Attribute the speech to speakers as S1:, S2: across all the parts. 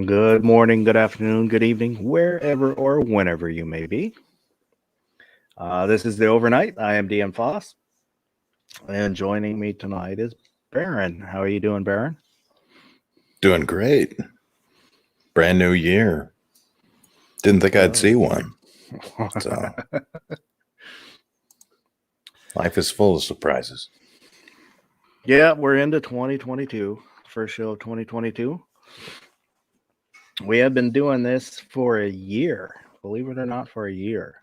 S1: Good morning, good afternoon, good evening, wherever or whenever you may be. This is the overnight. I am DM Foss, and joining me tonight is Baron. How are you doing, Baron?
S2: Doing great. Brand new year. Didn't think I'd see one. So life is full of surprises.
S1: Yeah, we're into 2022. First show of 2022. We have been doing this for a year. Believe it or not, for a year.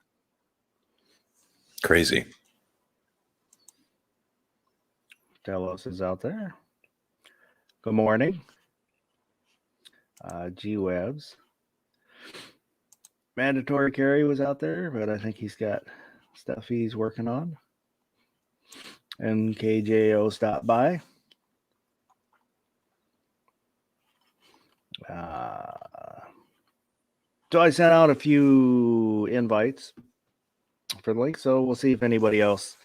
S2: Crazy.
S1: Delos is out there. Good morning. G-Webs. Mandatory Carry was out there, but I think he's got stuff he's working on. And KJO stopped by. So I sent out a few invites for the link, so we'll see if anybody else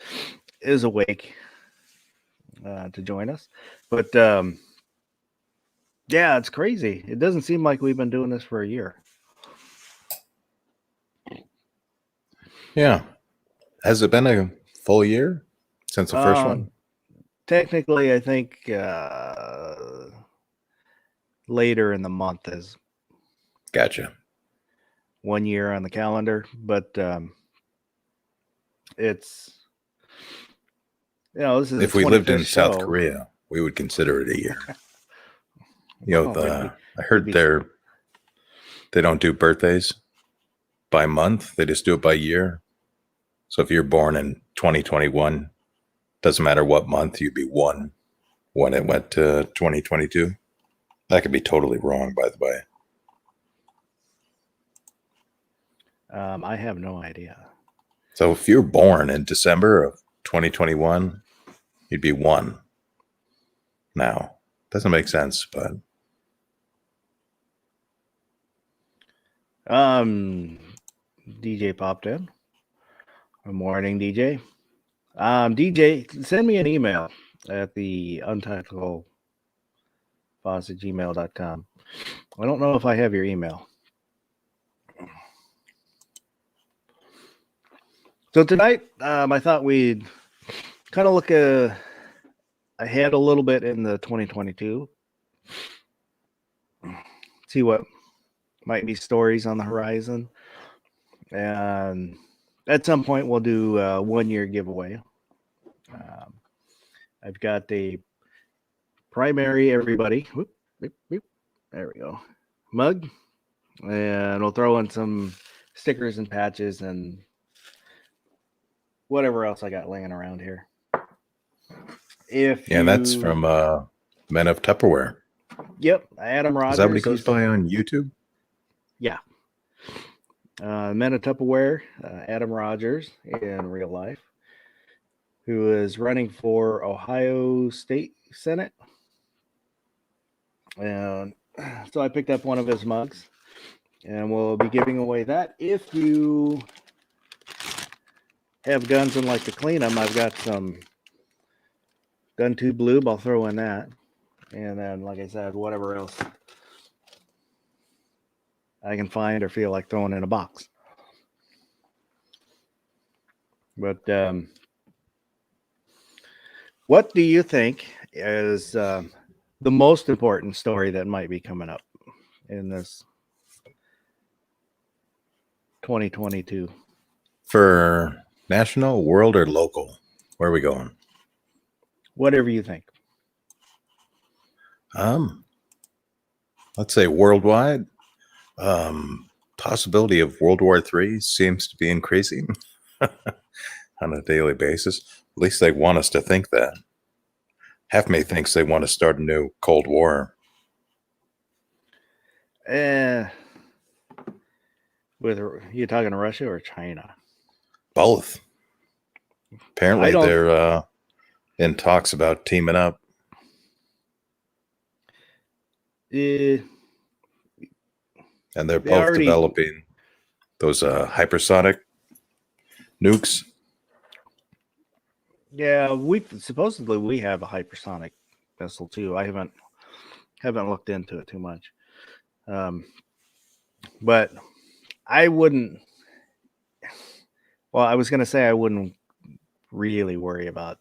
S1: is awake to join us. But yeah, it's crazy. It doesn't seem like we've been doing this for a year.
S2: Yeah. Has it been a full year since the first one?
S1: Technically, I think later in the month is
S2: Gotcha.
S1: 1 year on the calendar, but it's, this is
S2: if we lived in
S1: show.
S2: South Korea, we would consider it a year. I heard they don't do birthdays by month. They just do it by year. So if you're born in 2021, doesn't matter what month, you'd be one when it went to 2022. That could be totally wrong, by the way.
S1: I have no idea.
S2: So if you're born in December of 2021, you'd be one. Now, doesn't make sense, but
S1: DJ popped in. Good morning, DJ. DJ, send me an email at the untacticalfoss@gmail.com. I don't know if I have your email. So tonight, I thought we'd kind of look ahead a little bit in the 2022. See what might be stories on the horizon. And at some point, we'll do a 1 year giveaway. I've got the primary everybody. Whoop, whoop, whoop. There we go. Mug. And we'll throw in some stickers and patches and whatever else I got laying around here.
S2: That's from Men of Tupperware.
S1: Yep, Adam Rogers.
S2: Is that what he goes by on YouTube?
S1: Yeah. Men of Tupperware, Adam Rogers in real life, who is running for Ohio State Senate. And so I picked up one of his mugs, and we'll be giving away that. If you have guns and like to clean them, I've got some gun tube lube. I'll throw in that. And then, like I said, whatever else I can find or feel like throwing in a box. But what do you think is the most important story that might be coming up in this 2022?
S2: For national, world, or local? Where are we going?
S1: Whatever you think.
S2: Let's say worldwide. Possibility of World War III seems to be increasing on a daily basis. At least they want us to think that. Half me thinks they want to start a new Cold War.
S1: With you talking to Russia or China?
S2: Both. Apparently, they're in talks about teaming up.
S1: And
S2: they're both developing those hypersonic nukes.
S1: Yeah, we have a hypersonic missile too. I haven't looked into it too much. But I wouldn't. Well, I was going to say I wouldn't really worry about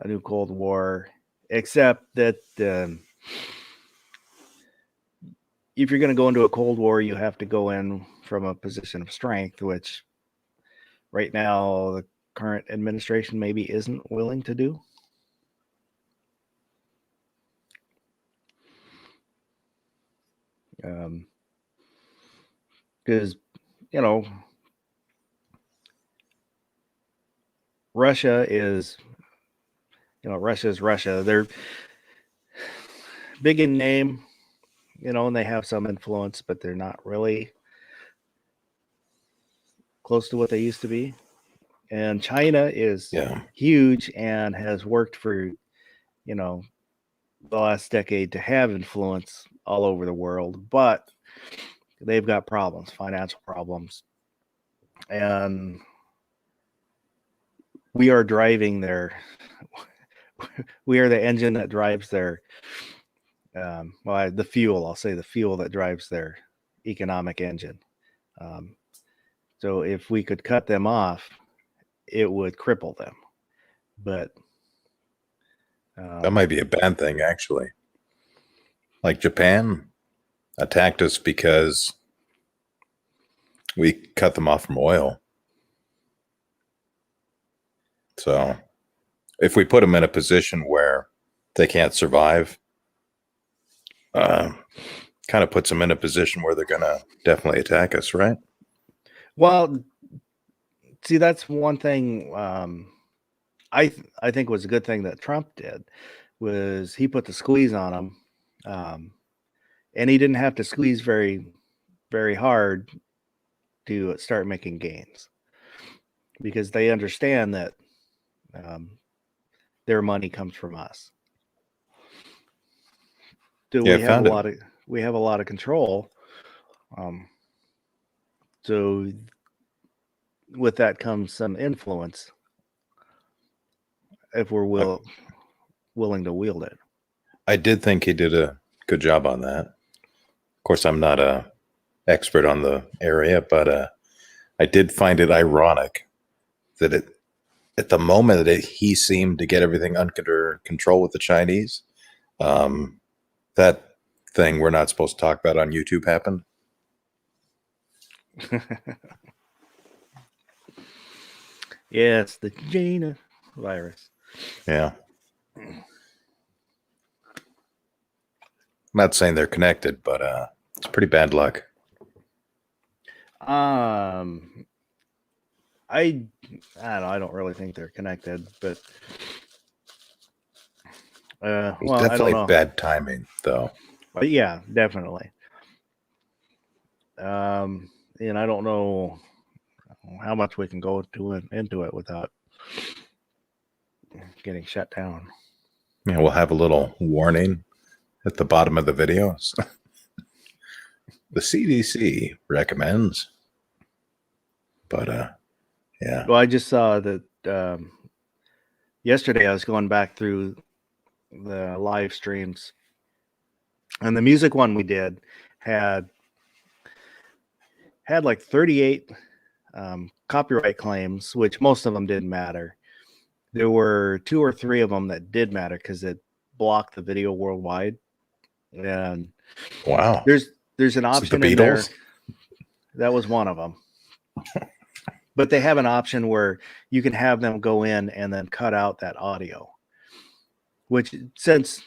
S1: a new Cold War, except that if you're going to go into a Cold War, you have to go in from a position of strength, which right now the current administration maybe isn't willing to do. Because, you know, Russia is Russia. They're big in name, and they have some influence, but they're not really close to what they used to be. And China is huge and has worked for, the last decade to have influence all over the world, but they've got problems, financial problems. And we are driving we are the engine that drives their, the fuel, I'll say the fuel that drives their economic engine. So if we could cut them off, it would cripple them. But
S2: that might be a bad thing, actually. Like Japan attacked us because we cut them off from oil. So if we put them in a position where they can't survive, kind of puts them in a position where they're going to definitely attack us, right?
S1: Well, see, that's one thing I think was a good thing that Trump did, was he put the squeeze on them, and he didn't have to squeeze very, very hard to start making gains, because they understand that their money comes from us. We have a lot of control. So with that comes some influence if we're willing to wield it.
S2: I did think he did a good job on that. Of course, I'm not a expert on the area, but I did find it ironic that at the moment that he seemed to get everything under control with the Chinese, that thing we're not supposed to talk about on YouTube happened.
S1: Yes, the Jaina virus.
S2: Yeah. I'm not saying they're connected, but it's pretty bad luck.
S1: I don't know. I don't really think they're connected, but well,
S2: definitely
S1: I don't know.
S2: Bad timing, though.
S1: But yeah, definitely. And I don't know how much we can go into it without getting shut down.
S2: Yeah, we'll have a little warning at the bottom of the videos. The CDC recommends, but yeah.
S1: Well, I just saw that yesterday. I was going back through the live streams, and the music one we did had like 38 copyright claims, which most of them didn't matter. There were 2 or 3 of them that did matter because it blocked the video worldwide. And
S2: wow,
S1: there's an option in there. That was one of them. But they have an option where you can have them go in and then cut out that audio, which, since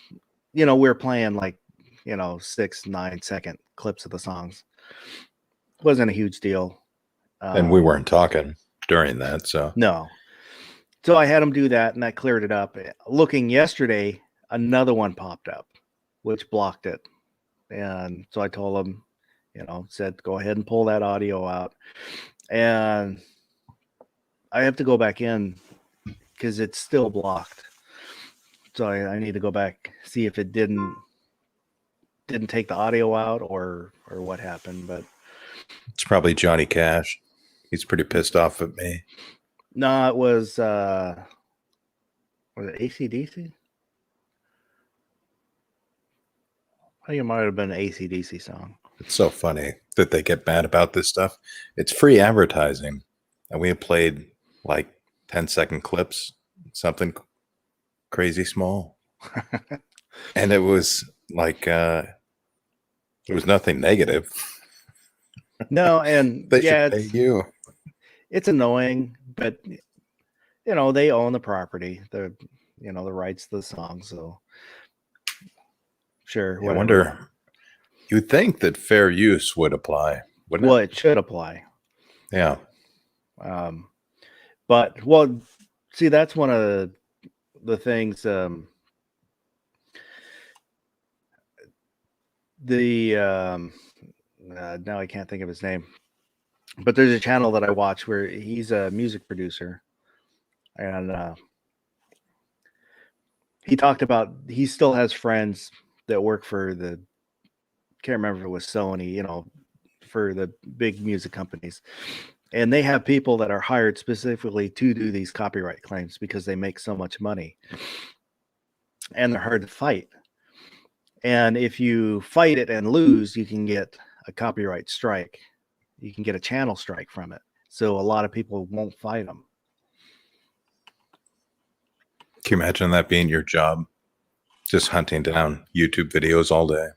S1: we're playing like 6-9 second clips of the songs, wasn't a huge deal.
S2: And we weren't talking during that, so
S1: no. So I had them do that, and that cleared it up. Looking yesterday, another one popped up, which blocked it. And so I told them, said, go ahead and pull that audio out. And I have to go back in because it's still blocked. So I need to go back, see if it didn't take the audio out or what happened. But
S2: it's probably Johnny Cash. He's pretty pissed off at me.
S1: No, it was it AC/DC? I think it might have been an AC/DC song.
S2: It's so funny that they get mad about this stuff. It's free advertising. And we had played like 10-second clips, something crazy small. And it was like, it was nothing negative.
S1: No, and
S2: They
S1: yeah,
S2: should pay you.
S1: it's annoying, but they own the property, the rights to the song, so sure,
S2: I
S1: whatever.
S2: wonder, you'd think that fair use would apply, wouldn't
S1: Well,
S2: it?
S1: it should apply.
S2: Yeah.
S1: But see, that's one of the things. Now I can't think of his name, but there's a channel that I watch where he's a music producer, and he talked about he still has friends that work for can't remember if it was Sony, for the big music companies. And they have people that are hired specifically to do these copyright claims because they make so much money. And they're hard to fight. And if you fight it and lose, you can get a copyright strike. You can get a channel strike from it. So a lot of people won't fight them.
S2: Can you imagine that being your job? Just hunting down YouTube videos all day.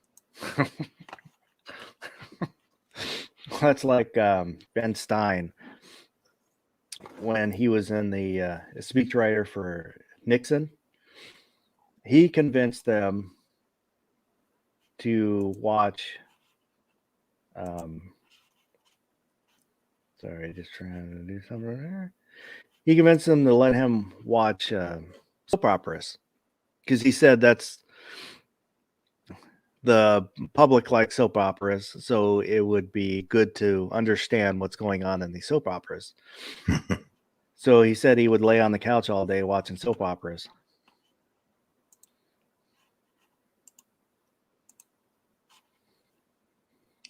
S1: That's like Ben Stein when he was in the speechwriter for Nixon. He convinced them to watch. Sorry, just trying to do something there. He convinced them to let him watch soap operas because he said that's the public likes soap operas, so it would be good to understand what's going on in these soap operas. So he said he would lay on the couch all day watching soap operas.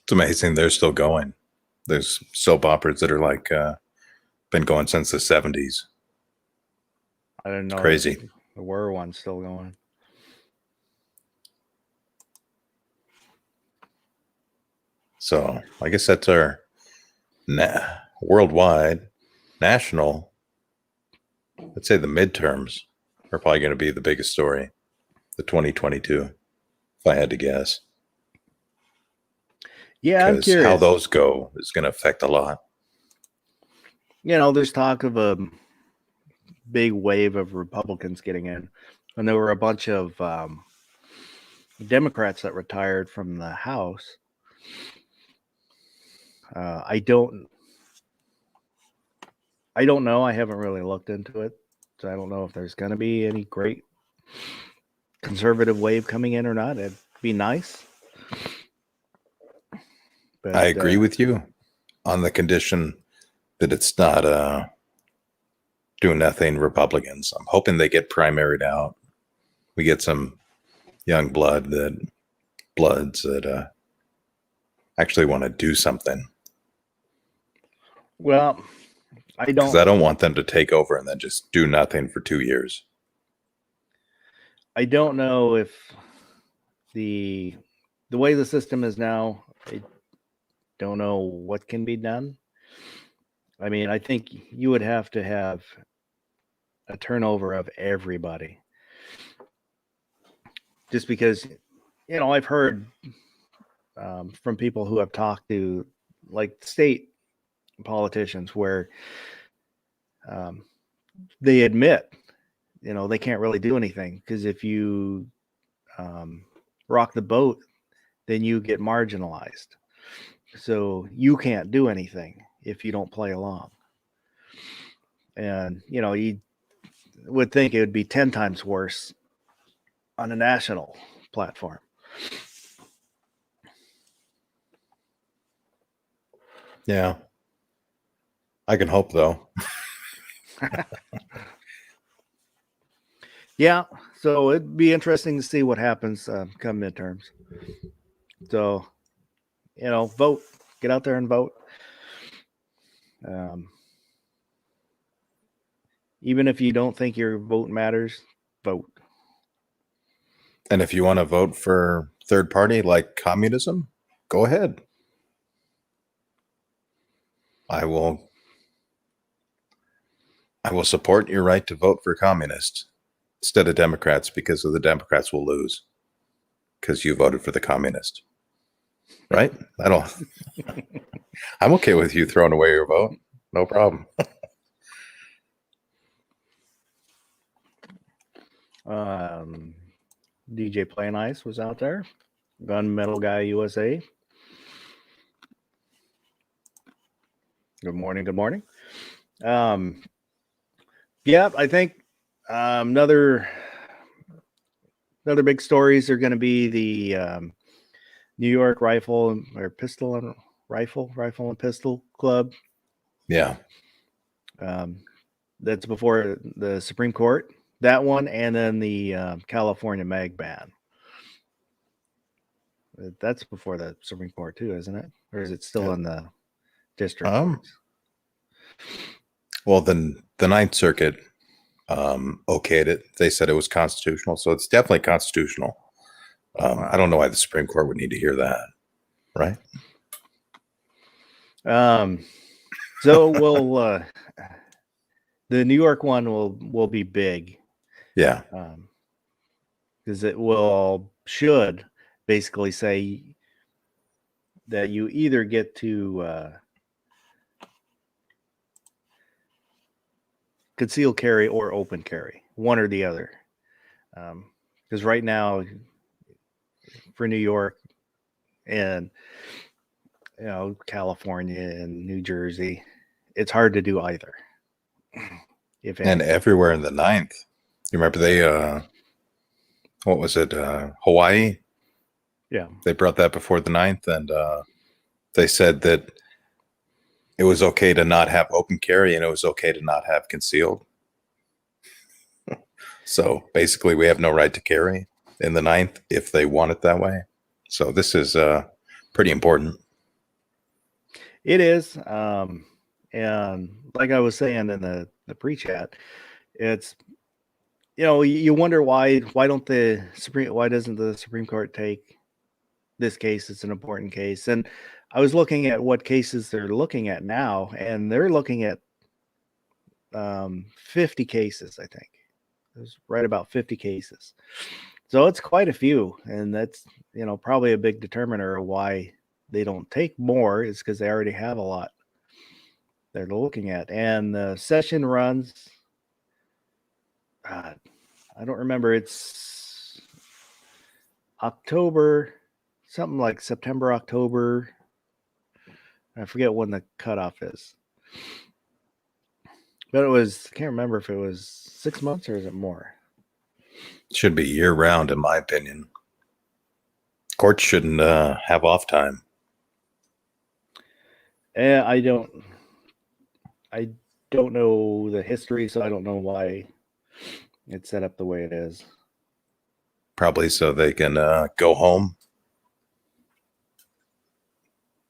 S2: It's amazing they're still going. There's soap operas that are like been going since the 70s.
S1: I didn't know.
S2: Crazy.
S1: There were ones still going.
S2: So I guess that's our worldwide, national. Let's say the midterms are probably going to be the biggest story, the 2022, if I had to guess.
S1: Yeah, I'm curious.
S2: How those go is going to affect a lot.
S1: There's talk of a big wave of Republicans getting in, and there were a bunch of Democrats that retired from the House. I don't know. I haven't really looked into it, so I don't know if there's going to be any great conservative wave coming in or not. It'd be nice. But,
S2: I agree with you on the condition that it's not do nothing Republicans. I'm hoping they get primaried out. We get some young bloods that actually want to do something.
S1: Well, I don't.
S2: Because I don't want them to take over and then just do nothing for 2 years.
S1: I don't know if the way the system is now, I don't know what can be done. I mean, I think you would have to have a turnover of everybody. Just because, I've heard from people who have talked to like state politicians where they admit, they can't really do anything because if you rock the boat, then you get marginalized. So you can't do anything if you don't play along. And, you would think it would be 10 times worse on a national platform.
S2: Yeah. I can hope, though.
S1: Yeah. So it'd be interesting to see what happens come midterms. So, vote. Get out there and vote. Even if you don't think your vote matters, vote.
S2: And if you want to vote for third party like communism, Go ahead. I will support your right to vote for communists instead of Democrats because the Democrats will lose because you voted for the communist. Right? I'm okay with you throwing away your vote. No problem.
S1: DJ Plain Ice was out there. Gunmetal Guy USA. Good morning. Good morning. Yeah, I think another big stories are going to be the New York Rifle and Pistol and Pistol Club.
S2: Yeah.
S1: That's before the Supreme Court. That one, and then the California mag ban. That's before the Supreme Court too, isn't it? Or is it still in the district courts?
S2: Well, then the Ninth Circuit okayed it. They said it was constitutional, so it's definitely constitutional. I don't know why the Supreme Court would need to hear that, right?
S1: So we'll the New York one will be big.
S2: Yeah.
S1: Because it should basically say that you either get to conceal carry or open carry, one or the other. Because right now, for New York and California and New Jersey, it's hard to do either.
S2: And everywhere in the Ninth, you remember they what was it, Hawaii?
S1: Yeah,
S2: they brought that before the Ninth, and they said that it was okay to not have open carry and it was okay to not have concealed. So basically, we have no right to carry in the Ninth if they want it that way. So this is pretty important.
S1: It is, and like I was saying in the pre-chat, it's you wonder why doesn't the Supreme Court take this case? It's an important case, and I was looking at what cases they're looking at now, and they're looking at 50 cases. I think it was right about 50 cases. So it's quite a few, and that's probably a big determiner of why they don't take more, is because they already have a lot they're looking at. And the session runs, I don't remember, it's October, something like September, October. I forget when the cutoff is. But I can't remember if it was 6 months or is it more?
S2: Should be year round, in my opinion. Courts shouldn't have off time.
S1: I don't know the history, so I don't know why it's set up the way it is.
S2: Probably so they can go home.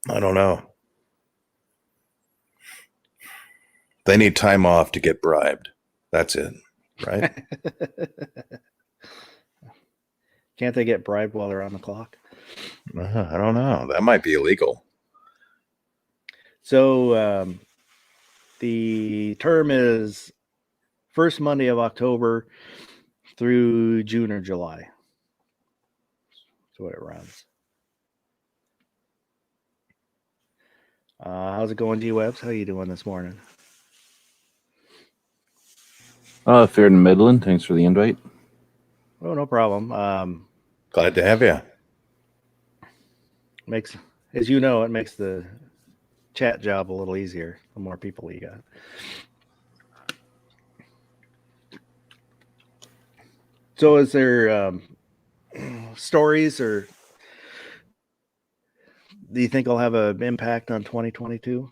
S2: I don't know. They need time off to get bribed. That's it, right?
S1: Can't they get bribed while they're on the clock?
S2: I don't know. That might be illegal.
S1: So the term is first Monday of October through June or July. That's what it runs. How's it going, D-Webs? How you doing this morning?
S3: Fair and Midland. Thanks for the invite.
S1: Oh, no problem.
S2: Glad to have you.
S1: As you know, it makes the chat job a little easier the more people you got. So is there stories, or do you think it'll have an impact on 2022?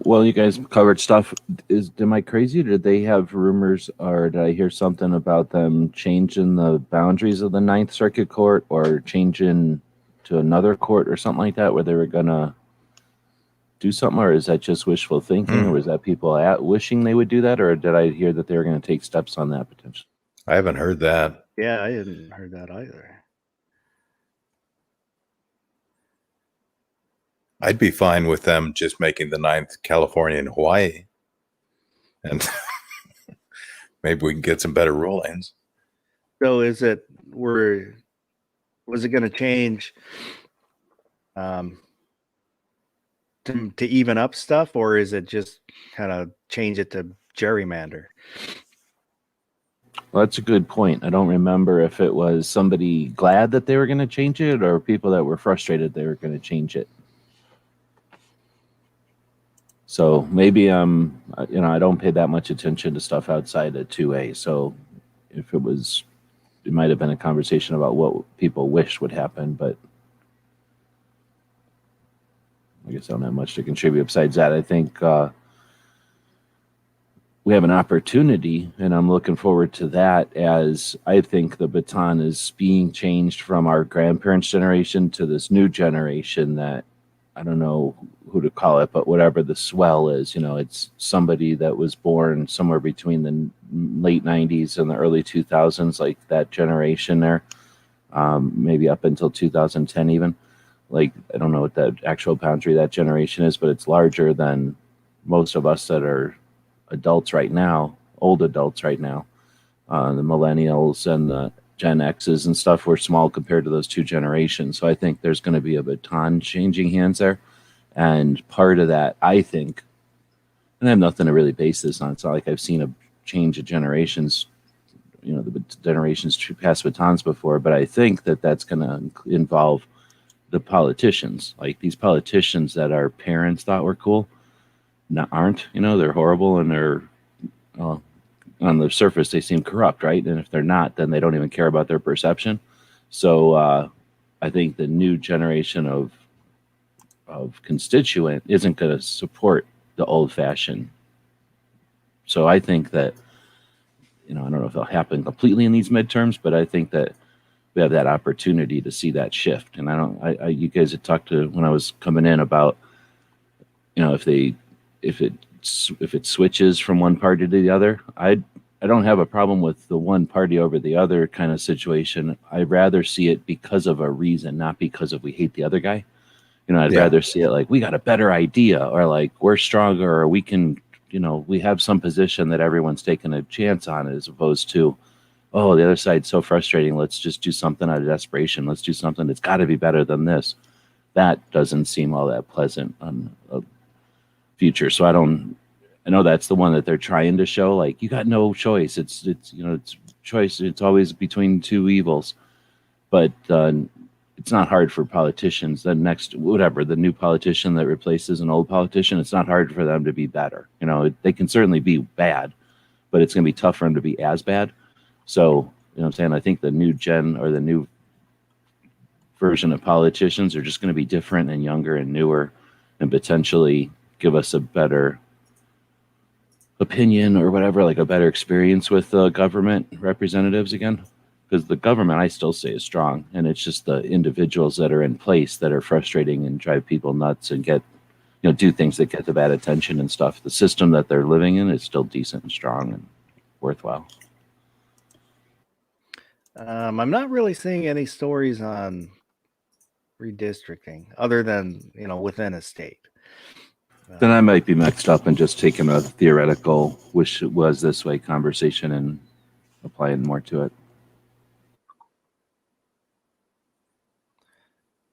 S3: Well, you guys covered stuff. Am I crazy? Did they have rumors, or did I hear something about them changing the boundaries of the Ninth Circuit Court, or changing to another court or something like that, where they were gonna do something? Or is that just wishful thinking, or was that people wishing they would do that, or did I hear that they were going to take steps on that potentially?
S2: I haven't heard that.
S1: Yeah, I hadn't heard that either.
S2: I'd be fine with them just making the ninth California and Hawaii. And maybe we can get some better rulings.
S1: So was it going to change to even up stuff, or is it just kind of change it to gerrymander?
S3: Well, that's a good point. I don't remember if it was somebody glad that they were going to change it or people that were frustrated they were going to change it. So maybe I don't pay that much attention to stuff outside of 2A. So if it was, it might have been a conversation about what people wish would happen, but I guess I don't have much to contribute besides that. I think we have an opportunity, and I'm looking forward to that, as I think the baton is being changed from our grandparents' generation to this new generation that I don't know who to call it, but whatever the swell is, it's somebody that was born somewhere between the late 90s and the early 2000s, like that generation there, maybe up until 2010 even. Like, I don't know what the actual boundary of that generation is, but it's larger than most of us that are adults right now, old adults right now. The millennials and the Gen X's and stuff were small compared to those two generations. So I think there's going to be a baton changing hands there. And part of that, I think, and I have nothing to really base this on. It's not like I've seen a change of generations, the generations pass batons before, but I think that that's going to involve the politicians. Like these politicians that our parents thought were cool, aren't, they're horrible, and they're, on the surface, they seem corrupt, right? And if they're not, then they don't even care about their perception. So I think the new generation of constituent isn't going to support the old fashioned. So I think that, I don't know if it'll happen completely in these midterms, but I think that we have that opportunity to see that shift. And you guys had talked to when I was coming in about, if it switches from one party to the other, I don't have a problem with the one party over the other kind of situation. I'd rather see it because of a reason, not because of we hate the other guy. I'd rather see it like we got a better idea, or like we're stronger, or we can, we have some position that everyone's taking a chance on, as opposed to, oh, the other side's so frustrating. Let's just do something out of desperation. Let's do something that's got to be better than this. That doesn't seem all that pleasant on a future. So I know that's the one that they're trying to show. Like, you got no choice. It's choice. It's always between two evils. But it's not hard for politicians. The new politician that replaces an old politician, it's not hard for them to be better. They can certainly be bad, but it's going to be tough for them to be as bad. So, what I'm saying? I think the new gen, or the new version of politicians, are just going to be different and younger and newer, and potentially give us a better opinion or whatever, like a better experience with government representatives again. Because the government, I still say, is strong, and it's just the individuals that are in place that are frustrating and drive people nuts and get, do things that get the bad attention and stuff. The system that they're living in is still decent and strong and worthwhile.
S1: I'm not really seeing any stories on redistricting other than, within a state.
S3: Then I might be mixed up and just taking a theoretical wish it was this way conversation and applying more to it.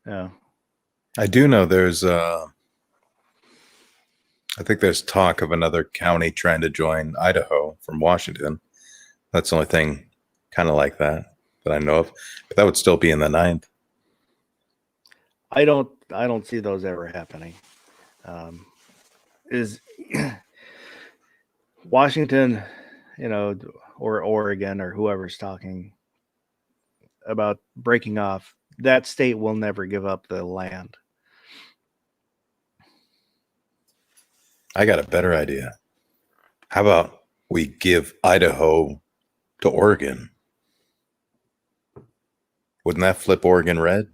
S1: Yeah.
S2: I do know there's I think there's talk of another county trying to join Idaho from Washington. That's the only thing kind of like that I know of. But that would still be in the ninth.
S1: I don't see those ever happening. Is Washington, or Oregon, or whoever's talking about breaking off, that state will never give up the land.
S2: I got a better idea. How about we give Idaho to Oregon? Wouldn't that flip Oregon red?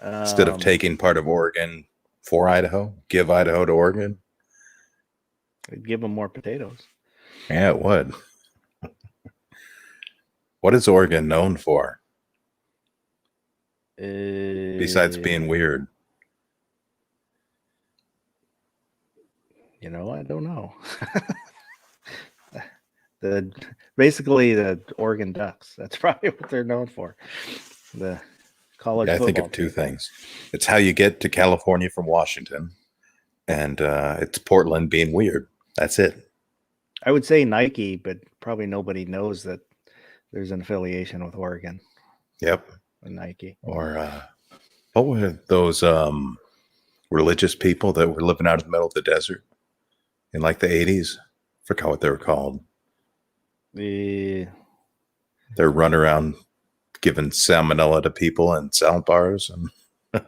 S2: Instead of taking part of Oregon for Idaho, give Idaho to Oregon?
S1: It'd give them more potatoes.
S2: Yeah, it would. What is Oregon known for? besides being weird?
S1: I don't know. the Basically the Oregon Ducks. That's probably what they're known for. The college
S2: Yeah, I think
S1: football
S2: of two
S1: team.
S2: things. It's how you get to California from Washington, and it's Portland being weird. That's it.
S1: I would say Nike, but probably nobody knows that there's an affiliation with Oregon
S2: Yep.
S1: and Nike.
S2: Or what were those religious people that were living out in the middle of the desert in like the 80s? Forgot what they were called.
S1: The
S2: They're running around giving salmonella to people in salad bars, and
S1: I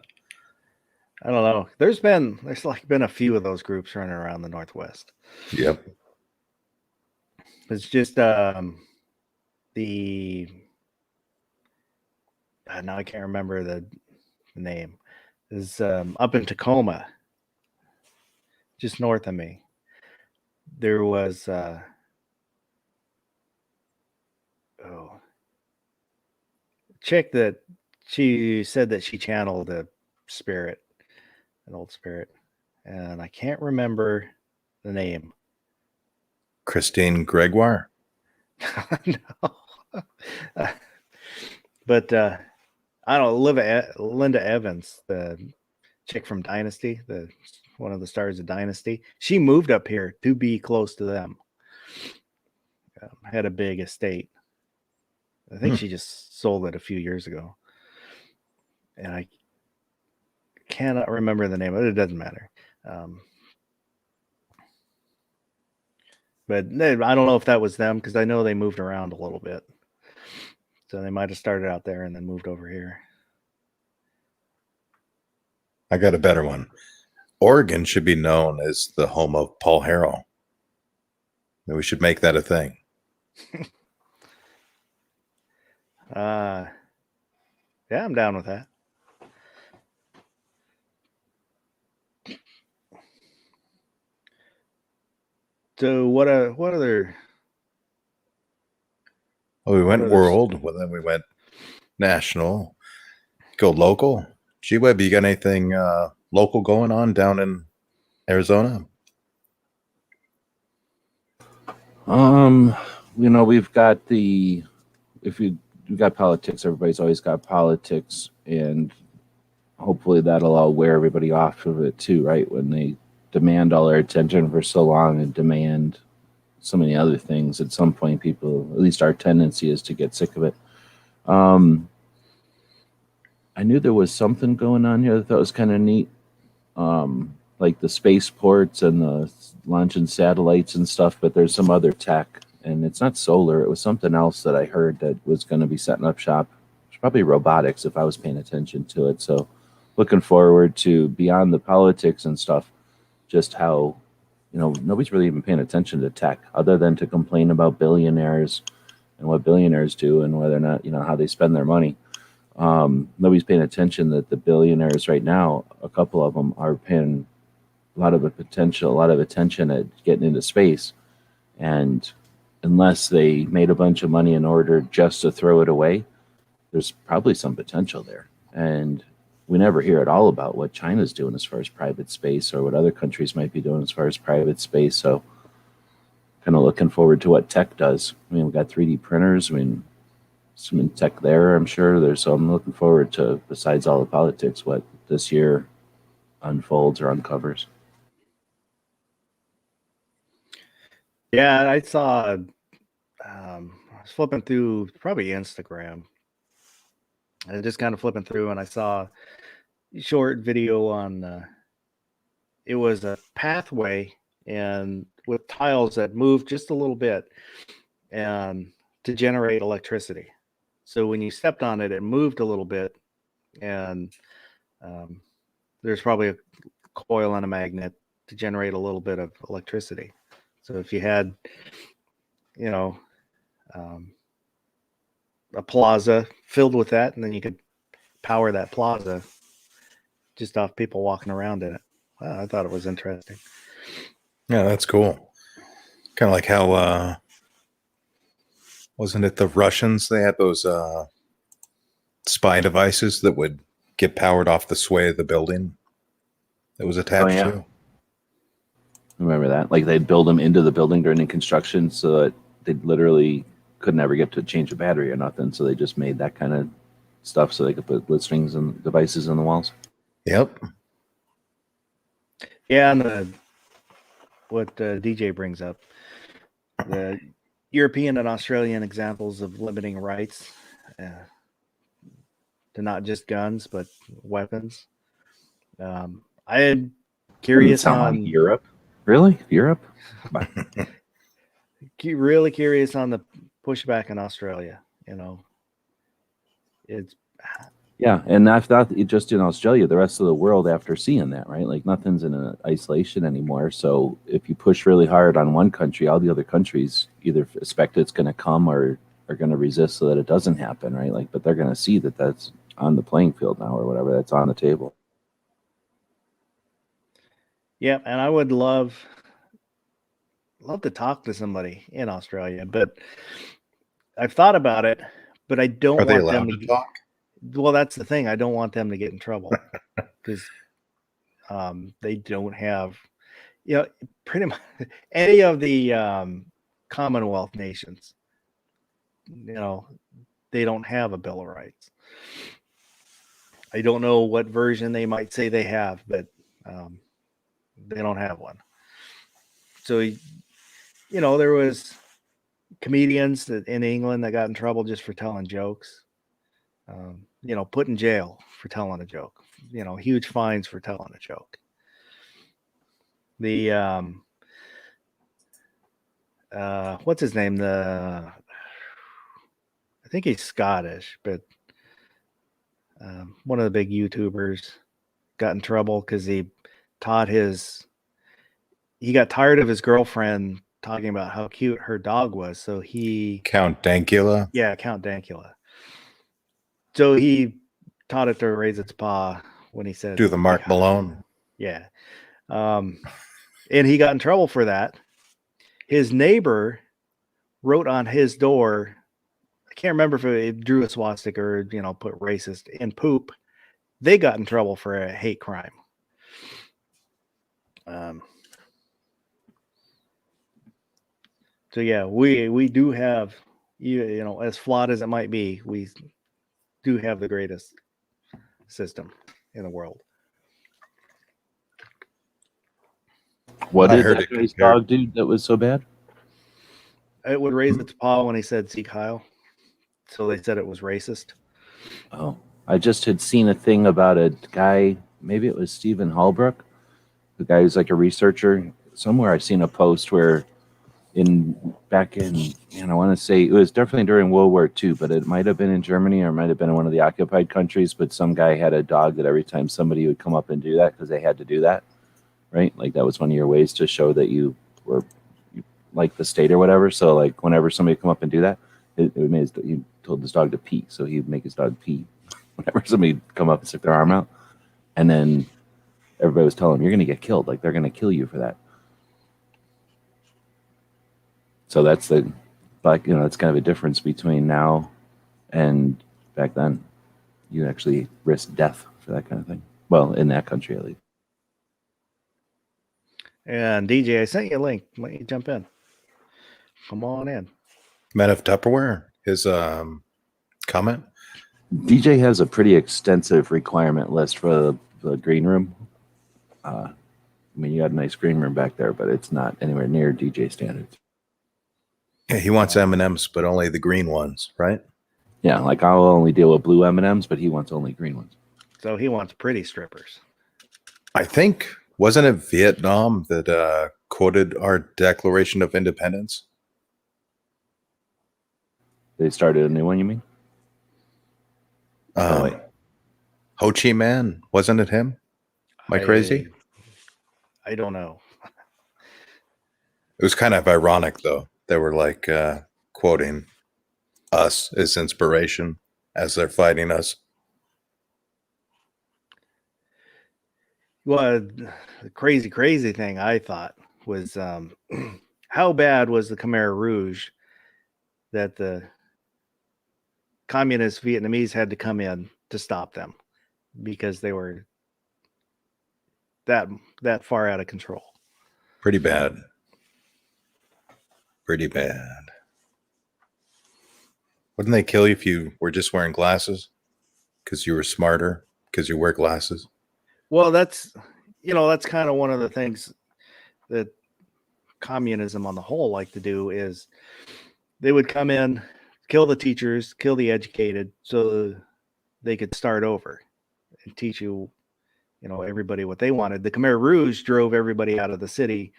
S1: don't know. There's been a few of those groups running around the Northwest.
S2: yep.
S1: It's just the now I can't remember the name. Is up in Tacoma, just north of me. There was chick that she said that she channeled a spirit, an old spirit, and I can't remember the name.
S2: Christine Gregoire.
S1: No. But I don't know, Linda Evans, the chick from Dynasty, one of the stars of Dynasty. She moved up here to be close to them. Had a big estate. I think she just sold it a few years ago. And I cannot remember the name of it. It doesn't matter. But I don't know if that was them, because I know they moved around a little bit. So they might have started out there and then moved over here.
S2: I got a better one. Oregon should be known as the home of Paul Harrell. We should make that a thing.
S1: Yeah, I'm down with that. So what other?
S2: Well, we went
S1: What
S2: world, well, then we went national. Go local. G-Web, you got anything local going on down in Arizona?
S3: We've got we've got politics, everybody's always got politics, and hopefully that'll all wear everybody off of it too, right? When they demand all our attention for so long and demand so many other things, at some point people, at least our tendency is to get sick of it. I knew there was something going on here that I thought was kind of neat. Like the spaceports and the launching satellites and stuff, but there's some other tech, and it's not solar. It was something else that I heard that was going to be setting up shop. It's probably robotics if I was paying attention to it. So looking forward to, beyond the politics and stuff, just how, nobody's really even paying attention to tech other than to complain about billionaires and what billionaires do and whether or not, how they spend their money. Nobody's paying attention that the billionaires right now, a couple of them are paying a lot of attention at getting into space. And unless they made a bunch of money in order just to throw it away, there's probably some potential there. And we never hear at all about what China's doing as far as private space, or what other countries might be doing as far as private space. So kind of looking forward to what tech does. I mean, we've got 3D printers. I mean, some tech there, I'm sure. So I'm looking forward to, besides all the politics, what this year unfolds or uncovers.
S1: Yeah, I saw. I was flipping through probably Instagram, and just kind of flipping through, and I saw a short video on. It was a pathway, and with tiles that moved just a little bit, and to generate electricity. So when you stepped on it, it moved a little bit, and there's probably a coil and a magnet to generate a little bit of electricity. So if you had, a plaza filled with that, and then you could power that plaza just off people walking around in it. Wow, I thought it was interesting.
S2: Yeah, that's cool. Kind of like how wasn't it the Russians? They had those spy devices that would get powered off the sway of the building that was attached
S3: yeah.
S2: to.
S3: Remember that? Like they'd build them into the building during the construction so that they literally could never get to change a battery or nothing. So they just made that kind of stuff so they could put lit strings and devices on the walls.
S2: Yep.
S1: Yeah, and what DJ brings up, the European and Australian examples of limiting rights to not just guns but weapons. I am curious on
S3: Europe. Really, Europe?
S1: really curious on the pushback in Australia. It's
S3: Yeah, and I thought just in Australia, the rest of the world after seeing that, right? Like nothing's in isolation anymore. So if you push really hard on one country, all the other countries either expect it's going to come or are going to resist so that it doesn't happen, right? Like, but they're going to see that that's on the playing field now or whatever, that's on the table.
S1: yeah, and I would love to talk to somebody in Australia, but I've thought about it, but I don't
S2: Are they
S1: want them
S2: allowed
S1: to
S2: to talk?
S1: Well, that's the thing. I don't want them to get in trouble because they don't have, pretty much any of the Commonwealth nations, they don't have a Bill of Rights. I don't know what version they might say they have, but they don't have one. So, there was comedians in England that got in trouble just for telling jokes. Put in jail for telling a joke, huge fines for telling a joke. The, what's his name? I think he's Scottish, but one of the big YouTubers got in trouble because he got tired of his girlfriend talking about how cute her dog was. So
S2: Count Dankula?
S1: Yeah, Count Dankula. So he taught it to raise its paw when he said,
S2: Do the Mark Malone.
S1: Yeah. And he got in trouble for that. His neighbor wrote on his door, I can't remember if it drew a swastika or, put racist in poop. They got in trouble for a hate crime. So yeah, we do have, as flawed as it might be, we do have the greatest system in the world.
S3: What did that guy's dog do that was so bad?
S1: It would raise its paw when he said "Sieg Heil," so they said it was racist.
S3: Oh, I just had seen a thing about a guy. Maybe it was Stephen Hallbrook, the guy who's like a researcher. Somewhere I've seen a post where back in, I want to say it was definitely during World War II, but it might have been in Germany or it might have been in one of the occupied countries. But some guy had a dog that every time somebody would come up and do that, because they had to do that, right? Like that was one of your ways to show that you like the state or whatever. So like whenever somebody would come up and do that, he told his dog to pee. So he'd make his dog pee whenever somebody would come up and stick their arm out. And then everybody was telling him, you're going to get killed. Like they're going to kill you for that. So that's it's kind of a difference between now and back then. You actually risk death for that kind of thing. Well, in that country at least.
S1: And DJ, I sent you a link. Why don't you jump in? Come on in.
S2: Men of Tupperware, his comment.
S3: DJ has a pretty extensive requirement list for the green room. You got a nice green room back there, but it's not anywhere near DJ standards.
S2: Yeah, he wants M&Ms, but only the green ones, right?
S3: Yeah, like I'll only deal with blue M&Ms, but he wants only green ones.
S1: So he wants pretty strippers.
S2: I think, wasn't it Vietnam that quoted our Declaration of Independence?
S3: They started a new one, you mean?
S2: Ho Chi Minh, wasn't it him? Am I crazy?
S1: I don't know.
S2: It was kind of ironic, though. They were like quoting us as inspiration as they're fighting us.
S1: Well, the crazy thing I thought was how bad was the Khmer Rouge that the communist Vietnamese had to come in to stop them because they were that far out of control.
S2: Pretty bad. Pretty bad. Wouldn't they kill you if you were just wearing glasses? Because you were smarter? Because you wear glasses?
S1: Well, that's kind of one of the things that communism on the whole like to do is they would come in, kill the teachers, kill the educated, so they could start over and teach you, everybody what they wanted. The Khmer Rouge drove everybody out of the city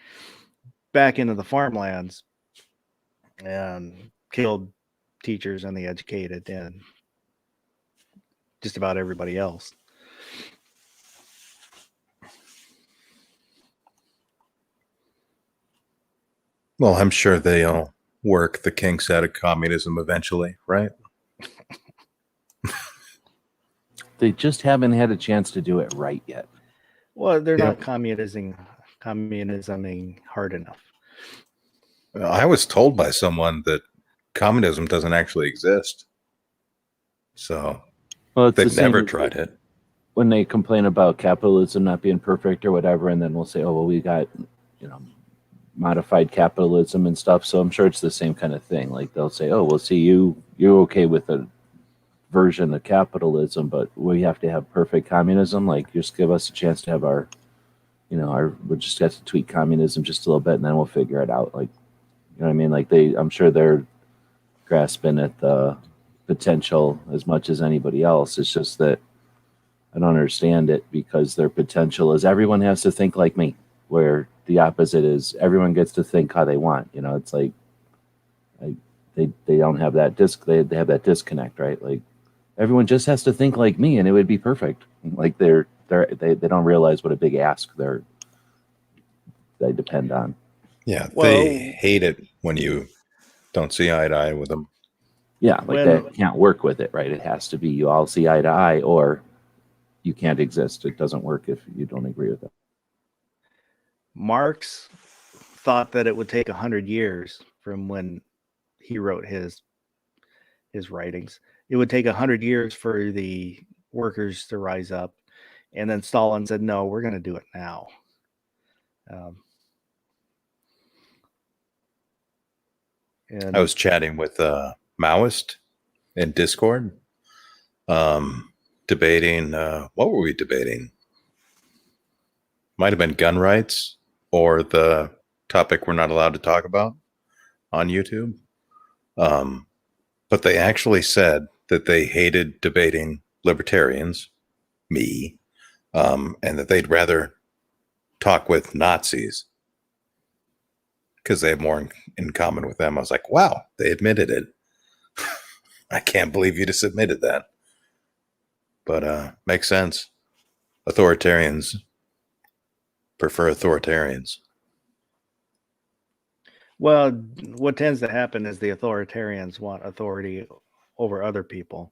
S1: back into the farmlands and killed teachers and the educated and just about everybody else.
S2: Well, I'm sure they'll work the kinks out of communism eventually, right?
S3: They just haven't had a chance to do it right yet.
S1: Well, they're
S2: Yeah.
S1: not communisming hard enough.
S2: I was told by someone that communism doesn't actually exist. So
S3: Well, it's the
S2: they've
S3: same
S2: never
S3: as
S2: tried it.
S3: when they complain about capitalism not being perfect or whatever, and then we'll say, "Oh, well, we got, modified capitalism and stuff." So I'm sure it's the same kind of thing. Like they'll say, "Oh, well, see, you're okay with a version of capitalism, but we have to have perfect communism. Like, just give us a chance to have our we'll just have to tweak communism just a little bit, and then we'll figure it out." Like, you know what I mean? Like I'm sure they're grasping at the potential as much as anybody else. It's just that I don't understand it because their potential is everyone has to think like me, where the opposite is everyone gets to think how they want. It's like they don't have that they have that disconnect, right? Like everyone just has to think like me and it would be perfect. Like they don't realize what a big ask they depend on.
S2: Yeah,
S1: Well-
S2: they hate it when you don't see eye to eye with them.
S3: Yeah, like
S1: When-
S3: that can't work with it, right? It has to be you all see eye to eye or you can't exist. It doesn't work if you don't agree with it.
S1: Marx thought that it would take 100 years from when he wrote his writings. It would take 100 years for the workers to rise up. And then Stalin said, no, we're going to do it now. And
S2: I was chatting with a Maoist in Discord, debating, what were we debating? Might have been gun rights or the topic we're not allowed to talk about on YouTube. But they actually said that they hated debating libertarians, me, and that they'd rather talk with Nazis because they have more in common with them. I was like, wow, they admitted it. I can't believe you just admitted that. But makes sense. Authoritarians prefer authoritarians.
S1: well, what tends to happen is the authoritarians want authority over other people.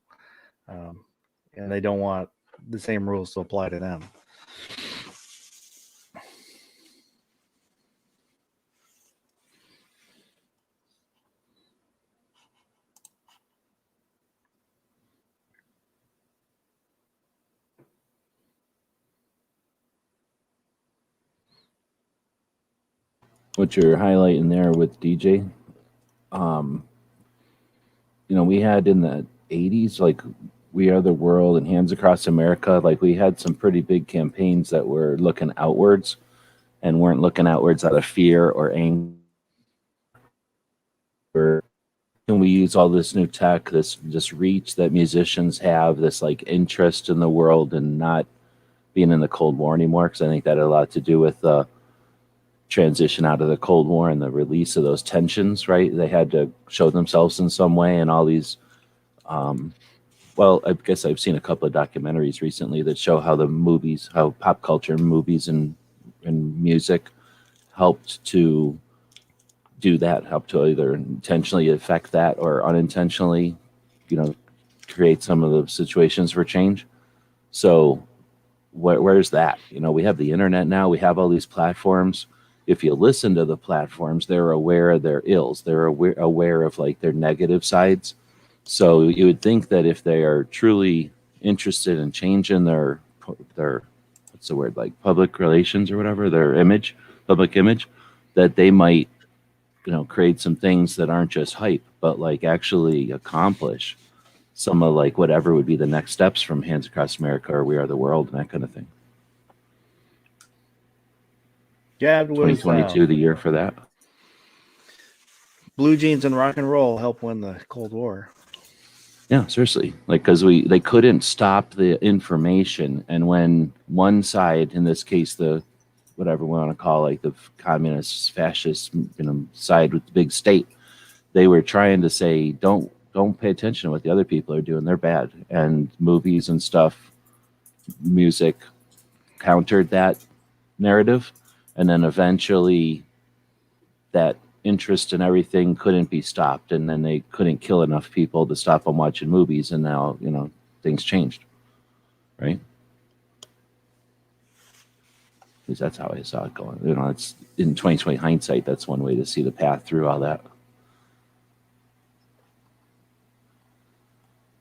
S1: And they don't want the same rules to apply to them.
S3: What you're highlighting there with DJ, we had in the 80s, like We Are the World and Hands Across America, like we had some pretty big campaigns that were looking outwards and weren't looking outwards out of fear or anger. Can we use all this new tech, this reach that musicians have, this like interest in the world and not being in the Cold War anymore? Because I think that had a lot to do with the transition out of the Cold War and the release of those tensions, right? They had to show themselves in some way, and all these well, I guess I've seen a couple of documentaries recently that show how the movies, how pop culture movies and music helped to do that, helped to either intentionally affect that or unintentionally, create some of the situations for change. So where's that? We have the internet now. We have all these platforms. If you listen to the platforms, they're aware of their ills. They're aware of like their negative sides. So you would think that if they are truly interested in changing their what's the word, like public relations or whatever, their image, public image, that they might, create some things that aren't just hype, but like actually accomplish some of like whatever would be the next steps from Hands Across America or We Are the World and that kind of thing.
S1: Yeah, it was
S3: 2022, the year for that.
S1: blue jeans and rock and roll helped win the Cold War.
S3: Yeah, seriously. Like, because they couldn't stop the information. And when one side, in this case, the whatever we want to call like the communist, fascist, side with the big state, they were trying to say, don't pay attention to what the other people are doing. They're bad. And movies and stuff, music countered that narrative. And then eventually that interest and everything couldn't be stopped, and then they couldn't kill enough people to stop them watching movies, and now things changed, right? At least that's how I saw it going. It's in 2020 hindsight, that's one way to see the path through all that.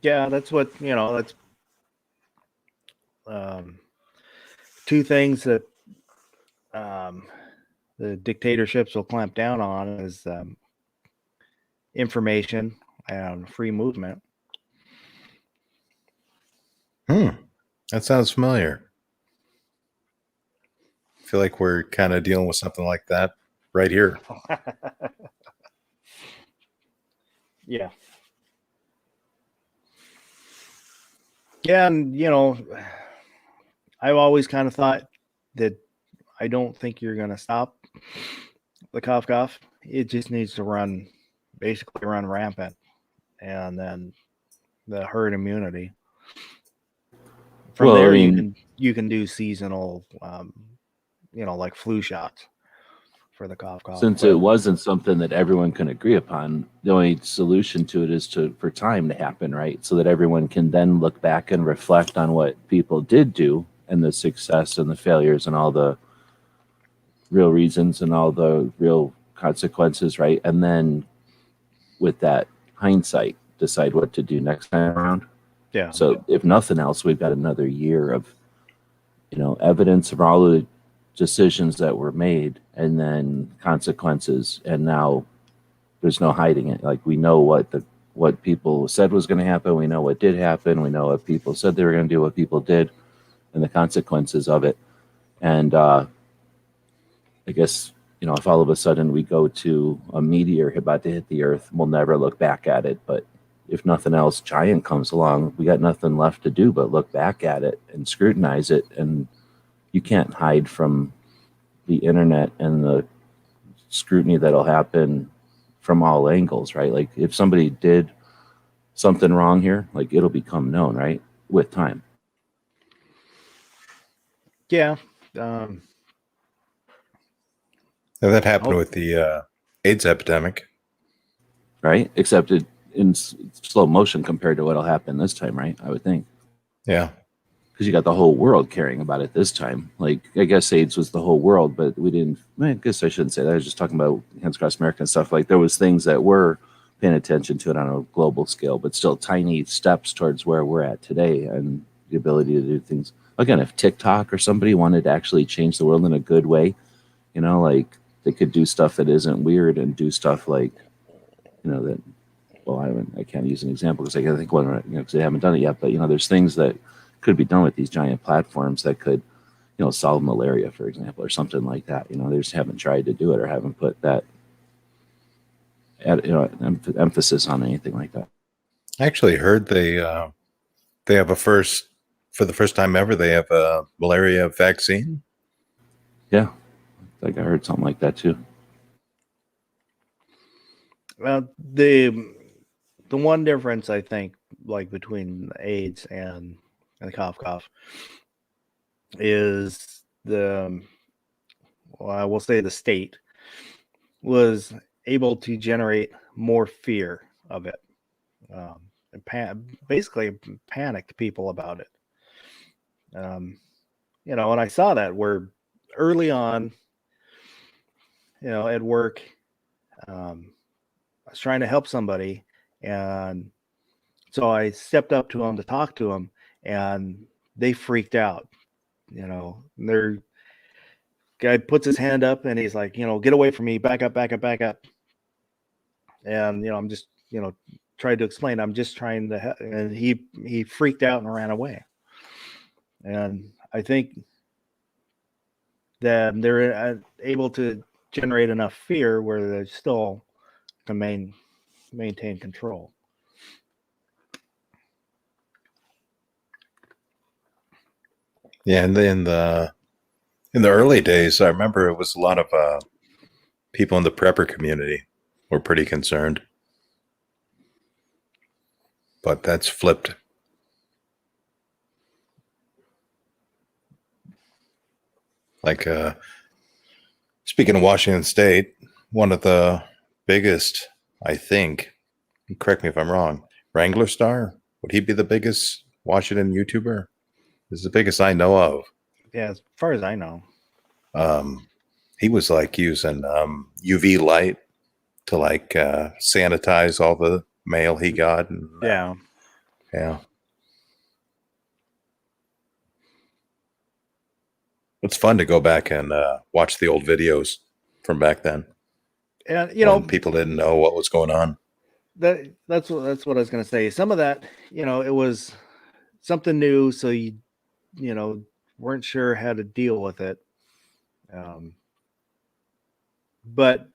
S1: Yeah, that's what that's two things that the dictatorships will clamp down on is information and free movement.
S2: That sounds familiar. I feel like we're kind of dealing with something like that right here.
S1: Yeah. Yeah, and I've always kind of thought that I don't think you're going to stop the cough. It just needs to basically run rampant, and then the herd immunity. From there, you can do seasonal, like flu shots for the cough.
S3: Since it wasn't something that everyone can agree upon, the only solution to it is for time to happen, right? So that everyone can then look back and reflect on what people did do and the success and the failures and all the real reasons and all the real consequences, right? And then with that hindsight, decide what to do next time around.
S1: Yeah.
S3: So if nothing else, we've got another year of, evidence of all the decisions that were made and then consequences. And now there's no hiding it. Like, we know what people said was going to happen. We know what did happen. We know what people said they were going to do, what people did, and the consequences of it. And I guess, if all of a sudden we go to a meteor about to hit the earth, we'll never look back at it. But if nothing else giant comes along, we got nothing left to do but look back at it and scrutinize it. And you can't hide from the internet and the scrutiny that'll happen from all angles, right? Like, if somebody did something wrong here, like, it'll become known, right? With time.
S1: Yeah.
S2: Now, that happened with the AIDS epidemic.
S3: Right? Except it in slow motion compared to what'll happen this time, right? I would think.
S2: Yeah.
S3: Because you got the whole world caring about it this time. Like, I guess AIDS was the whole world, but we didn't. I guess I shouldn't say that. I was just talking about Hands Across America and stuff. Like, there was things that were paying attention to it on a global scale, but still tiny steps towards where we're at today and the ability to do things. Again, if TikTok or somebody wanted to actually change the world in a good way, like, they could do stuff that isn't weird and do stuff like, that. Well, I can't use an example because I can't think one, because they haven't done it yet. But there's things that could be done with these giant platforms that could, solve malaria, for example, or something like that. They just haven't tried to do it or haven't put that, emphasis on anything like that.
S2: I actually heard they have for the first time ever, they have a malaria vaccine.
S3: Yeah, I think I heard something like that too.
S1: Well, the one difference, I think, like between AIDS and the cough is I will say the state was able to generate more fear of it, and basically panicked people about it. And I saw that where early on, at work, I was trying to help somebody, and So I stepped up to them to talk to them, and they freaked out. Their guy puts his hand up and he's like, get away from me, back up, back up, back up. And I'm just, tried to explain, I'm just trying to help. And he freaked out and ran away. And I think that they're able to generate enough fear where they still can maintain control.
S2: Yeah, and in the early days, I remember it was a lot of people in the prepper community were pretty concerned, but that's flipped. Like speaking of Washington State, one of the biggest, I think, correct me if I'm wrong, Wrangler Star, would he be the biggest Washington YouTuber? This is the biggest I know of.
S1: Yeah, as far as I know.
S2: He was like using UV light to like sanitize all the mail he got. And,
S1: Yeah.
S2: yeah. It's fun to go back and watch the old videos from back then.
S1: And
S2: when people didn't know what was going on.
S1: That's what I was going to say. Some of that, it was something new, so you weren't sure how to deal with it. But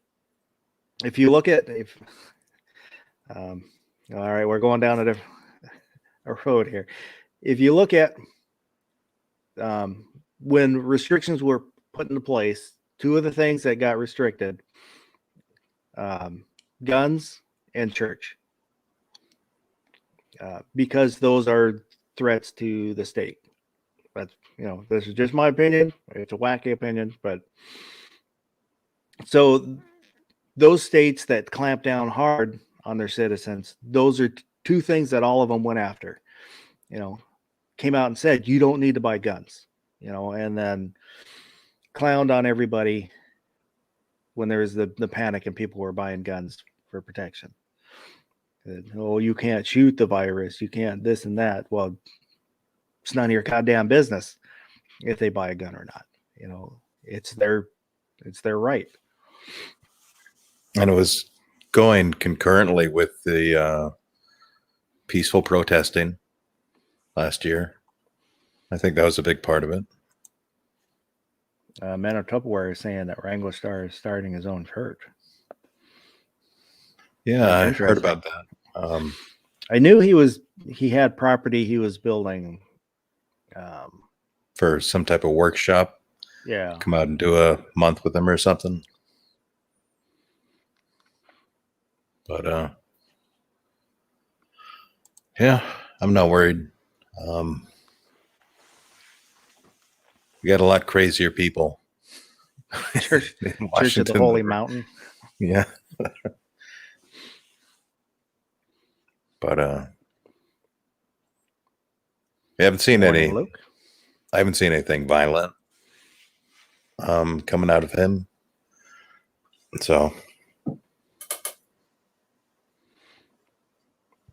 S1: if you look at all right, we're going down a road here. If you look at when restrictions were put into place, two of the things that got restricted, guns and church, because those are threats to the state. That's, this is just my opinion. It's a wacky opinion, but so those states that clamp down hard on their citizens, those are two things that all of them went after, came out and said, you don't need to buy guns, and then clowned on everybody when there was the panic and people were buying guns for protection. Oh, you can't shoot the virus. You can't this and that. Well, it's none of your goddamn business if they buy a gun or not. It's their right.
S2: And it was going concurrently with the peaceful protesting last year. I think that was a big part of it.
S1: Man of Tupperware is saying that Wrangler Star is starting his own church.
S2: Yeah, I heard about that.
S1: I knew he had property he was building
S2: for some type of workshop.
S1: Yeah.
S2: Come out and do a month with them or something. But yeah, I'm not worried. We got a lot crazier people.
S1: Church of the Holy Mountain.
S2: Yeah. But I haven't seen
S1: Morning, Luke.
S2: I haven't seen anything violent coming out of him. So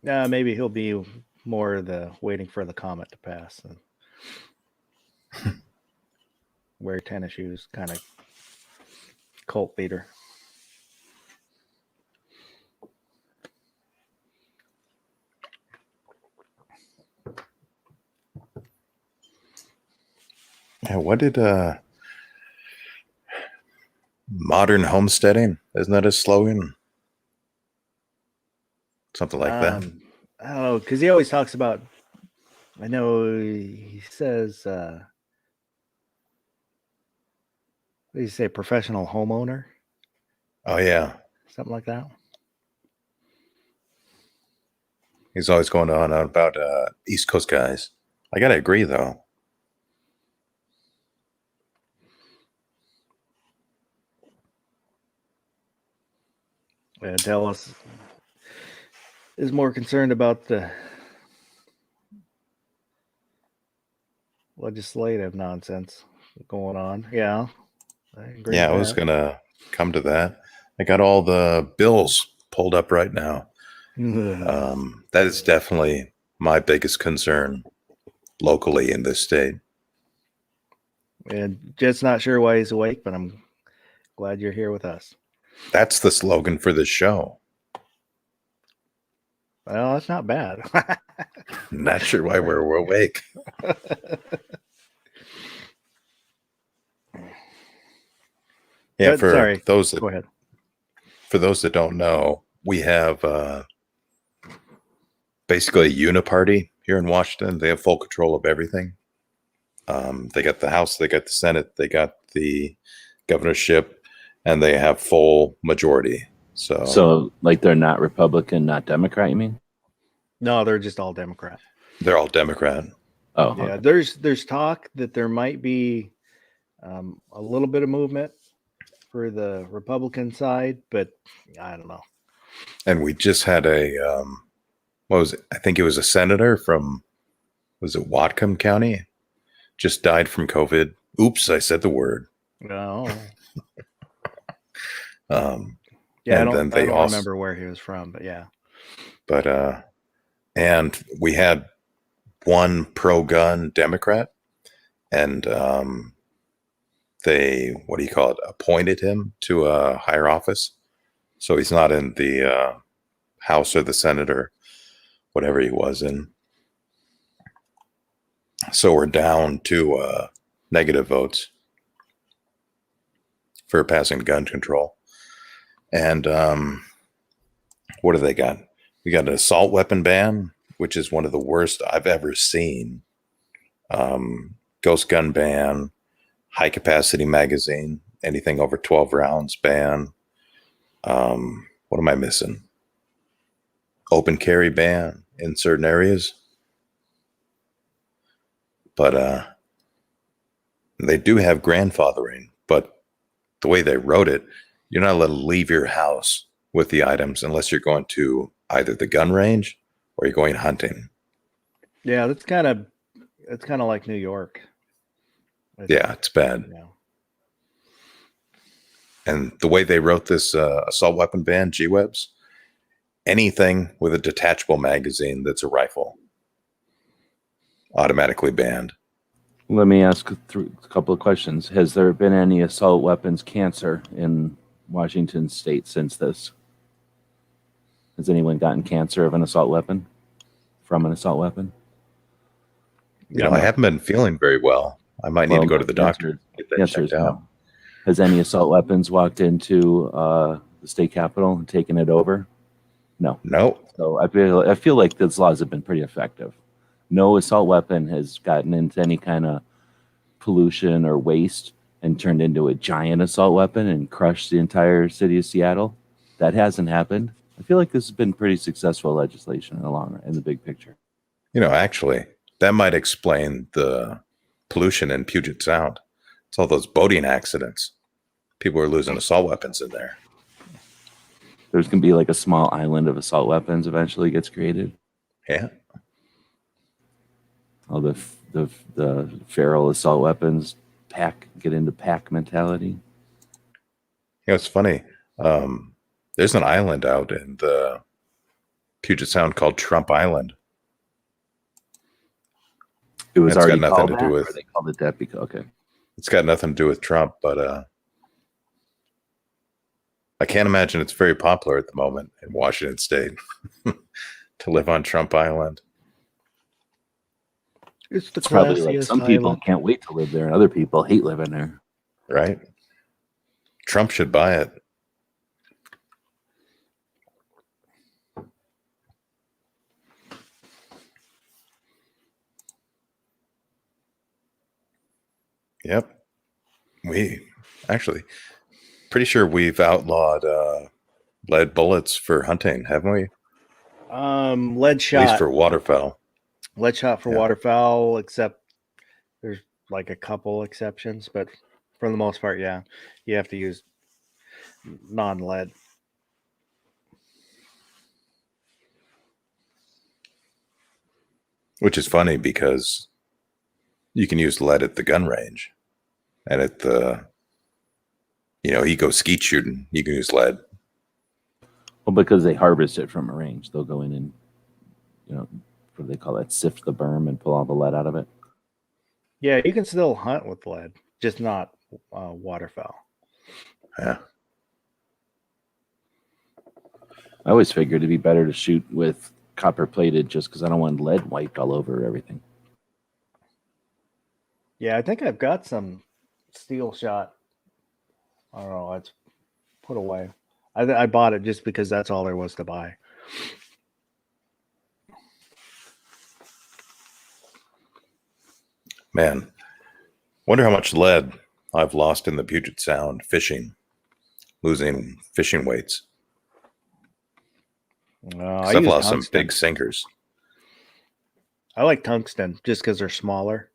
S1: maybe he'll be more the waiting for the comet to pass and wear tennis shoes kind of cult leader.
S2: yeah, what did modern homesteading, isn't that a slogan? Something like that.
S1: I don't know, because he always talks about, I know he says, what did he say, professional homeowner?
S2: Oh, yeah.
S1: Something like that.
S2: He's always going on about East Coast guys. I got to agree, though.
S1: Dallas is more concerned about the legislative nonsense going on. Yeah. I agree.
S2: Yeah, I was going to come to that. I got all the bills pulled up right now. That is definitely my biggest concern locally in this state.
S1: And just not sure why he's awake, but I'm glad you're here with us.
S2: That's the slogan for this show.
S1: Well, that's not bad.
S2: Not sure why we're awake. Yeah,
S1: But
S2: for
S1: sorry.
S2: those
S1: Go ahead.
S2: that don't know, we have basically a uniparty here in Washington. They have full control of everything. They got the House, they got the Senate, they got the governorship, and they have full majority.
S3: So like they're not Republican, not Democrat, you mean?
S1: No, they're just all Democrat.
S2: they're all Democrat.
S3: Oh,
S1: Yeah,
S3: okay.
S1: there's talk that there might be a little bit of movement for the Republican side, but I don't know.
S2: And we just had a what was it? I think it was a senator from, was it Whatcom County? Just died from COVID. Oops, I said the word.
S1: No.
S2: And
S1: Yeah, I
S2: then
S1: don't
S2: they also,
S1: remember where he was from, but yeah.
S2: but and we had one pro-gun Democrat, and they, what do you call it, appointed him to a higher office, so he's not in the House or the Senate or whatever he was in. So we're down to negative votes for passing gun control. And what do they got? We got an assault weapon ban, which is one of the worst I've ever seen. Ghost gun ban, high capacity magazine, anything over 12 rounds ban. What am I missing? Open carry ban in certain areas. But they do have grandfathering, but the way they wrote it, you're not allowed to leave your house with the items unless you're going to either the gun range or you're going hunting.
S1: Yeah, it's kind of like New York.
S2: Yeah, it's bad.
S1: Yeah.
S2: And the way they wrote this assault weapon ban, G-Webs, anything with a detachable magazine that's a rifle, automatically banned.
S3: Let me ask a couple of questions. Has there been any assault weapons cancer in Washington state since this? Has anyone gotten cancer of an assault weapon from an assault weapon?
S2: You know, I haven't been feeling very well. I might need to go to the doctor. Get that checked out.
S3: No. Has any assault weapons walked into the state capitol and taken it over? No.
S2: No.
S3: So I feel like those laws have been pretty effective. No assault weapon has gotten into any kind of pollution or waste and turned into a giant assault weapon and crushed the entire city of Seattle. That hasn't happened. I feel like this has been pretty successful legislation in the big picture.
S2: You know, actually, that might explain the pollution in Puget Sound. It's all those boating accidents. People are losing assault weapons in there.
S3: There's going to be like a small island of assault weapons eventually gets created.
S2: Yeah.
S3: All the feral assault weapons get into pack mentality.
S2: You know, it's funny. There's an island out in the Puget Sound called Trump Island.
S3: It was
S2: It's got
S3: already
S2: nothing
S3: called
S2: to
S3: that,
S2: do with-
S3: or they called it that because okay.
S2: It's got nothing to do with Trump, but I can't imagine it's very popular at the moment in Washington State to live on Trump Island.
S1: It's the
S3: It's probably like
S1: classiest
S3: some people
S1: island.
S3: can't wait to live there, and other people hate living there.
S2: Right? Trump should buy it. Yep. We actually, pretty sure we've outlawed lead bullets for hunting, haven't we?
S1: Lead
S2: At least
S1: shot.
S2: for waterfowl.
S1: Lead shot for
S2: Yeah.
S1: waterfowl, except there's like a couple exceptions, but for the most part, yeah, you have to use non-lead.
S2: Which is funny because you can use lead at the gun range, and at the, you go skeet shooting, you can use lead.
S3: Well, because they harvest it from a range, they'll go in and, what do they call that? Sift the berm and pull all the lead out of it.
S1: Yeah, you can still hunt with lead, just not waterfowl.
S2: Yeah.
S3: I always figured it'd be better to shoot with copper plated just because I don't want lead wiped all over everything.
S1: Yeah, I think I've got some steel shot. I don't know. It's put away. I bought it just because that's all there was to buy.
S2: Man, wonder how much lead I've lost in the Puget Sound fishing, losing fishing weights. 'Cause I've
S1: use
S2: lost some
S1: tungsten.
S2: big sinkers.
S1: I like tungsten just because they're smaller.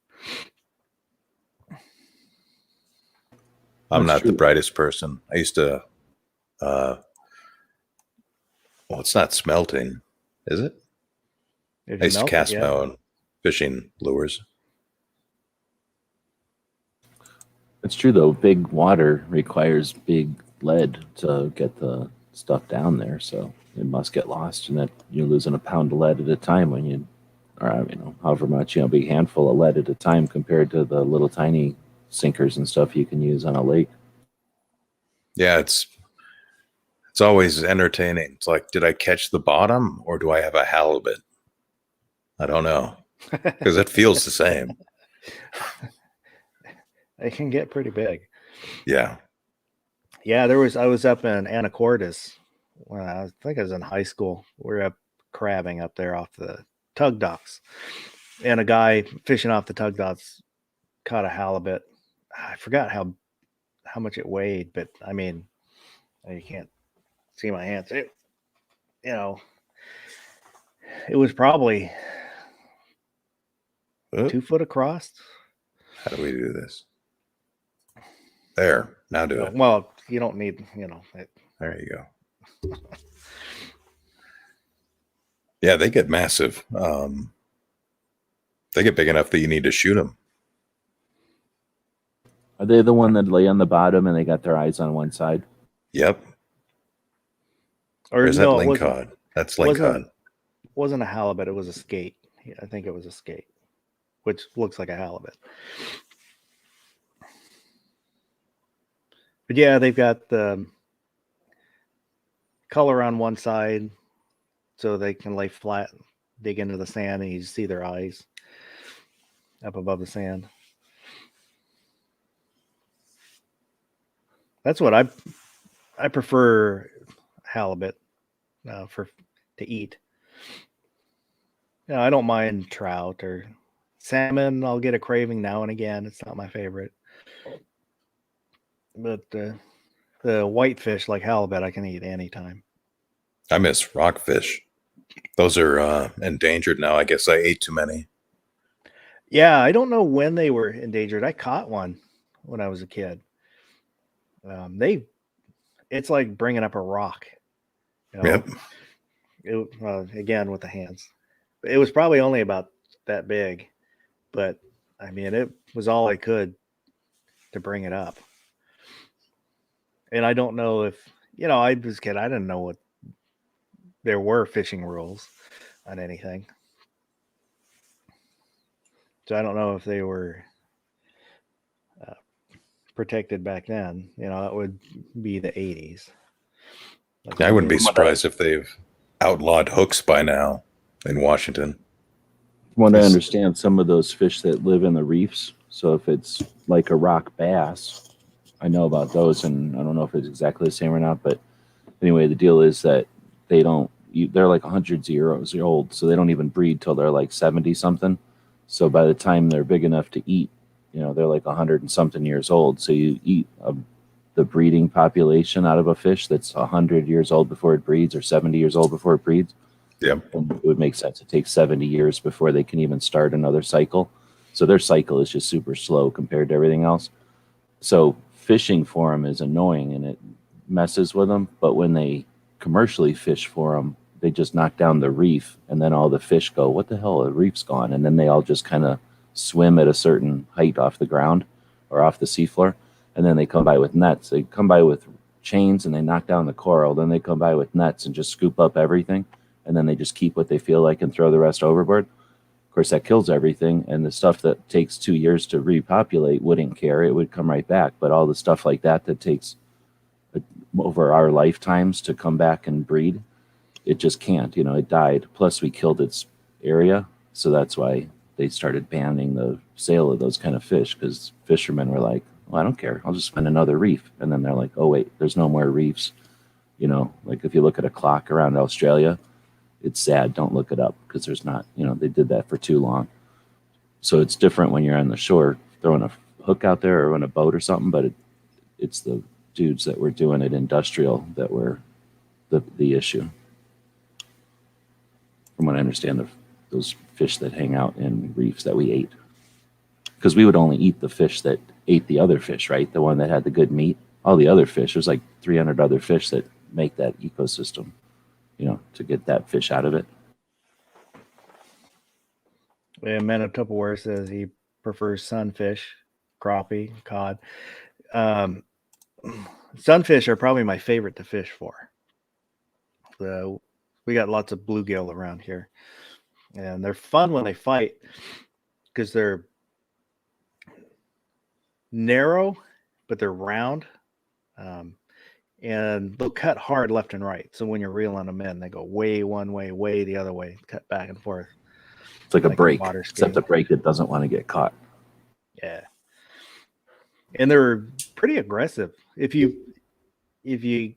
S2: I'm
S3: That's
S2: not the
S3: true.
S2: brightest person. I used to, well, it's not smelting, is it?
S1: If
S2: I
S1: you
S2: used to
S1: melt it,
S2: cast
S1: yeah.
S2: my own fishing lures.
S3: It's true though. Big water requires big lead to get the stuff down there, so it must get lost, and that you're losing a pound of lead at a time when you, or however much, big handful of lead at a time compared to the little tiny sinkers and stuff you can use on a lake.
S2: Yeah, it's always entertaining. It's like, did I catch the bottom or do I have a halibut? I don't know, because it feels the same.
S1: They can get pretty big.
S2: Yeah.
S1: Yeah, I was up in Anacortes when I think I was in high school. We were up crabbing up there off the tug docks, and a guy fishing off the tug docks caught a halibut. I forgot how much it weighed, but I mean, you can't see my hands. It was probably
S2: Oop,
S1: 2 foot across.
S2: how do we do this? There. Now do it.
S1: Well, you don't need,
S2: There you go. Yeah, they get massive. They get big enough that you need to shoot them.
S3: Are they the one that lay on the bottom and they got their eyes on one side?
S2: Yep.
S1: or
S2: Or is that
S1: no, it
S2: lingcod? That's lingcod.
S1: wasn't a halibut. It was a skate. I think it was a skate, which looks like a halibut. But yeah, they've got the color on one side, so they can lay flat, dig into the sand, and you see their eyes up above the sand. That's what I prefer halibut to eat. I don't mind trout or salmon. I'll get a craving now and again. It's not my favorite, but the whitefish like halibut I can eat anytime.
S2: I miss rockfish. Those are endangered now. I guess I ate too many.
S1: Yeah, I don't know when they were endangered. I caught one when I was a kid. It's like bringing up a rock.
S2: Yep.
S1: Again with the hands. It was probably only about that big, but I mean, it was all I could to bring it up. And I don't know if, I was a kid. I didn't know what there were fishing rules on anything. So I don't know if they were protected back then. It would be the 80s.
S2: I wouldn't be surprised if they've outlawed hooks by now in Washington.
S3: From what I understand, some of those fish that live in the reefs, so if it's like a rock bass, I know about those, and I don't know if it's exactly the same or not, but anyway, the deal is that they're like 100 years old, so they don't even breed till they're like 70 something. So by the time they're big enough to eat, they're like 100 and something years old. So you eat the breeding population out of a fish that's 100 years old before it breeds, or 70 years old before it breeds.
S2: Yep.
S3: And it would make sense. It takes 70 years before they can even start another cycle. So their cycle is just super slow compared to everything else. So fishing for them is annoying and it messes with them. But when they commercially fish for them, they just knock down the reef, and then all the fish go, what the hell, the reef's gone. And then they all just kind of swim at a certain height off the ground or off the seafloor. And then they come by with nets. They come by with chains and they knock down the coral. Then they come by with nets and just scoop up everything. And then they just keep what they feel like and throw the rest overboard. Of course, that kills everything. And the stuff that takes 2 years to repopulate wouldn't care. It would come right back. But all the stuff like that takes over our lifetimes to come back and breed, it just can't. You know, it died. Plus, we killed its area. So that's why they started banning the sale of those kind of fish, because fishermen were like, well, I don't care. I'll just find another reef. And then they're like, oh, wait, there's no more reefs. You know, like if you look at a clock around Australia, it's sad. Don't look it up because there's not, you know, they did that for too long. So it's different when you're on the shore throwing a hook out there or in a boat or something, but it's the dudes that were doing it industrial that were the issue. From what I understand, those fish that hang out in reefs that we ate. Because we would only eat the fish that ate the other fish, right? The one that had the good meat. All the other fish, there's like 300 other fish that make that ecosystem, you know, to get that fish out of it.
S1: And Manitoba says he prefers sunfish, crappie, cod. Sunfish are probably my favorite to fish for. So we got lots of bluegill around here, and they're fun when they fight because they're narrow, but they're round. And they'll cut hard left and right. So when you're reeling them in, they go way one way, way the other way, cut back and forth.
S3: It's like a break,
S1: water
S3: except the break that doesn't want to get caught.
S1: Yeah. And they're pretty aggressive. If you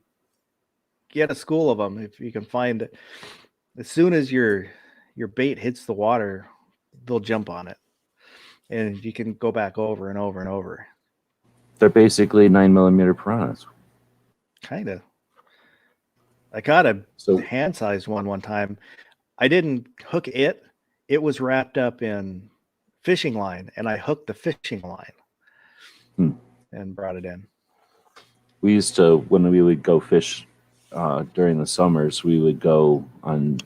S1: get a school of them, if you can find it, as soon as your bait hits the water, they'll jump on it. And you can go back over and over and over.
S3: They're basically 9mm piranhas.
S1: Kind of. I caught a hand-sized one time. I didn't hook it. It was wrapped up in fishing line, and I hooked the fishing line and brought it in.
S3: We used to, when we would go fish during the summers, we would go on,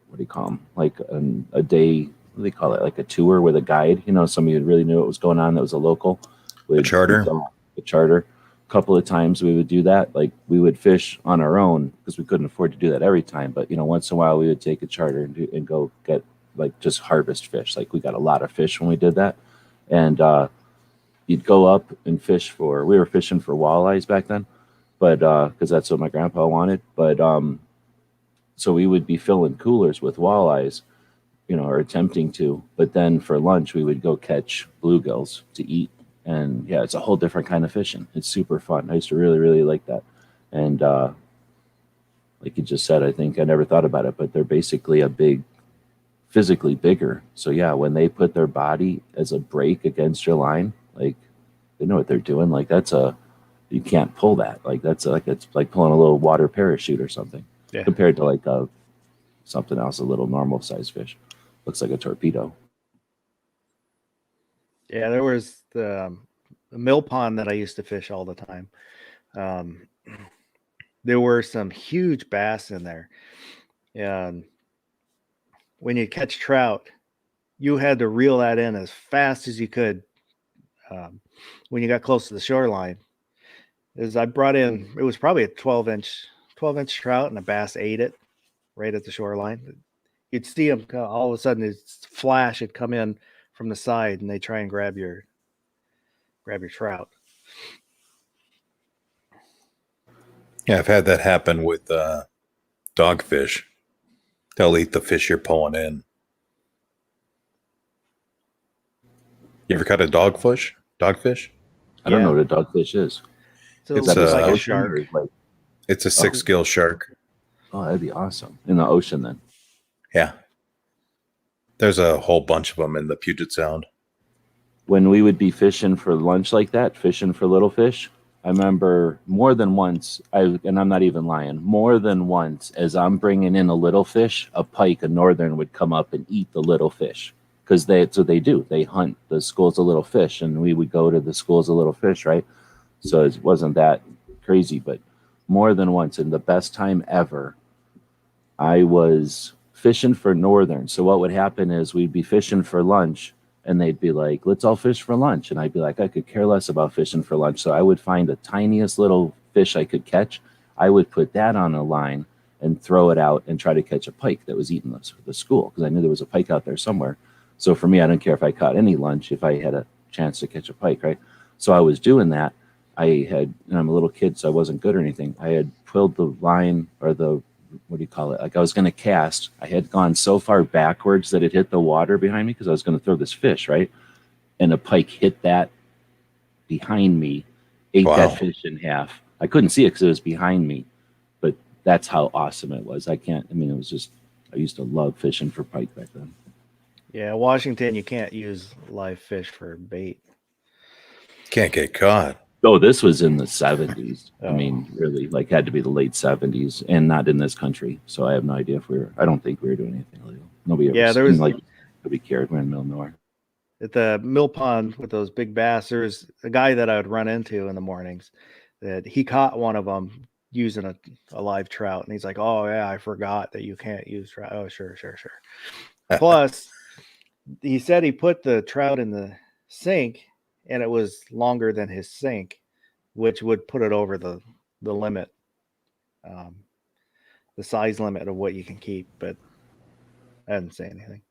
S3: what do you call them? Like a day, what do they call it? Like a tour with a guide. You know, somebody who really knew what was going on that was a local.
S2: A charter?
S3: A charter. Couple of times we would do that. Like we would fish on our own because we couldn't afford to do that every time. But you know, once in a while we would take a charter and go get like just harvest fish. Like we got a lot of fish when we did that, and you'd go up and fish for. We were fishing for walleyes back then, but because that's what my grandpa wanted. But so we would be filling coolers with walleyes, you know, or attempting to. But then for lunch we would go catch bluegills to eat. And yeah, it's a whole different kind of fishing. It's super fun. I used to really, really like that. And like you just said, I think I never thought about it, but they're basically physically bigger. So yeah, when they put their body as a brake against your line, like they know what they're doing. Like you can't pull that. Like it's like pulling a little water parachute or something. Yeah. Compared to like something else, a little normal size fish. Looks like a torpedo.
S1: Yeah, there was the mill pond that I used to fish all the time. There were some huge bass in there. And when you catch trout, you had to reel that in as fast as you could when you got close to the shoreline. As I brought in, it was probably a 12-inch trout, and a bass ate it right at the shoreline. You'd see them all of a sudden, this flash had come in from the side, and they try and grab your trout.
S2: Yeah, I've had that happen with dogfish. They'll eat the fish you're pulling in. You ever caught a dogfish?
S3: I don't know what a dogfish is.
S1: So
S2: it's
S1: like a shark.
S2: It's a 6-gill shark.
S3: Oh, that'd be awesome. In the ocean then.
S2: Yeah. There's a whole bunch of them in the Puget Sound.
S3: When we would be fishing for lunch like that, fishing for little fish, I remember more than once, and I'm not even lying, more than once, as I'm bringing in a little fish, a pike, a northern, would come up and eat the little fish. Because that's what they do. They hunt the schools of little fish, and we would go to the schools of little fish, right? So it wasn't that crazy, but more than once, and the best time ever, I was fishing for northern. So what would happen is we'd be fishing for lunch, and they'd be like, let's all fish for lunch. And I'd be like, I could care less about fishing for lunch. So I would find the tiniest little fish I could catch, I would put that on a line and throw it out and try to catch a pike that was eating the school, because I knew there was a pike out there somewhere. So for me, I didn't care if I caught any lunch if I had a chance to catch a pike, right? So I was doing that. And I'm a little kid, so I wasn't good or anything. I had pulled the line, or the, what do you call it? Like, I was going to cast. I had gone so far backwards that it hit the water behind me because I was going to throw this fish, right? And a pike hit that behind me, ate
S2: Wow.
S3: that fish in half. I couldn't see it because it was behind me, but that's how awesome it was. It was just, I used to love fishing for pike back then.
S1: Yeah, Washington, you can't use live fish for bait.
S2: Can't get caught.
S3: Oh, this was in the 70s.
S1: Oh.
S3: I mean, really, like, had to be the late 70s, and not in this country. So I have no idea if I don't think we were doing anything illegal. Nobody ever
S1: Yeah, there was-
S3: nobody cared. We're in the middle of nowhere.
S1: At the mill pond with those big bass, there's a guy that I would run into in the mornings that he caught one of them using a live trout. And he's like, oh, yeah, I forgot that you can't use trout. Oh, sure. Plus, he said he put the trout in the sink and it was longer than his sink, which would put it over the limit, the size limit of what you can keep. But I didn't say anything.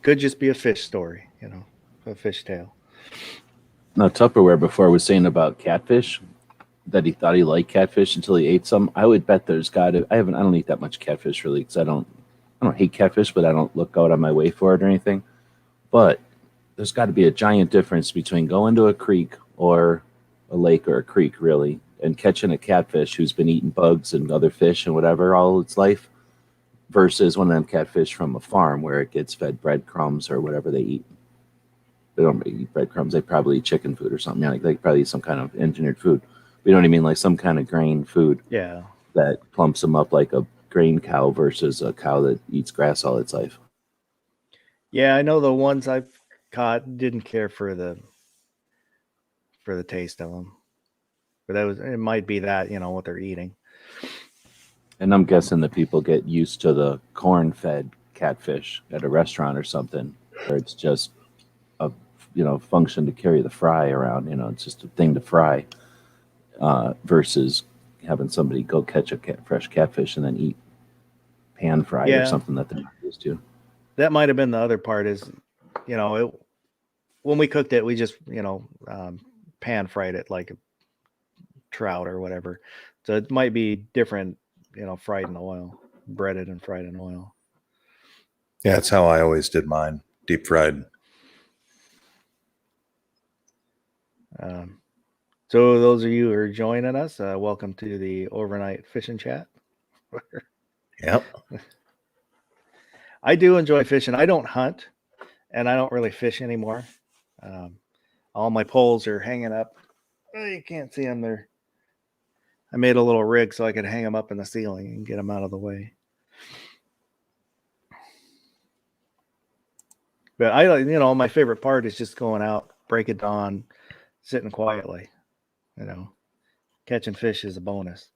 S1: Could just be a fish story, a fish tale.
S3: Now, Tupperware before was saying about catfish, that he thought he liked catfish until he ate some. I would bet there's got to. I don't eat that much catfish really, because I don't hate catfish, but I don't look out on my way for it or anything. But there's got to be a giant difference between going to a creek or a lake or a creek, really, and catching a catfish who's been eating bugs and other fish and whatever all its life, versus one of them catfish from a farm where it gets fed breadcrumbs or whatever they eat. They don't eat breadcrumbs. They probably eat chicken food or something. Like, they probably eat some kind of engineered food. You know what I mean? Like some kind of grain food.
S1: Yeah.
S3: That plumps them up like a grain cow versus a cow that eats grass all its life.
S1: Yeah, I know the ones I've caught didn't care for the taste of them. But it might be that, what they're eating.
S3: And I'm guessing that people get used to the corn-fed catfish at a restaurant or something, where it's just a function to carry the fry around. It's just a thing to fry, versus having somebody go catch a fresh catfish and then eat pan fried or something that they're not used to.
S1: That might have been the other part is, when we cooked it, we just, pan fried it like a trout or whatever. So it might be different, fried in oil, breaded and fried in oil.
S2: Yeah, that's how I always did mine, deep fried.
S1: So those of you who are joining us, welcome to the overnight fishing chat.
S2: Yep.
S1: I do enjoy fishing. I don't hunt, and I don't really fish anymore. All my poles are hanging up. Oh, you can't see them there. I made a little rig so I could hang them up in the ceiling and get them out of the way. But my favorite part is just going out, break of dawn, sitting quietly. Catching fish is a bonus.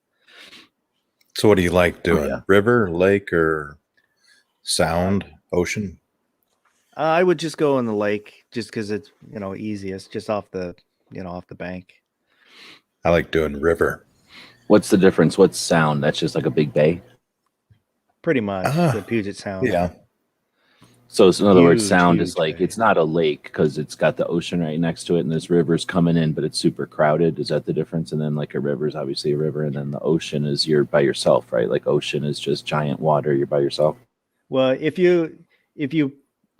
S2: So what do you like doing?
S3: yeah.
S2: River, lake, or sound, ocean?
S1: I would just go in the lake just because it's, easiest, just off the bank.
S2: I like doing river.
S3: What's the difference? What's sound? That's just like a big bay?
S1: Pretty much the Puget Sound.
S2: Yeah.
S3: So in other words,
S1: Huge,
S3: sound is
S1: huge
S3: like,
S1: bay.
S3: it's not a lake because it's got the ocean right next to it and there's rivers coming in, but it's super crowded. Is that the difference? And then like a river is obviously a river, and then the ocean is you're by yourself, right? Like ocean is just giant water. You're by yourself.
S1: Well, if you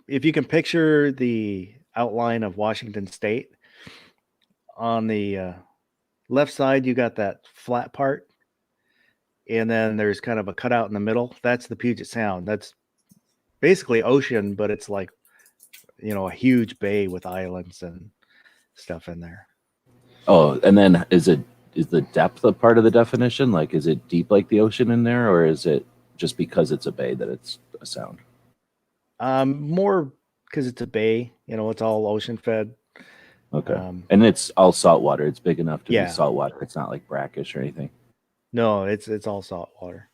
S1: can picture the outline of Washington State, on the left side, you got that flat part, and then there's kind of a cutout in the middle. That's the Puget Sound. That's basically ocean, but it's like, a huge bay with islands and stuff in there.
S3: Oh, and then is the depth a part of the definition? Like, is it deep like the ocean in there, or is it just because it's a bay that it's a sound?
S1: More because it's a bay, it's all ocean fed.
S3: Okay. And it's all salt water. It's big enough to
S1: Yeah.
S3: be salt water. It's not like brackish or anything.
S1: No, it's all salt water.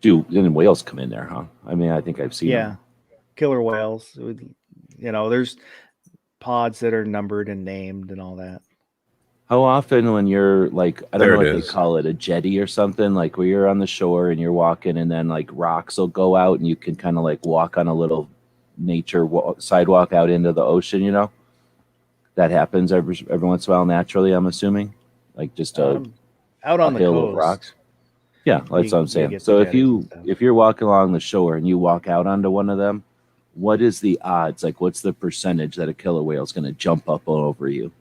S3: And whales come in there, huh? I mean, I think I've seen them.
S1: Killer whales. There's pods that are numbered and named and all that.
S3: How often when you're like, I don't
S2: There
S3: know
S2: it
S3: what they
S2: is.
S3: call it, a jetty or something, like where you're on the shore and you're walking and then like rocks will go out and you can kind of like walk on a little nature sidewalk out into the ocean, you know? That happens every once in a while naturally, I'm assuming. Like just a
S1: Out on the
S3: hill
S1: coast.
S3: of rocks. Yeah, that's what I'm
S1: you
S3: saying.
S1: get the
S3: So
S1: jetties and stuff.
S3: if you're walking along the shore and you walk out onto one of them, what is the odds? Like, what's the percentage that a killer whale is going to jump up all over you?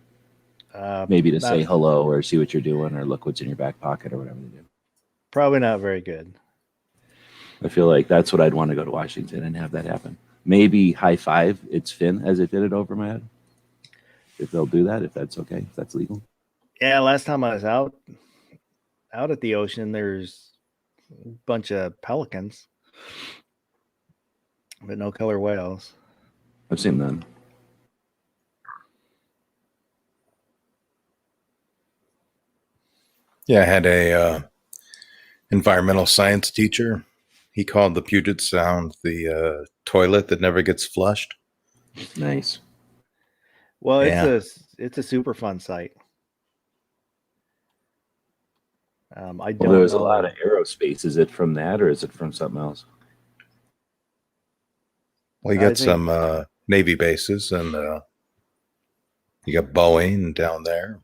S3: Maybe to say
S1: not-
S3: hello or see what you're doing or look what's in your back pocket or whatever they do.
S1: Probably not very good.
S3: I feel like that's what I'd want to go to Washington and have that happen. Maybe high five its fin as it did it over my head. If they'll do that, if that's okay, if that's legal.
S1: Yeah, last time I was out at the ocean, there's a bunch of pelicans, but no killer whales.
S3: I've seen them.
S2: Yeah, I had a environmental science teacher. He called the Puget Sound the toilet that never gets flushed.
S3: Nice.
S1: Well,
S2: Yeah.
S1: it's a super fun site. I
S3: Well,
S1: don't
S3: there's
S1: know.
S3: a lot of aerospace. Is it from that or is it from something else?
S2: Well, you
S1: I
S2: got
S1: think-
S2: some Navy bases, and you got Boeing down there.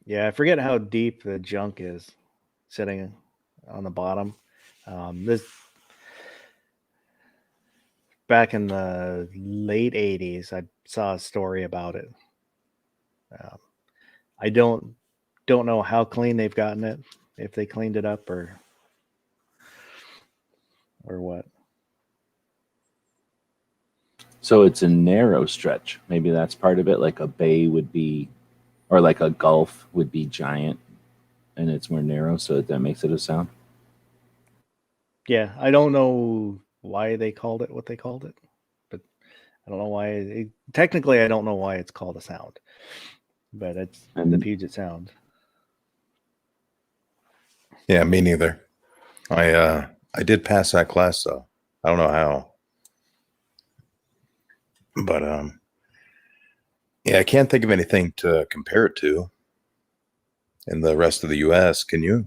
S1: Yeah, I forget how deep the junk is sitting on the bottom. This back in the late 80s, I saw a story about it. I don't know how clean they've gotten it, if they cleaned it up or what.
S3: So it's a narrow stretch. Maybe that's part of it. Like a bay would be, or like a gulf would be giant, and it's more narrow, so that makes it a sound.
S1: Yeah, I don't know why they called it what they called it, but I don't know why. Technically, I don't know why it's called a sound, but it's the
S3: And-
S1: Puget Sound.
S2: Yeah, me neither. I did pass that class though. I don't know how, but yeah, I can't think of anything to compare it to in the rest of the U.S. Can you?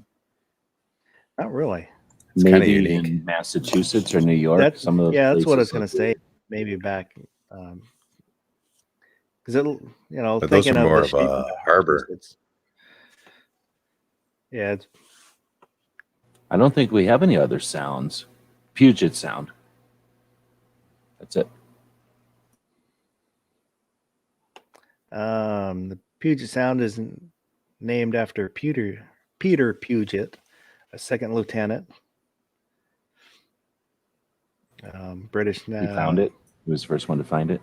S1: Not really.
S2: It's kinda
S3: Maybe
S2: unique.
S3: in Massachusetts or New York.
S1: That's
S3: Some of the
S1: that's what I was
S3: places
S1: going to say. Maybe back, because it'll
S2: But those
S1: thinking
S2: are
S1: of
S2: more
S1: the
S2: of
S1: shape
S2: a
S1: of
S2: harbor.
S1: Massachusetts. Yeah, it's
S3: I don't think we have any other sounds. Puget Sound. That's it.
S1: the Puget Sound is named after Peter Puget, a second lieutenant, British.
S3: He found it. He was the first one to find it.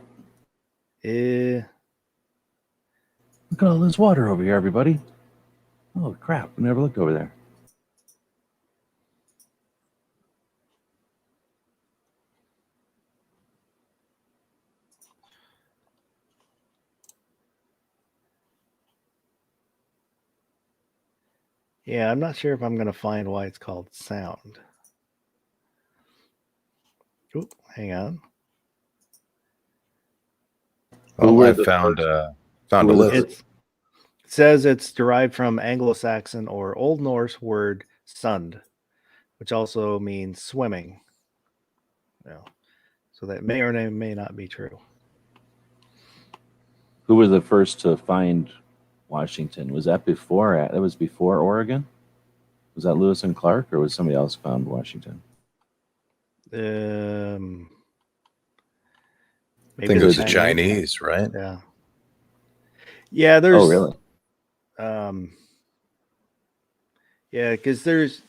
S3: Look at all this water over here, everybody. Oh, crap. We never looked over there.
S1: Yeah, I'm not sure if I'm going to find why it's called sound. Oh, hang on.
S3: Who
S2: Oh,
S3: were
S2: I
S3: the
S2: found
S3: first-
S2: found
S3: who
S2: a
S3: were the
S2: list.
S1: It says it's derived from Anglo-Saxon or Old Norse word sund, which also means swimming. So that may or may not be true.
S3: Who was the first to find Washington? Was that before? That was before Oregon? Was that Lewis and Clark, or was somebody else found Washington?
S2: I
S1: Maybe
S2: think it was the
S3: the
S2: Chinese, right?
S1: Yeah. Yeah, there's
S3: Oh, really?
S1: Yeah, because there's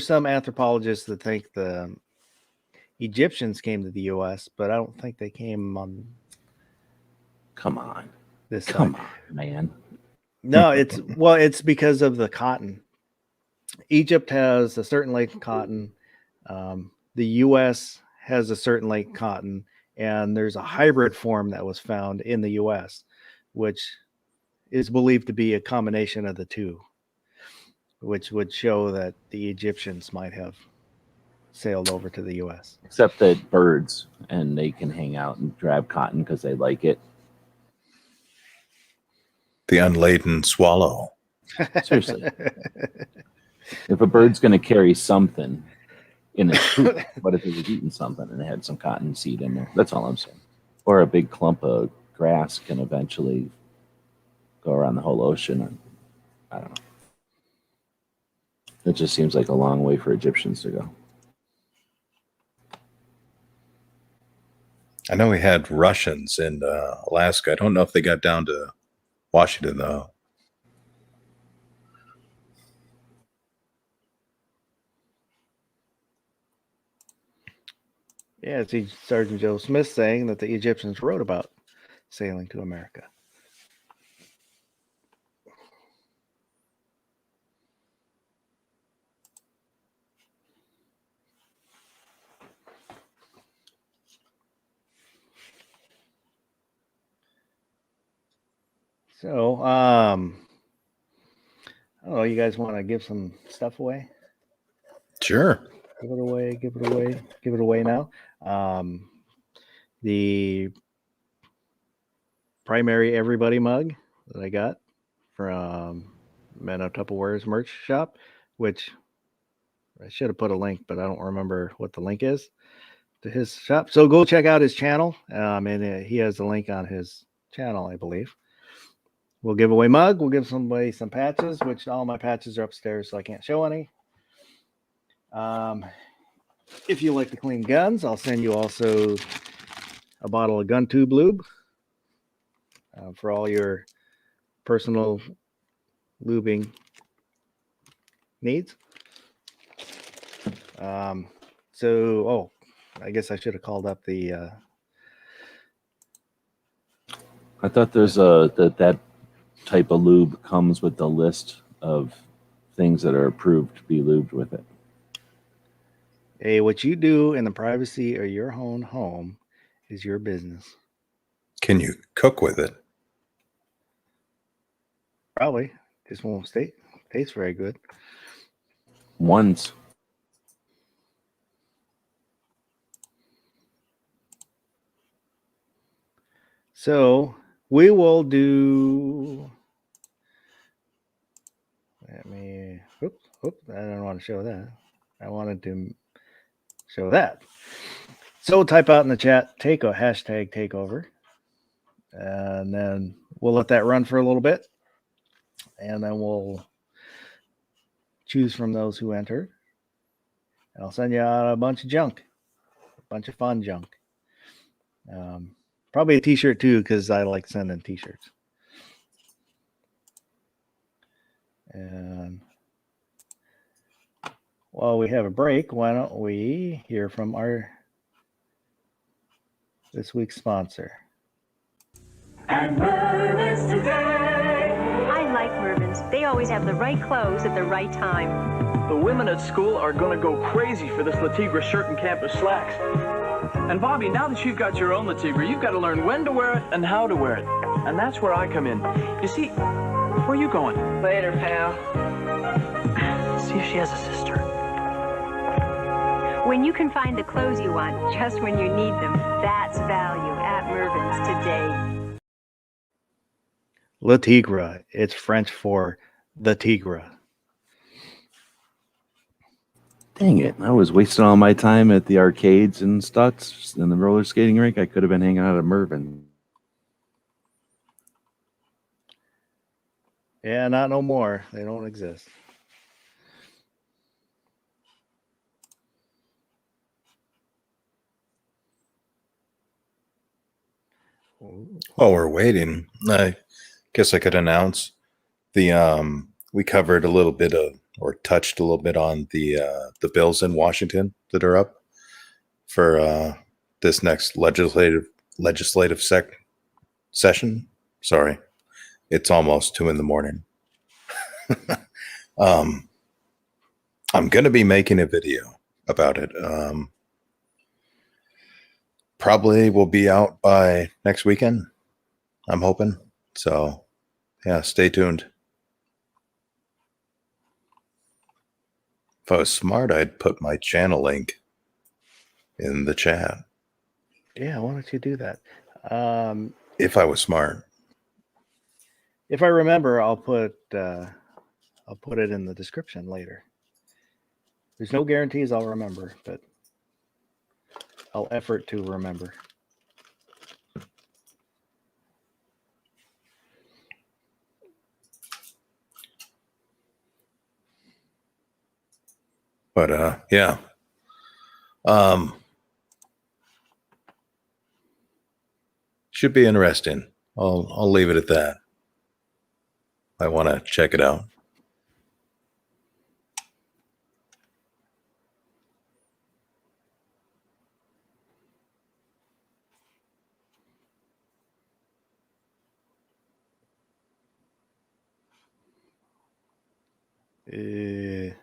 S1: some anthropologists that think the Egyptians came to the US, but I don't think they came on
S3: Come on.
S1: this
S3: Come
S1: side.
S3: on, man.
S1: No, it's because of the cotton. Egypt has a certain lake of cotton. The US has a certain lake of cotton, and there's a hybrid form that was found in the US, which is believed to be a combination of the two, which would show that the Egyptians might have sailed over to the U.S.
S3: Except that birds, and they can hang out and grab cotton because they like it.
S2: The unladen swallow.
S3: Seriously. If a bird's going to carry something in its poop, what if it was eating something and it had some cotton seed in there? That's all I'm saying. Or a big clump of grass can eventually go around the whole ocean. Or, I don't know. It just seems like a long way for Egyptians to go.
S2: I know we had Russians in Alaska. I don't know if they got down to Washington, though.
S1: Yeah, see Sergeant Joe Smith saying that the Egyptians wrote about sailing to America. So, I don't know. You guys want to give some stuff away?
S2: Sure.
S1: Give it away. Give it away. Give it away now. The primary everybody mug that I got from Menno Tupperware's merch shop, which I should have put a link, but I don't remember what the link is to his shop. So go check out his channel. And he has a link on his channel, I believe. We'll give away mug. We'll give somebody some patches, which all my patches are upstairs, so I can't show any. If you like to clean guns, I'll send you also a bottle of gun tube lube for all your personal lubing needs. I guess I should have called up the.
S3: I thought there's that type of lube comes with the list of things that are approved to be lubed with it.
S1: Hey, what you do in the privacy of your own home is your business.
S2: Can you cook with it?
S1: Probably. Just won't taste very good.
S3: Once.
S1: So we will do. Oops, I don't want to show that. I wanted to show that. So type out in the chat, hashtag takeover. And then we'll let that run for a little bit. And then we'll choose from those who enter. And I'll send you out a bunch of junk, a bunch of fun junk. Probably a t-shirt too, because I like sending t-shirts. And while we have a break, why don't we hear from this week's sponsor?
S4: And Mervyn's today. I like Mervyn's. They always have the right clothes at the right time.
S5: The women at school are going to go crazy for this Latigra shirt and campus slacks. And Bobby, now that you've got your own Latigra, you've got to learn when to wear it and how to wear it. And that's where I come in. You see, where are you going?
S6: Later, pal.
S5: See if she has a sister.
S4: When you can find the clothes you want just when you need them, that's value at Mervyn's today.
S1: Latigra. It's French for the Tigra.
S3: Dang it. I was wasting all my time at the arcades and Stutz and the roller skating rink. I could have been hanging out at Mervyn.
S1: Yeah, not no more. They don't exist.
S2: While we're waiting, I guess I could announce the we covered a little bit of, or touched a little bit on the bills in Washington that are up for this next legislative session. Sorry, it's almost 2 a.m. I'm going to be making a video about it. Probably will be out by next weekend, I'm hoping. So, yeah, stay tuned. If I was smart, I'd put my channel link in the chat.
S1: Yeah, why don't you do that?
S2: If I was smart.
S1: If I remember, I'll put it in the description later. There's no guarantees I'll remember, but I'll effort to remember.
S2: But yeah. Should be interesting. I'll leave it at that. I want to check it out.
S1: Yeah.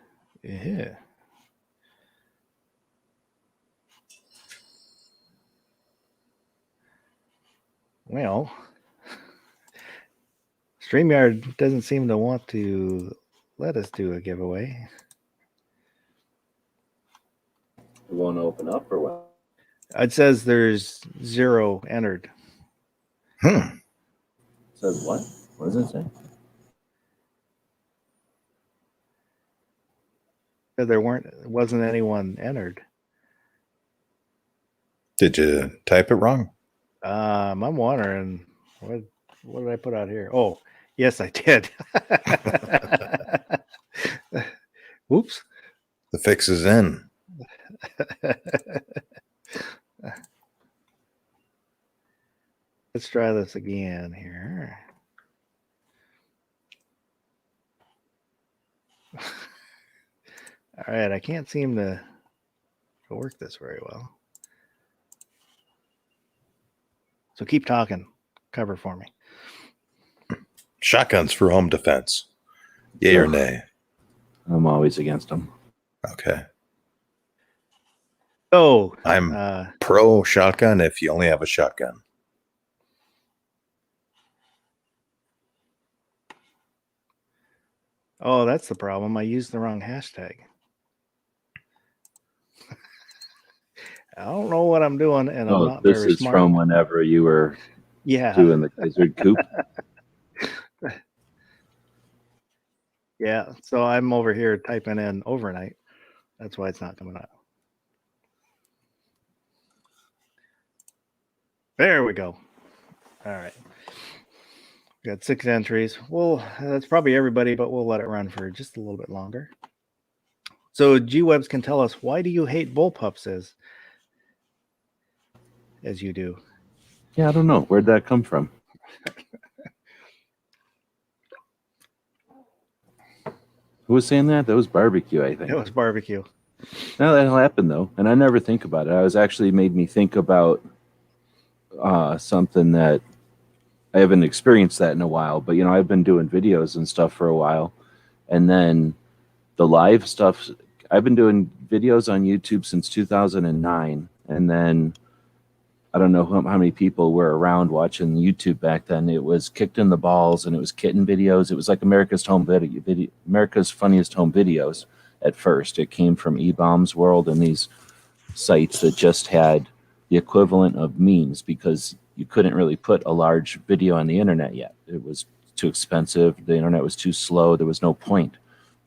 S1: Well, StreamYard doesn't seem to want to let us do a giveaway.
S3: It won't open up or what?
S1: It says there's 0 entered.
S3: It says what? What does it say?
S1: There wasn't anyone entered.
S2: Did you type it wrong?
S1: I'm wondering what did I put out here? Oh, yes, I did. Whoops.
S2: The fix is in.
S1: Let's try this again here. All right, I can't seem to work this very well. So keep talking. Cover for me.
S2: Shotguns for home defense. Yay or nay?
S3: I'm always against them.
S2: Okay.
S1: So
S2: I'm pro shotgun if you only have a shotgun.
S1: Oh, that's the problem. I used the wrong hashtag. I don't know what I'm doing, and I'm not
S3: this
S1: very
S3: is
S1: smart.
S3: from whenever you were
S1: Yeah.
S3: doing the Kaiser Coop.
S1: Yeah. So I'm over here typing in overnight. That's why it's not coming up. There we go. All right. We got 6 entries. Well, that's probably everybody, but we'll let it run for just a little bit longer. So G-Webs can tell us, why do you hate bullpups as you do?
S3: Yeah, I don't know. Where'd that come from? Who was saying that? That was barbecue, I think.
S1: It was barbecue.
S3: No, that'll happen though, and I never think about it. I was actually made me think about something that I haven't experienced that in a while. But I've been doing videos and stuff for a while, and then the live stuff. I've been doing videos on YouTube since 2009, and then I don't know how many people were around watching YouTube back then. It was Kicked in the Balls, and it was kitten videos. It was like America's Funniest Home Videos. At first, it came from eBaum's World and these sites that just had the equivalent of memes, because you couldn't really put a large video on the internet yet. It was too expensive. The internet was too slow. There was no point,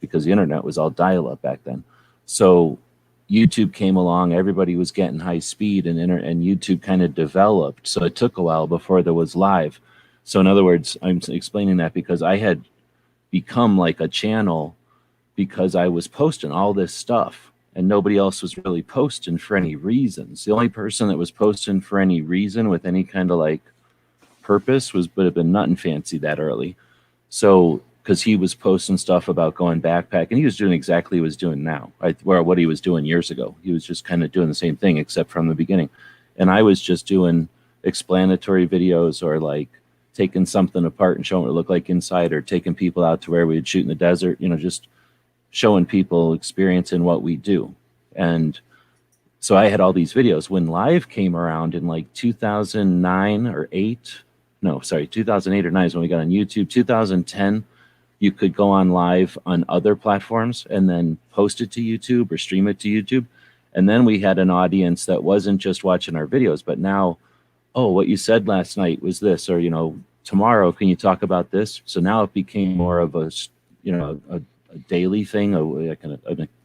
S3: because the internet was all dial-up back then. So YouTube came along. Everybody was getting high speed, and YouTube kind of developed. So it took a while before there was live. So in other words, I'm explaining that because I had become like a channel because I was posting all this stuff, and nobody else was really posting for any reasons. The only person that was posting for any reason with any kind of like purpose would have been Nuttin' Fancy that early. So because he was posting stuff about going backpack, and he was doing exactly what he was doing now, what he was doing years ago. He was just kind of doing the same thing, except from the beginning. And I was just doing explanatory videos, or like taking something apart and showing what it looked like inside, or taking people out to where we would shoot in the desert, just showing people experiencing what we do. And so I had all these videos. When live came around in like 2009 or 2008 or 9 is when we got on YouTube. 2010, you could go on live on other platforms and then post it to YouTube or stream it to YouTube. And then we had an audience that wasn't just watching our videos, but now, oh, what you said last night was this, or, tomorrow, can you talk about this? So now it became more of a daily thing,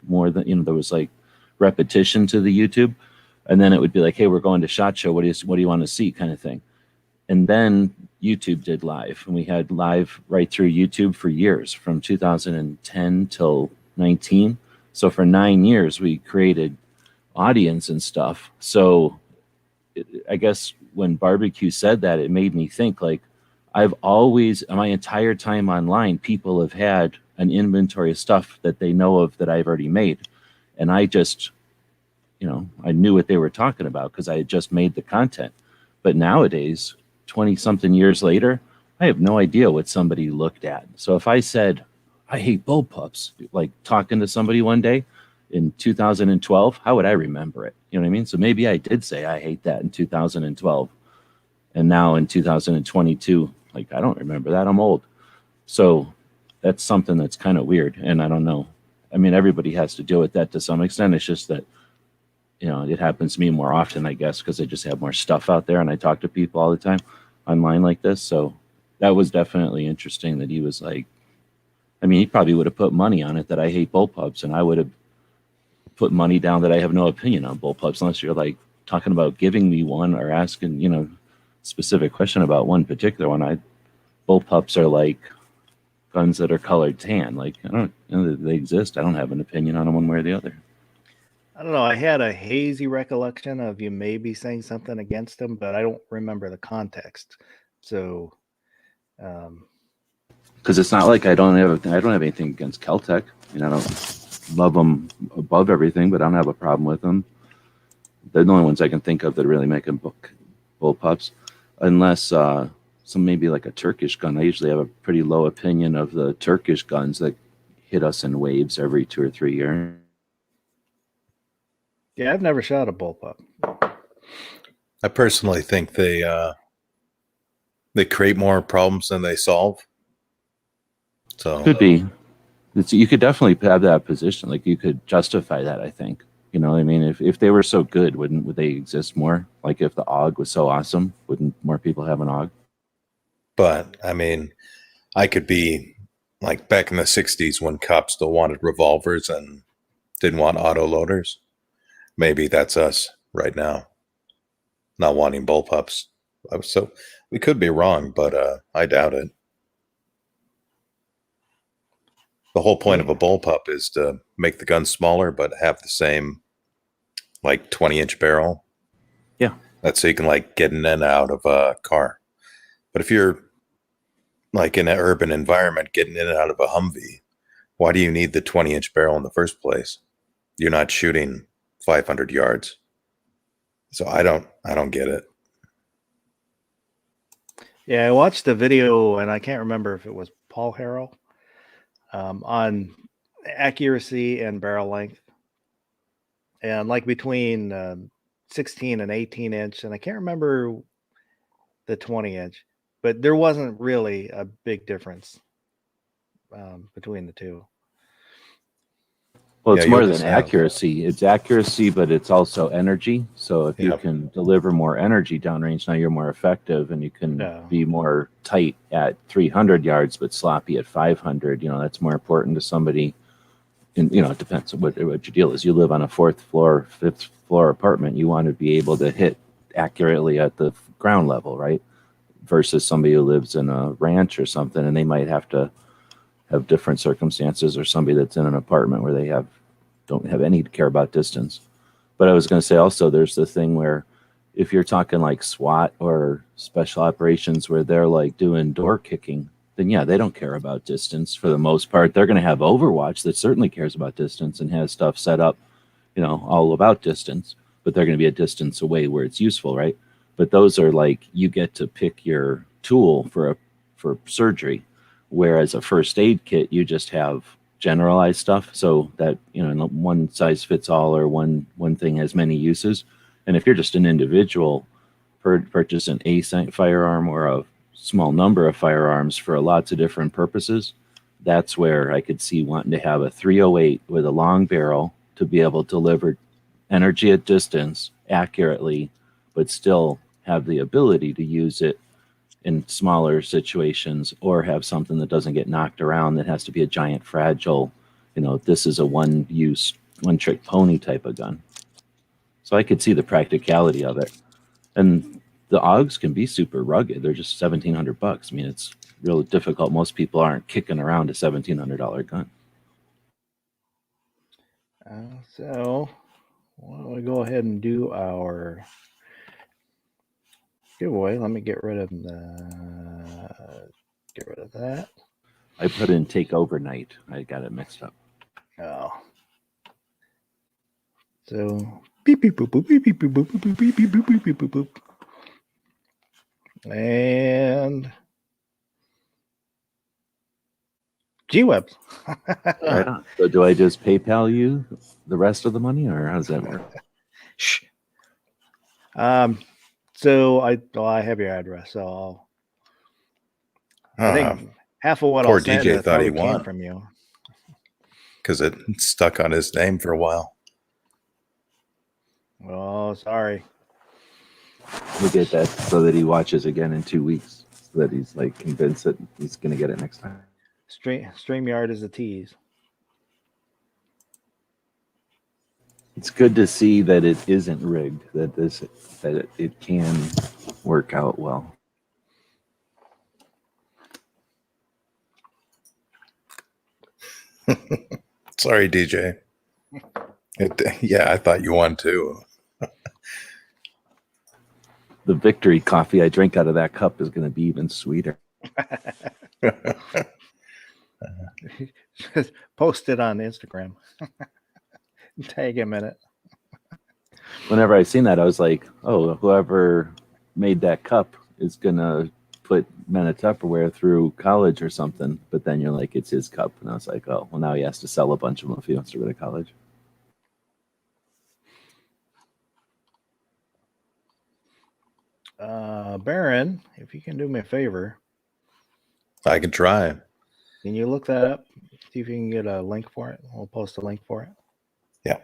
S3: more than, there was like repetition to the YouTube. And then it would be like, hey, we're going to SHOT Show. What do you want to see, kind of thing. And then YouTube did live, and we had live right through YouTube for years, from 2010 till 19. So for 9 years, we created audience and stuff. So I guess when Barbecue said that, it made me think, like, I've always, my entire time online, people have had an inventory of stuff that they know of that I've already made. And I just, I knew what they were talking about because I had just made the content. But nowadays, 20 something years later, I have no idea what somebody looked at. So if I said, I hate bullpups, like talking to somebody one day in 2012, how would I remember it? You know what I mean? So maybe I did say I hate that in 2012. And now in 2022, like, I don't remember that. I'm old. So that's something that's kind of weird. And I don't know. I mean, everybody has to deal with that to some extent. It's just that, it happens to me more often, I guess, because I just have more stuff out there and I talk to people all the time online like this. So that was definitely interesting that he was like, I mean, he probably would have put money on it that I hate bullpups, and I would have put money down that I have no opinion on bullpups, unless you're like talking about giving me one or asking, specific question about one particular one. Bullpups are like guns that are colored tan. Like, I don't they exist. I don't have an opinion on them one way or the other.
S1: I don't know. I had a hazy recollection of you maybe saying something against them, but I don't remember the context. So,
S3: because it's not like I don't have anything against Keltec. I don't love them above everything, but I don't have a problem with them. They're the only ones I can think of that really make them bullpups, unless some maybe like a Turkish gun. I usually have a pretty low opinion of the Turkish guns that hit us in waves every 2 or 3 years.
S1: yeah, I've never shot a bullpup.
S2: I personally think they create more problems than they solve. So
S3: Could be. You could definitely have that position. Like, you could justify that, I think. You know what I mean? If they were so good, would they exist more? Like, if the AUG was so awesome, wouldn't more people have an AUG?
S2: But I mean, I could be like back in the 60s when cops still wanted revolvers and didn't want auto loaders. Maybe that's us right now, not wanting bullpups. So we could be wrong, but I doubt it. The whole point of a bullpup is to make the gun smaller, but have the same like 20-inch barrel.
S3: Yeah.
S2: That's so you can like get in and out of a car. But if you're like in an urban environment, getting in and out of a Humvee, why do you need the 20-inch barrel in the first place? You're not shooting 500 yards. So I don't get it.
S1: Yeah, I watched the video, and I can't remember if it was Paul Harrell on accuracy and barrel length, and like between 16 and 18 inch, and I can't remember the 20-inch, but there wasn't really a big difference between the two.
S3: Well, it's
S2: Yeah,
S3: more
S2: you'll
S3: than
S2: just have-
S3: accuracy. It's accuracy, but it's also energy. So if you
S2: Yep.
S3: can deliver more energy downrange, now you're more effective, and you can
S1: Yeah.
S3: be more tight at 300 yards, but sloppy at 500. That's more important to somebody. And it depends on what your deal is. You live on a 4th floor, 5th floor apartment. You want to be able to hit accurately at the ground level, right? Versus somebody who lives in a ranch or something, and they might have to have different circumstances, or somebody that's in an apartment where they don't have any care about distance. But I was going to say also, there's the thing where if you're talking like SWAT or special operations where they're like doing door kicking, then yeah, they don't care about distance for the most part. They're going to have Overwatch that certainly cares about distance and has stuff set up, all about distance, but they're going to be a distance away where it's useful, right? But those are like, you get to pick your tool for surgery. Whereas a first aid kit, you just have generalized stuff, so that one size fits all, or one thing has many uses. And if you're just an individual purchasing a firearm or a small number of firearms for lots of different purposes, that's where I could see wanting to have a 308 with a long barrel to be able to deliver energy at distance accurately, but still have the ability to use it in smaller situations, or have something that doesn't get knocked around that has to be a giant fragile, this is a one-use, one-trick pony type of gun. So I could see the practicality of it. And the AUGs can be super rugged. They're just $1,700. I mean, it's real difficult. Most people aren't kicking around a $1,700 gun.
S1: So why don't we go ahead and do our giveaway? Let me get rid of that.
S3: I put in take overnight. I got it mixed up.
S1: Oh. So beep beep boop boop beep beep boop boop boop beep beep boop beep beep boop boop. And G-Webs.
S3: Right on. So do I just PayPal you the rest of the money, or how does that work?
S1: Shh. So I have your address, so I think half of what
S2: poor
S1: I'll send
S2: DJ thought he
S1: probably came
S2: won.
S1: from you.
S2: Because it stuck on his name for a while.
S1: Oh, sorry.
S3: We'll get that so that he watches again in 2 weeks, so that he's like convinced that he's going to get it next time.
S1: StreamYard is a tease.
S3: It's good to see that it isn't rigged, that it can work out well.
S2: Sorry, DJ. Yeah, I thought you won too.
S3: The victory coffee I drink out of that cup is going to be even sweeter.
S1: Just post it on Instagram. Tag him in it.
S3: Whenever I seen that, I was like, oh, whoever made that cup is going to put Men of Tupperware through college or something. But then you're like, it's his cup. And I was like, oh, well, now he has to sell a bunch of them if he wants to go to college.
S1: Baron, if you can do me a favor,
S2: I can try.
S1: can you look that up? See if you can get a link for it. We'll post a link for it.
S2: Yeah.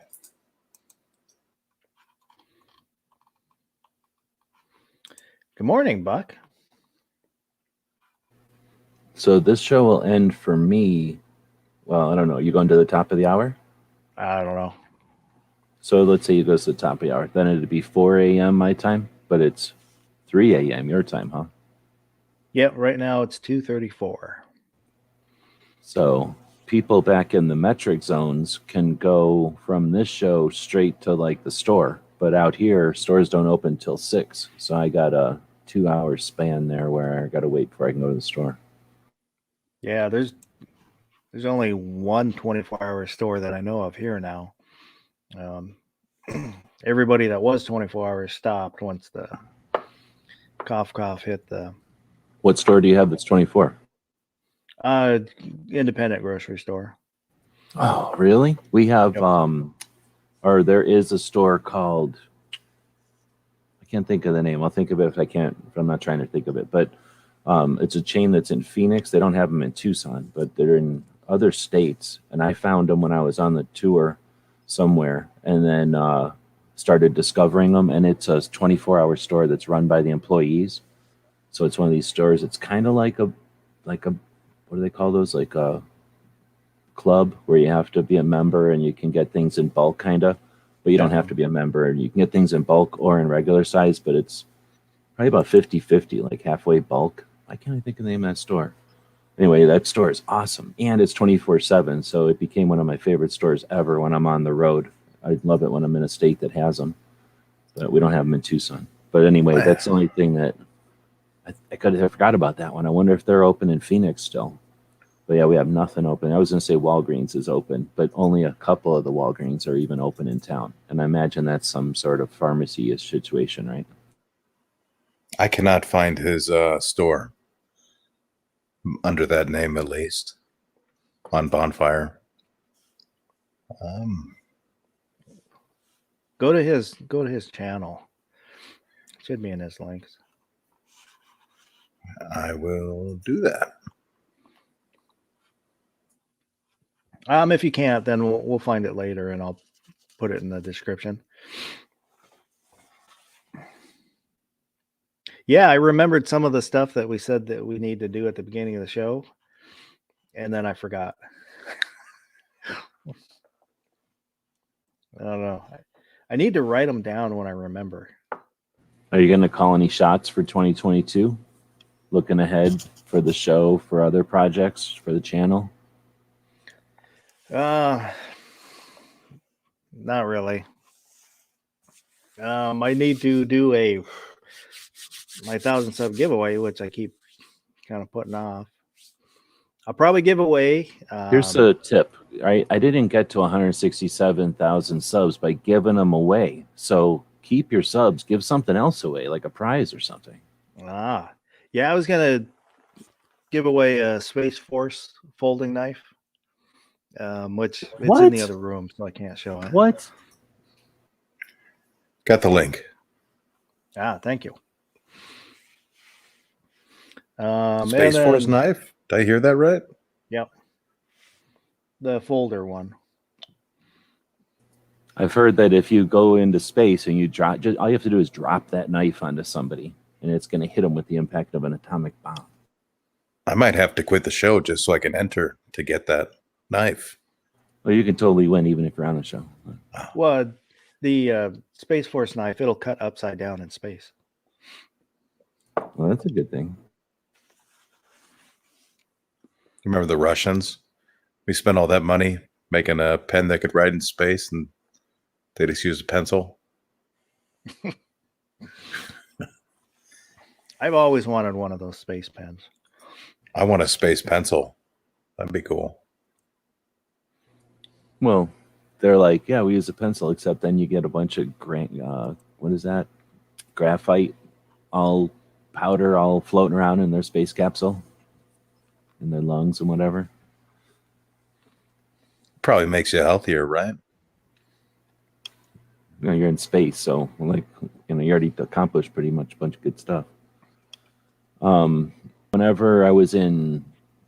S1: Good morning, Buck.
S3: So this show will end for me. Well, I don't know. You going to the top of the hour?
S1: I don't know.
S3: So let's say you go to the top of the hour. Then it'd be 4 a.m. my time, but it's 3 a.m. your time, huh?
S1: Yep, right now it's 2:34.
S3: So people back in the metric zones can go from this show straight to like the store. But out here, stores don't open till 6. So I got a 2-hour span there where I got to wait before I can go to the store.
S1: Yeah, there's only one 24-hour store that I know of here now. Everybody that was 24 hours stopped once the cough hit the
S3: What store do you have that's 24?
S1: independent grocery store.
S3: Oh, really? We have,
S1: Yep.
S3: or there is a store called, I can't think of the name. I'll think of it if I can't, if I'm not trying to think of it. But it's a chain that's in Phoenix. They don't have them in Tucson, but they're in other states. And I found them when I was on the tour somewhere, and then started discovering them. And it's a 24-hour store that's run by the employees. So it's one of these stores. It's kind of like a, what do they call those? Like a club where you have to be a member and you can get things in bulk, kind of. But you don't have to be a member, and you can get things in bulk or in regular size. But it's probably about 50-50, like halfway bulk. I can't think of the name of that store. Anyway, that store is awesome, and it's 24/7. So it became one of my favorite stores ever when I'm on the road. I love it when I'm in a state that has them, but we don't have them in Tucson. But anyway, that's the only thing that I could have forgot about that one. I wonder if they're open in Phoenix still. But yeah, we have nothing open. I was going to say Walgreens is open, but only a couple of the Walgreens are even open in town. And I imagine that's some sort of pharmacy-ish situation, right?
S2: I cannot find his store under that name, at least, on Bonfire.
S1: Go to his channel. Should be in his links.
S2: I will do that.
S1: If you can't, then we'll find it later, and I'll put it in the description. Yeah, I remembered some of the stuff that we said that we need to do at the beginning of the show, and then I forgot. I don't know. I need to write them down when I remember.
S3: Are you going to call any shots for 2022? Looking ahead for the show, for other projects, for the channel?
S1: Not really. I need to do my 1,000 sub giveaway, which I keep kind of putting off. I'll probably give away.
S3: Here's a tip. I didn't get to 167,000 subs by giving them away. So keep your subs. Give something else away, like a prize or something.
S1: Yeah, I was gonna give away a Space Force folding knife, which it's in
S3: What?
S1: the other room, so I can't show it.
S3: What?
S2: Got the link.
S1: Thank you.
S2: Space
S1: and
S2: Force
S1: then-
S2: knife. Did I hear that right?
S1: Yep. The folder one.
S3: I've heard that if you go into space and you drop, all you have to do is drop that knife onto somebody, and it's going to hit them with the impact of an atomic bomb.
S2: I might have to quit the show just so I can enter to get that knife.
S3: Well, you can totally win even if you're on the show.
S1: Well, the Space Force knife, it'll cut upside down in space.
S3: Well, that's a good thing.
S2: Remember the Russians? We spent all that money making a pen that could write in space, and they just used a pencil.
S1: I've always wanted one of those space pens.
S2: I want a space pencil. That'd be cool.
S3: Well, they're like, yeah, we use a pencil, except then you get a bunch of what is that? Graphite, all powder, all floating around in their space capsule, in their lungs and whatever.
S2: Probably makes you healthier, right?
S3: You know, you're in space, so like, you already accomplished pretty much a bunch of good stuff. Whenever I was in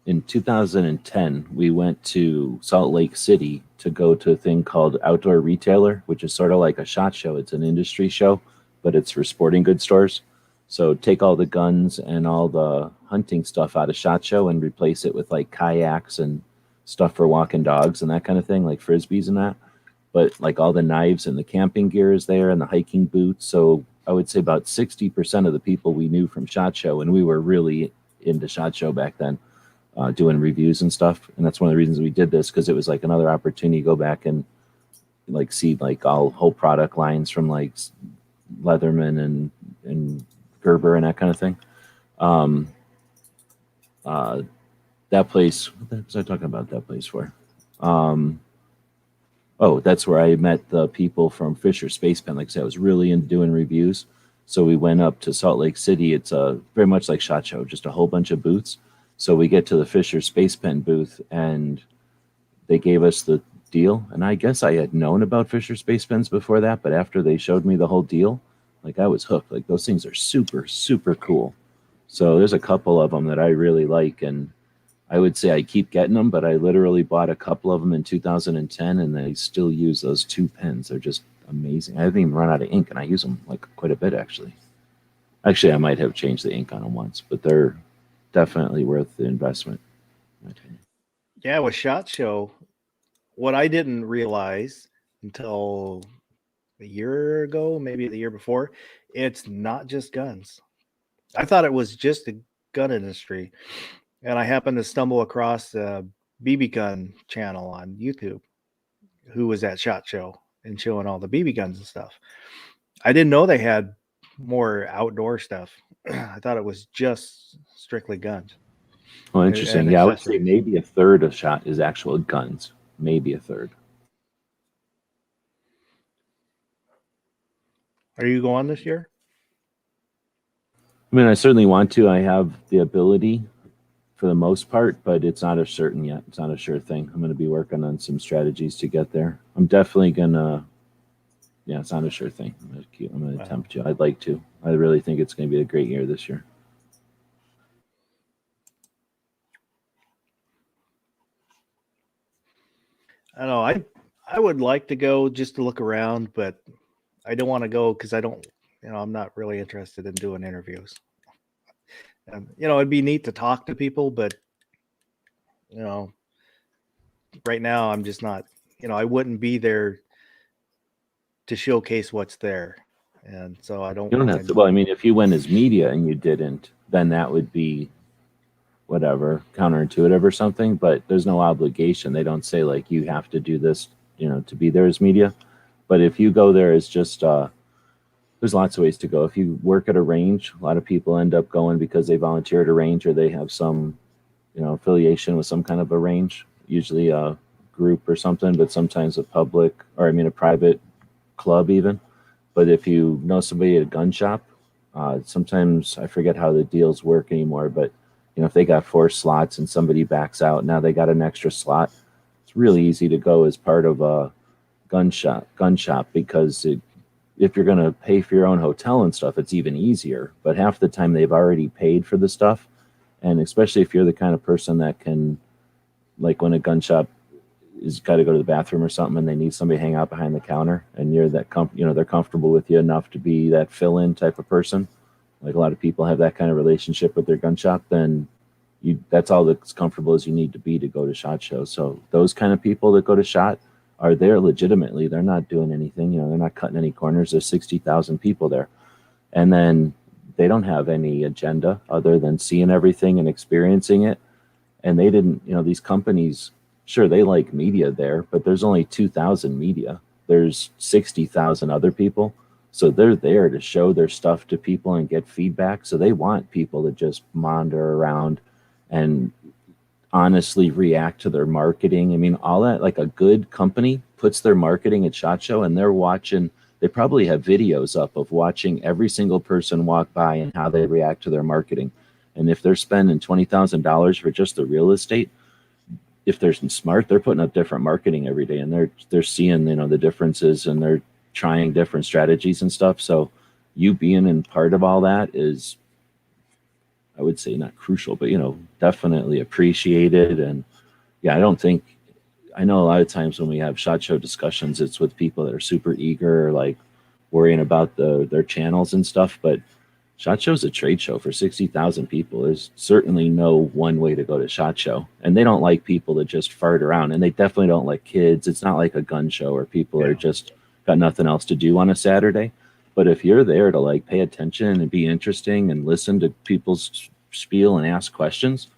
S3: 2010, we went to Salt Lake City to go to a thing called Outdoor Retailer, which is sort of like a SHOT Show. It's an industry show, but it's for sporting goods stores. So take all the guns and all the hunting stuff out of SHOT Show and replace it with like kayaks and stuff for walking dogs and that kind of thing, like frisbees and that. But like all the knives and the camping gear is there and the hiking boots. So I would say about 60% of the people we knew from SHOT Show, and we were really into SHOT Show back then, doing reviews and stuff. And that's one of the reasons we did this, because it was like another opportunity to go back and like see like all whole product lines from like Leatherman and Gerber and that kind of thing. That place, what was I talking about that place for? Oh, that's where I met the people from Fisher Space Pen. Like I said, I was really into doing reviews. So we went up to Salt Lake City. It's very much like SHOT Show, just a whole bunch of booths. So we get to the Fisher Space Pen booth, and they gave us the deal. And I guess I had known about Fisher Space Pens before that, but after they showed me the whole deal, like I was hooked. Like those things are super, super cool. So there's a couple of them that I really like, and I would say I keep getting them, but I literally bought a couple of them in 2010, and I still use those two pens. They're just amazing. I haven't even run out of ink, and I use them like quite a bit, actually. Actually, I might have changed the ink on them once, but they're definitely worth the investment.
S1: Yeah, with SHOT Show, what I didn't realize until a year ago, maybe the year before, it's not just guns. I thought it was just the gun industry. And I happened to stumble across a BB gun channel on YouTube who was at SHOT Show and showing all the BB guns and stuff. I didn't know they had more outdoor stuff. I thought it was just strictly guns.
S3: Well, interesting.
S1: And
S3: Yeah, I would say
S1: accessories.
S3: maybe a third of SHOT is actual guns. Maybe a third.
S1: Are you going this year?
S3: I mean, I certainly want to. I have the ability for the most part, but it's not a certain yet. It's not a sure thing. I'm going to be working on some strategies to get there. I'm definitely going to, yeah, it's not a sure thing. I'm going to attempt to. I'd like to. I really think it's going to be a great year this year.
S1: I don't know. I would like to go just to look around, but I don't want to go because I don't, I'm not really interested in doing interviews. It'd be neat to talk to people, but right now I'm just not, I wouldn't be there to showcase what's there. And so I don't
S3: You don't
S1: wanna-
S3: have to. Well, I mean, if you went as media and you didn't, then that would be whatever, counterintuitive or something. But there's no obligation. They don't say like you have to do this, to be there as media. But if you go there as just, there's lots of ways to go. If you work at a range, a lot of people end up going because they volunteer at a range or they have some, affiliation with some kind of a range, usually a group or something, but sometimes a private club even. But if you know somebody at a gun shop, sometimes I forget how the deals work anymore, but if they got 4 slots and somebody backs out, now they got an extra slot. It's really easy to go as part of a gun shop because if you're going to pay for your own hotel and stuff, it's even easier. But half the time they've already paid for the stuff. And especially if you're the kind of person that can, like when a gun shop is got to go to the bathroom or something and they need somebody to hang out behind the counter and you're that, they're comfortable with you enough to be that fill-in type of person. Like a lot of people have that kind of relationship with their gun shop, then that's all that's comfortable as you need to be to go to SHOT Show. So those kind of people that go to SHOT are there legitimately. They're not doing anything, they're not cutting any corners. There's 60,000 people there. And then they don't have any agenda other than seeing everything and experiencing it. And they didn't, these companies, sure, they like media there, but there's only 2,000 media. There's 60,000 other people. So they're there to show their stuff to people and get feedback. So they want people to just monitor around and honestly react to their marketing. I mean, all that, like a good company puts their marketing at SHOT Show and they're watching, they probably have videos up of watching every single person walk by and how they react to their marketing. And if they're spending $20,000 for just the real estate, if they're smart, they're putting up different marketing every day and they're seeing, the differences and they're trying different strategies and stuff. So you being in part of all that is, I would say not crucial, but, definitely appreciated. And yeah, I know a lot of times when we have SHOT Show discussions, it's with people that are super eager, like worrying about their channels and stuff. But SHOT Show's a trade show for 60,000 people. There's certainly no one way to go to SHOT Show. And they don't like people that just fart around. And they definitely don't like kids. It's not like a gun show where people are just got nothing else to do on a Saturday. But if you're there to like pay attention and be interesting and listen to people's spiel and ask questions,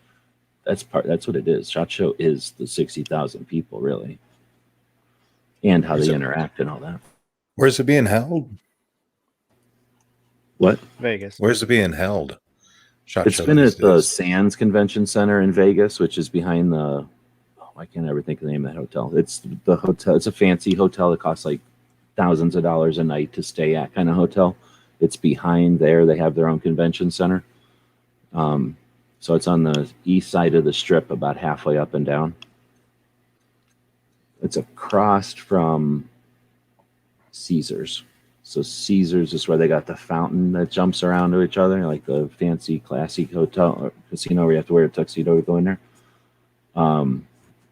S3: that's what it is. SHOT Show is the 60,000 people really, and how they interact and all that.
S2: Where's it being held?
S3: What?
S1: Vegas.
S2: Where's it being held? SHOT
S3: It's
S2: Show
S3: been
S2: these
S3: at the
S2: days.
S3: Sands Convention Center in Vegas, which is behind I can't ever think of the name of that hotel. It's the hotel. It's a fancy hotel that costs like thousands of dollars a night to stay at kind of hotel. It's behind there. They have their own convention center. So it's on the east side of the strip, about halfway up and down. It's across from Caesars. So Caesars is where they got the fountain that jumps around to each other, like the fancy, classy hotel or casino where you have to wear a tuxedo to go in there. And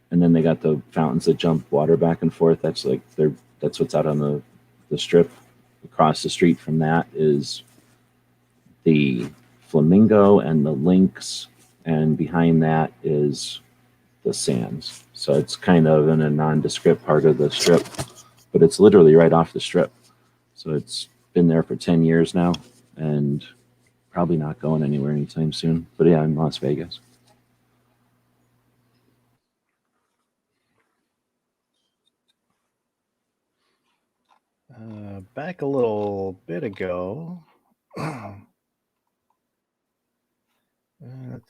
S3: then they got the fountains that jump water back and forth. That's what's out on the strip. Across the street from that is the Flamingo and the Lynx, and behind that is the Sands. So it's kind of in a nondescript part of the strip, but it's literally right off the strip. So it's been there for 10 years now and probably not going anywhere anytime soon. But yeah, in Las Vegas.
S1: Back a little bit ago. Let's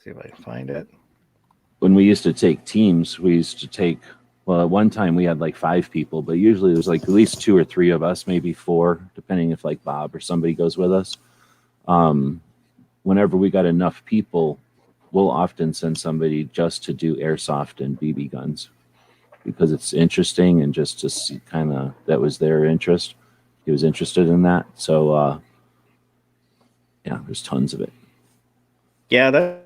S1: see if I can find it.
S3: When we used to take teams, well, at one time we had like 5 people, but usually there's like at least 2 or 3 of us, maybe 4, depending if like Bob or somebody goes with us. Whenever we got enough people, we'll often send somebody just to do airsoft and BB guns because it's interesting and just to see kind of that was their interest. He was interested in that. So, yeah, there's tons of it.
S1: Yeah,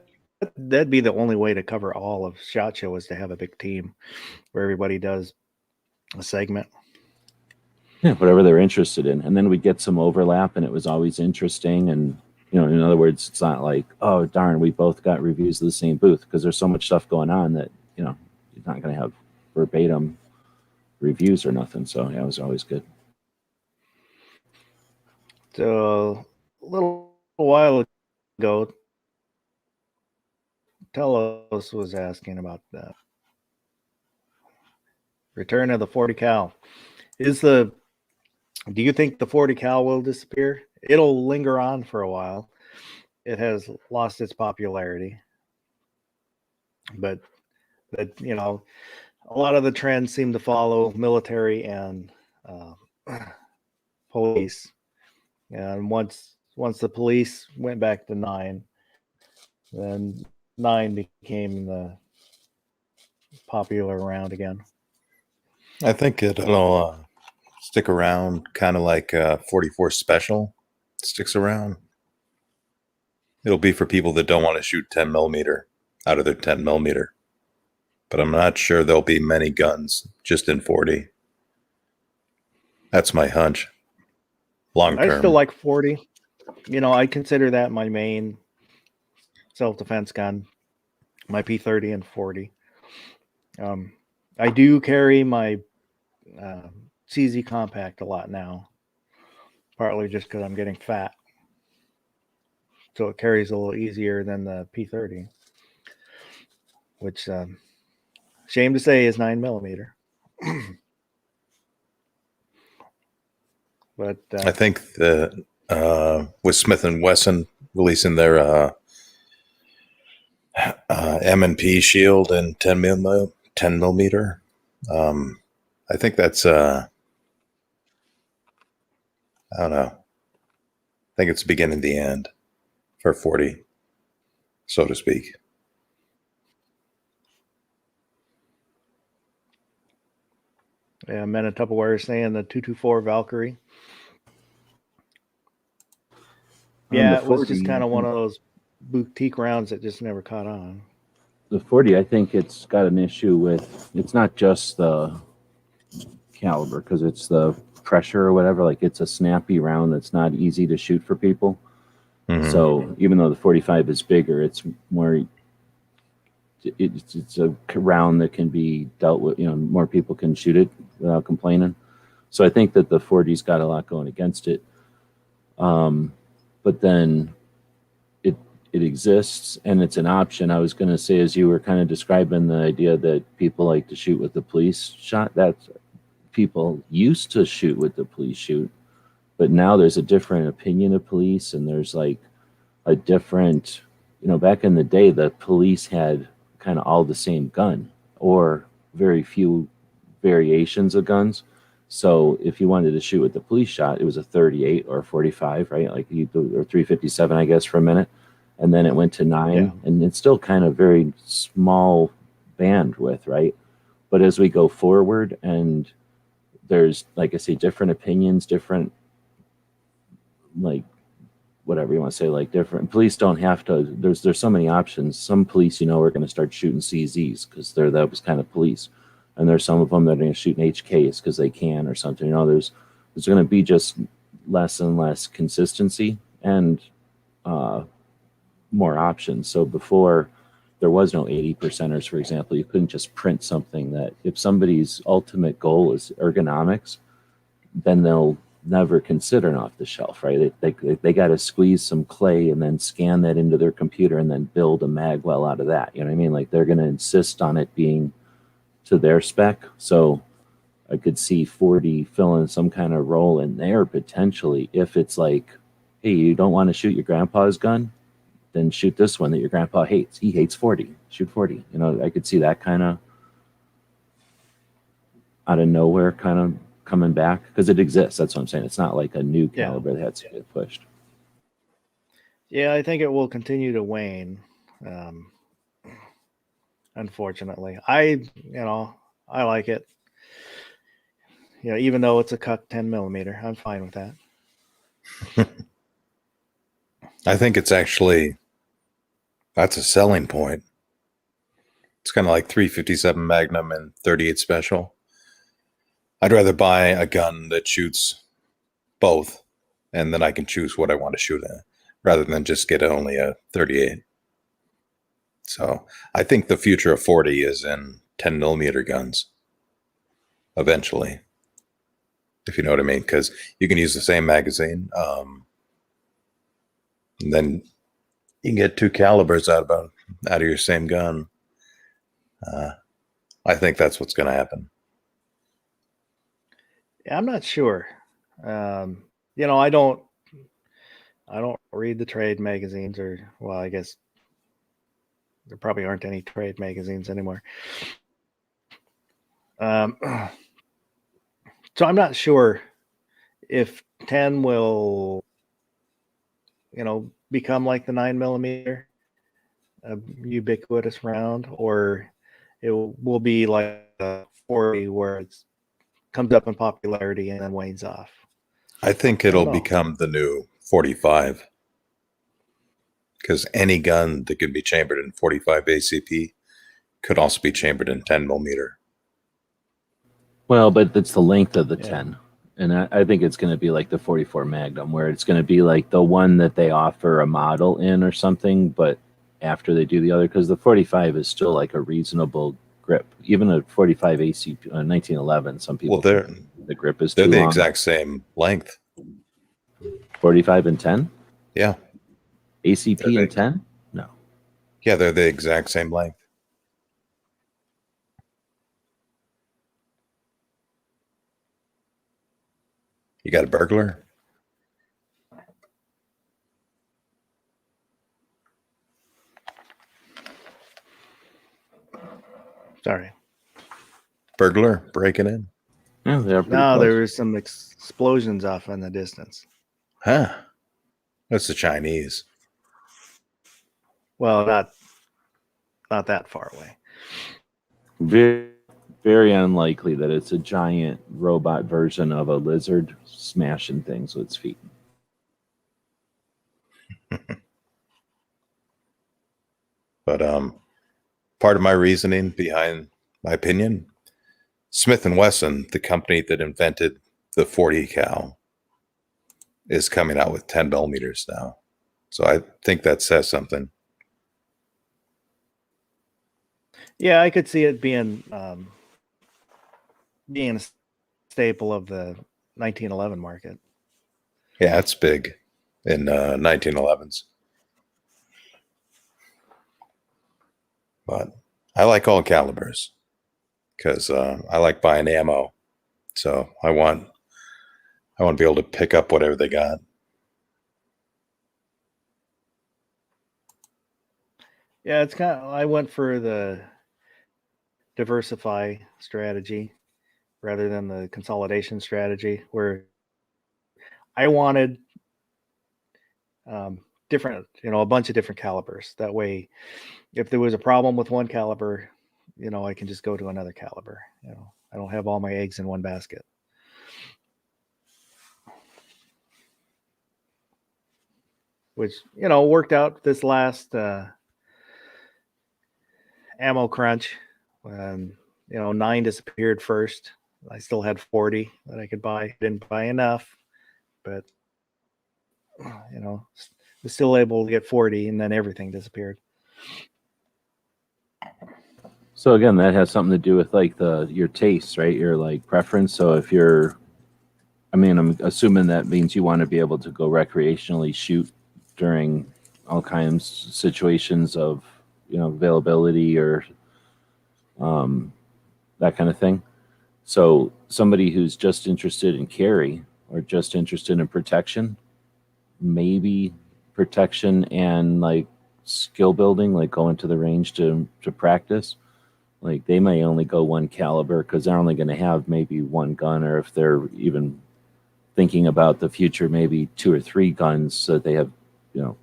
S1: that'd be the only way to cover all of SHOT Show is to have a big team where everybody does a segment.
S3: Yeah, whatever they're interested in. And then we get some overlap, and it was always interesting. And, in other words, it's not like, oh, darn, we both got reviews of the same booth, because there's so much stuff going on that, you're not going to have verbatim reviews or nothing. So, yeah, it was always good.
S1: So a little while ago, Telos was asking about the return of the 40 cal. Do you think the 40 cal will disappear? It'll linger on for a while. It has lost its popularity, but a lot of the trends seem to follow military and police. And once the police went back to 9, then 9 became the popular round again.
S2: I think it'll stick around, kind of like 44 Special sticks around. It'll be for people that don't want to shoot 10 millimeter out of their 10 millimeter. But I'm not sure there'll be many guns just in 40. That's my hunch. Long term.
S1: I still like 40. I consider that my main self-defense gun, my P30 and 40. I do carry my CZ Compact a lot now, partly just because I'm getting fat. So it carries a little easier than the P30, which, shame to say, is 9 millimeter. But
S2: I think with Smith & Wesson releasing their M&P shield and 10 millimeter, I think that's I don't know. I think it's the beginning of the end for 40, so to speak.
S1: Yeah, Men in Tupperware saying the 224 Valkyrie. Yeah, it was just kind of one of those boutique rounds that just never caught on.
S3: The 40, I think it's got an issue with, it's not just the caliber, because it's the pressure or whatever. Like, it's a snappy round that's not easy to shoot for people.
S2: Mm-hmm.
S3: So even though the 45 is bigger, it's more, it's a round that can be dealt with, more people can shoot it without complaining. So I think that the 40's got a lot going against it. But then it exists and it's an option. I was going to say, as you were kind of describing the idea that people like to shoot with the police shot, that people used to shoot with the police shoot, but now there's a different opinion of police, and there's like a different, back in the day, the police had kind of all the same gun or very few variations of guns. So if you wanted to shoot with the police shot, it was a 38 or a 45, right? Like or 357, I guess, for a minute. And then it went to 9, yeah. And it's still kind of very small bandwidth, right? But as we go forward, and there's, like I say, different opinions, different, like, whatever you want to say, like different police don't have to, there's so many options. Some police, are going to start shooting CZs because they're those kind of police. And there's some of them that are going to shoot in HKs because they can or something. There's going to be just less and less consistency and more options. So before, there was no 80%ers, for example. You couldn't just print something that, if somebody's ultimate goal is ergonomics, then they'll never consider an off the shelf, right? They got to squeeze some clay and then scan that into their computer and then build a magwell out of that. You know what I mean? Like, they're going to insist on it being to their spec. So I could see 40 filling some kind of role in there potentially. If it's like, hey, you don't want to shoot your grandpa's gun, then shoot this one that your grandpa hates. He hates 40. Shoot 40. I could see that kind of out of nowhere kind of coming back, because it exists. That's what I'm saying. It's not like a new caliber that had to get pushed.
S1: Yeah, I think it will continue to wane. Unfortunately, I like it. Even though it's a cut 10 millimeter, I'm fine with that.
S2: I think it's actually, that's a selling point. It's kind of like 357 Magnum and 38 Special. I'd rather buy a gun that shoots both, and then I can choose what I want to shoot at, rather than just get only a 38. So I think the future of 40 is in 10 millimeter guns eventually, if you know what I mean, because you can use the same magazine. And then you can get 2 calibers out of your same gun. I think that's what's going to happen.
S1: Yeah, I'm not sure. You know, I don't read the trade magazines, or well, I guess there probably aren't any trade magazines anymore. So I'm not sure if 10 will, you know, become like the 9 millimeter ubiquitous round, or it will be like a 40 where it comes up in popularity and then wanes off.
S2: I think it'll become the new 45, because any gun that can be chambered in 45 ACP could also be chambered in 10 millimeter.
S3: Well, but it's the length of the
S1: Yeah.
S3: 10. And I think it's going to be like the 44 Magnum, where it's going to be like the one that they offer a model in or something, but after they do the other, because the 45 is still like a reasonable grip. Even a 45 ACP 1911, some people
S2: Well,
S3: think the grip is too
S2: they're the
S3: long.
S2: exact same length.
S3: 45 and 10?
S2: Yeah.
S3: ACP
S2: They're
S3: and 10? No.
S2: Yeah, they're the exact same length. You got a burglar?
S1: Sorry.
S2: Burglar breaking in?
S3: Yeah, they are pretty
S1: No,
S3: close.
S1: there was some explosions off in the distance.
S2: Huh. That's the Chinese.
S1: Well, not that far away.
S3: Very, very unlikely that it's a giant robot version of a lizard smashing things with its feet.
S2: But part of my reasoning behind my opinion, Smith & Wesson, the company that invented the 40 cal, is coming out with 10 millimeters now. So I think that says something.
S1: Yeah, I could see it being a staple of the 1911 market.
S2: Yeah, it's big in 1911s. But I like all calibers because I like buying ammo. So I want to be able to pick up whatever they got.
S1: Yeah, it's kind of, I went for the diversify strategy rather than the consolidation strategy, where I wanted different, you know, a bunch of different calibers. That way, if there was a problem with one caliber, you know, I can just go to another caliber. You know, I don't have all my eggs in one basket. Which, you know, worked out this last ammo crunch when, you know, 9 disappeared first. I still had 40 that I could buy. Didn't buy enough, but, you know, was still able to get 40, and then everything disappeared.
S3: So again, that has something to do with like your taste, right? Your like preference. So if you're, I mean, I'm assuming that means you want to be able to go recreationally shoot during all kinds of situations of, you know, availability or that kind of thing. So somebody who's just interested in carry or just interested in protection, maybe protection and like skill building, like going to the range to practice, like they may only go one caliber because they're only going to have maybe one gun, or if they're even thinking about the future, maybe 2 or 3 guns so that they have, you know,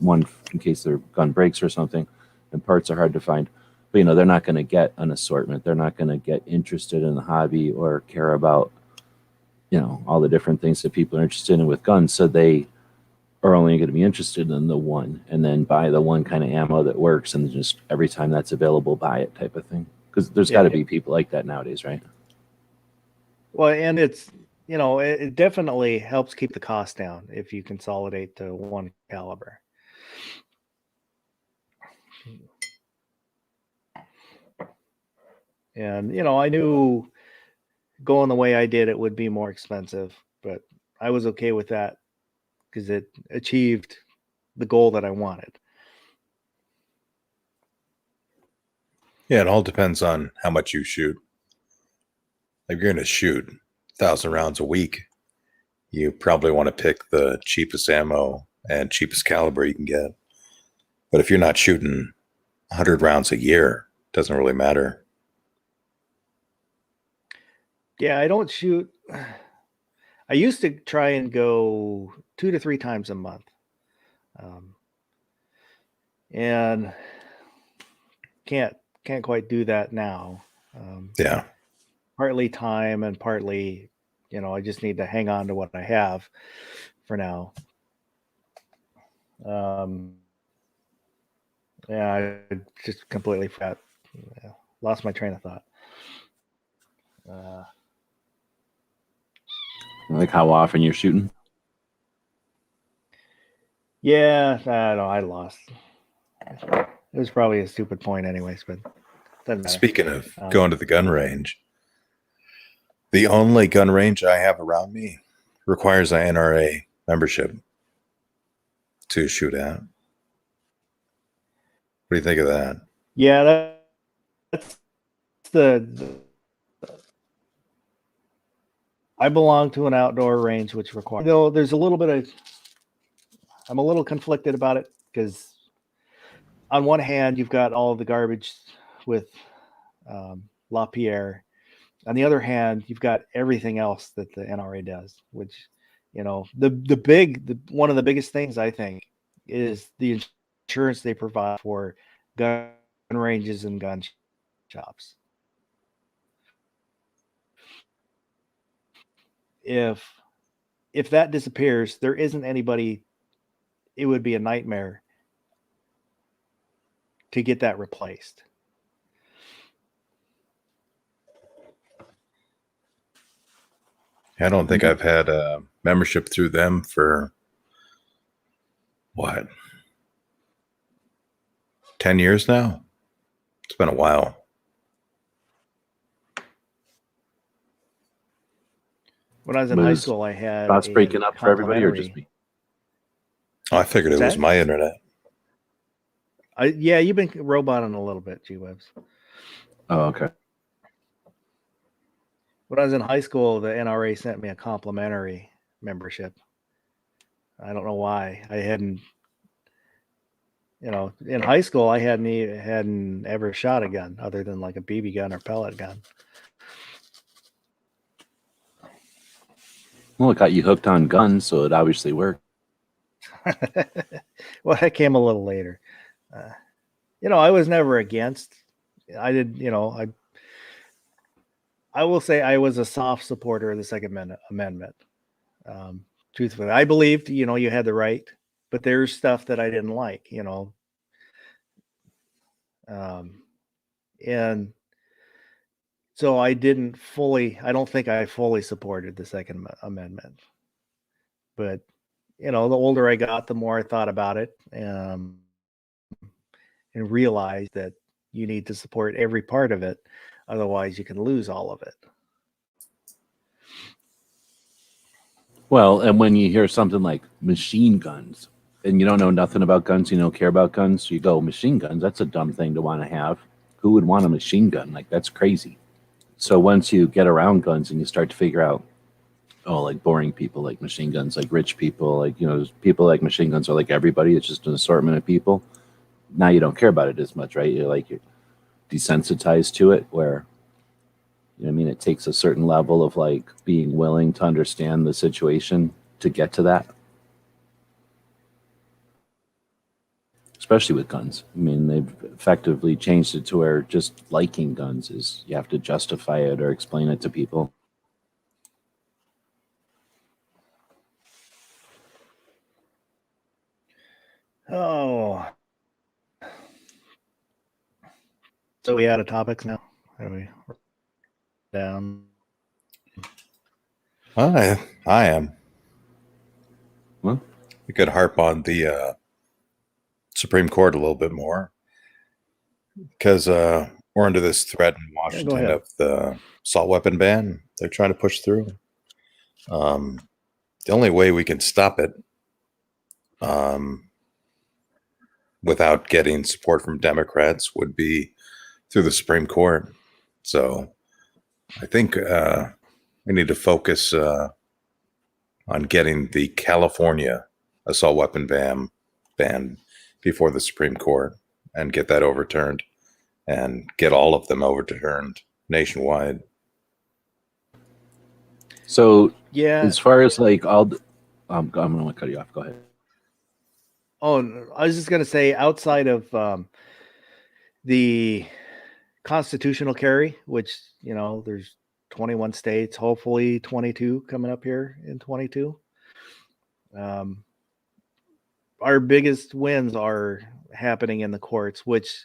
S3: one in case their gun breaks or something and parts are hard to find. But, you know, they're not going to get an assortment. They're not going to get interested in the hobby or care about, you know, all the different things that people are interested in with guns. So they are only going to be interested in the one, and then buy the one kind of ammo that works, and just every time that's available, buy it type of thing. Because there's got to be people like that nowadays, right?
S1: Well, and it's, it definitely helps keep the cost down if you consolidate to one caliber. And, I knew going the way I did it would be more expensive, but I was okay with that because it achieved the goal that I wanted.
S2: Yeah, it all depends on how much you shoot. If you're going to shoot 1,000 rounds a week, you probably want to pick the cheapest ammo and cheapest caliber you can get. But if you're not shooting 100 rounds a year, it doesn't really matter.
S1: Yeah, I don't shoot. I used to try and go 2 to 3 times a month. And can't quite do that now.
S2: Yeah.
S1: Partly time and partly, I just need to hang on to what I have for now. Yeah, I just completely forgot. Lost my train of thought.
S3: Like how often you're shooting?
S1: Yeah, I don't know. I lost. It was probably a stupid point, anyways, but doesn't matter.
S2: Speaking of going to the gun range, the only gun range I have around me requires an NRA membership to shoot at. What do you think of that?
S1: Yeah, that's the I belong to an outdoor range which requires. There's a little bit of. I'm a little conflicted about it because, on one hand, you've got all of the garbage with LaPierre. On the other hand, you've got everything else that the NRA does, which, one of the biggest things I think is the insurance they provide for gun ranges and gun shops. If that disappears, there isn't anybody. It would be a nightmare to get that replaced.
S2: I don't think I've had a membership through them for what? 10 years now? It's been a while.
S1: When I was in high school, I had
S3: Thoughts breaking up for everybody or just me?
S2: Oh, I figured it was my internet.
S1: Yeah, you've been roboting a little bit, G-Webs.
S3: Oh, okay.
S1: When I was in high school, the NRA sent me a complimentary membership. I don't know why. I hadn't, in high school, I hadn't ever shot a gun other than like a BB gun or pellet gun.
S3: Well, it got you hooked on guns, so it obviously worked.
S1: Well, that came a little later. I was never against. I did, I will say I was a soft supporter of the Second Amendment. Truthfully, I believed, you had the right, but there's stuff that I didn't like, and so I don't think I fully supported the Second Amendment. But, the older I got, the more I thought about it, and realized that you need to support every part of it. Otherwise, you can lose all of it.
S3: Well, and when you hear something like machine guns, and you don't know nothing about guns, you don't care about guns, you go, machine guns, that's a dumb thing to want to have. Who would want a machine gun? Like, that's crazy. So once you get around guns and you start to figure out, like boring people like machine guns, like rich people, like, people like machine guns are like everybody. It's just an assortment of people. Now you don't care about it as much, right? You're desensitized to it, where, it takes a certain level of like being willing to understand the situation to get to that. Especially with guns. They've effectively changed it to where just liking guns is, you have to justify it or explain it to people.
S1: Oh. So we out of topics now? Are we down?
S2: I am.
S3: Well,
S2: We could harp on the Supreme Court a little bit more because we're under this threat in
S1: go
S2: Washington
S1: ahead.
S2: of the assault weapon ban they're trying to push through. The only way we can stop it without getting support from Democrats would be through the Supreme Court. So I think we need to focus on getting the California assault weapon ban before the Supreme Court and get that overturned and get all of them overturned nationwide.
S3: so
S1: Yeah.
S3: as far as like I'm gonna cut you off. Go ahead.
S1: Oh, I was just going to say, outside of the constitutional carry, which, there's 21 states, hopefully 22 coming up here in 22. Our biggest wins are happening in the courts, which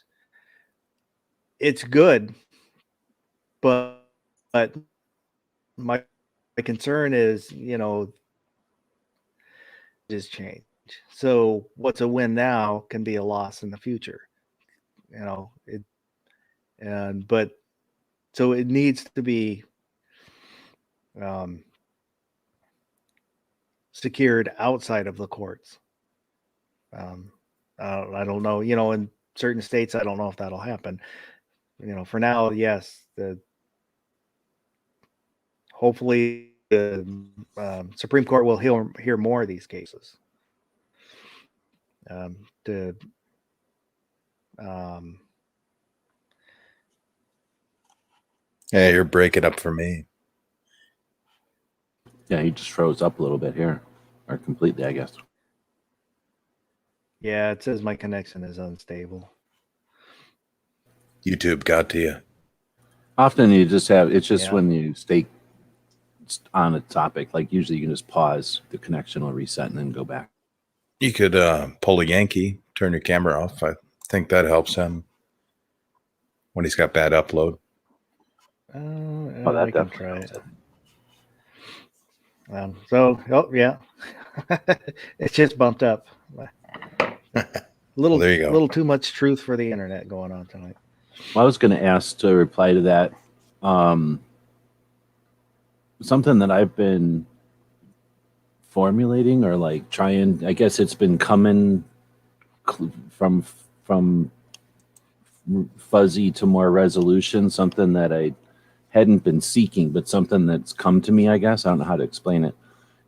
S1: it's good, but my concern is, just change. So what's a win now can be a loss in the future. But so it needs to be secured outside of the courts. I don't know, in certain states, I don't know if that'll happen. For now, yes, hopefully the Supreme Court will hear more of these cases.
S2: Yeah, you're breaking up for me.
S3: Yeah, he just froze up a little bit here, or completely, I guess.
S1: Yeah, it says my connection is unstable.
S2: YouTube got to you.
S3: Often you just have it's just
S1: Yeah.
S3: when you stay on a topic, like usually you can just pause, the connection will reset and then go back.
S2: You could pull a Yankee, turn your camera off. I think that helps him when he's got bad upload.
S3: Oh, that
S1: I can
S3: definitely
S1: try
S3: helps
S1: it.
S3: it.
S1: Yeah, it's just bumped up.
S2: Well, there you go.
S1: Little too much truth for the internet going on tonight.
S3: Well, I was going to ask to reply to that. Something that I've been formulating or like trying, I guess it's been coming from fuzzy to more resolution, something that I hadn't been seeking, but something that's come to me, I guess. I don't know how to explain it,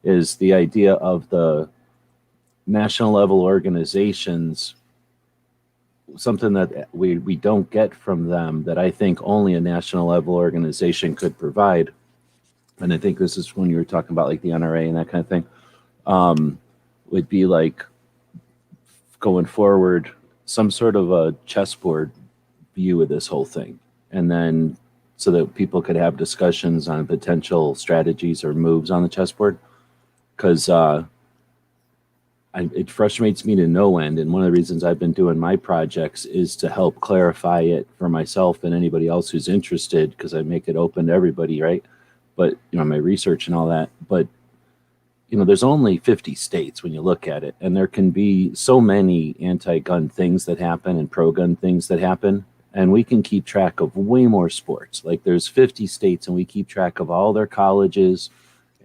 S3: is the idea of the national level organizations, something that we don't get from them that I think only a national level organization could provide. And I think this is when you were talking about like the NRA and that kind of thing, would be like going forward, some sort of a chessboard view of this whole thing. And then so that people could have discussions on potential strategies or moves on the chessboard. Because it frustrates me to no end. And one of the reasons I've been doing my projects is to help clarify it for myself and anybody else who's interested, because I make it open to everybody, right? But, my research and all that. But, there's only 50 states when you look at it. And there can be so many anti-gun things that happen and pro-gun things that happen. And we can keep track of way more sports. Like there's 50 states and we keep track of all their colleges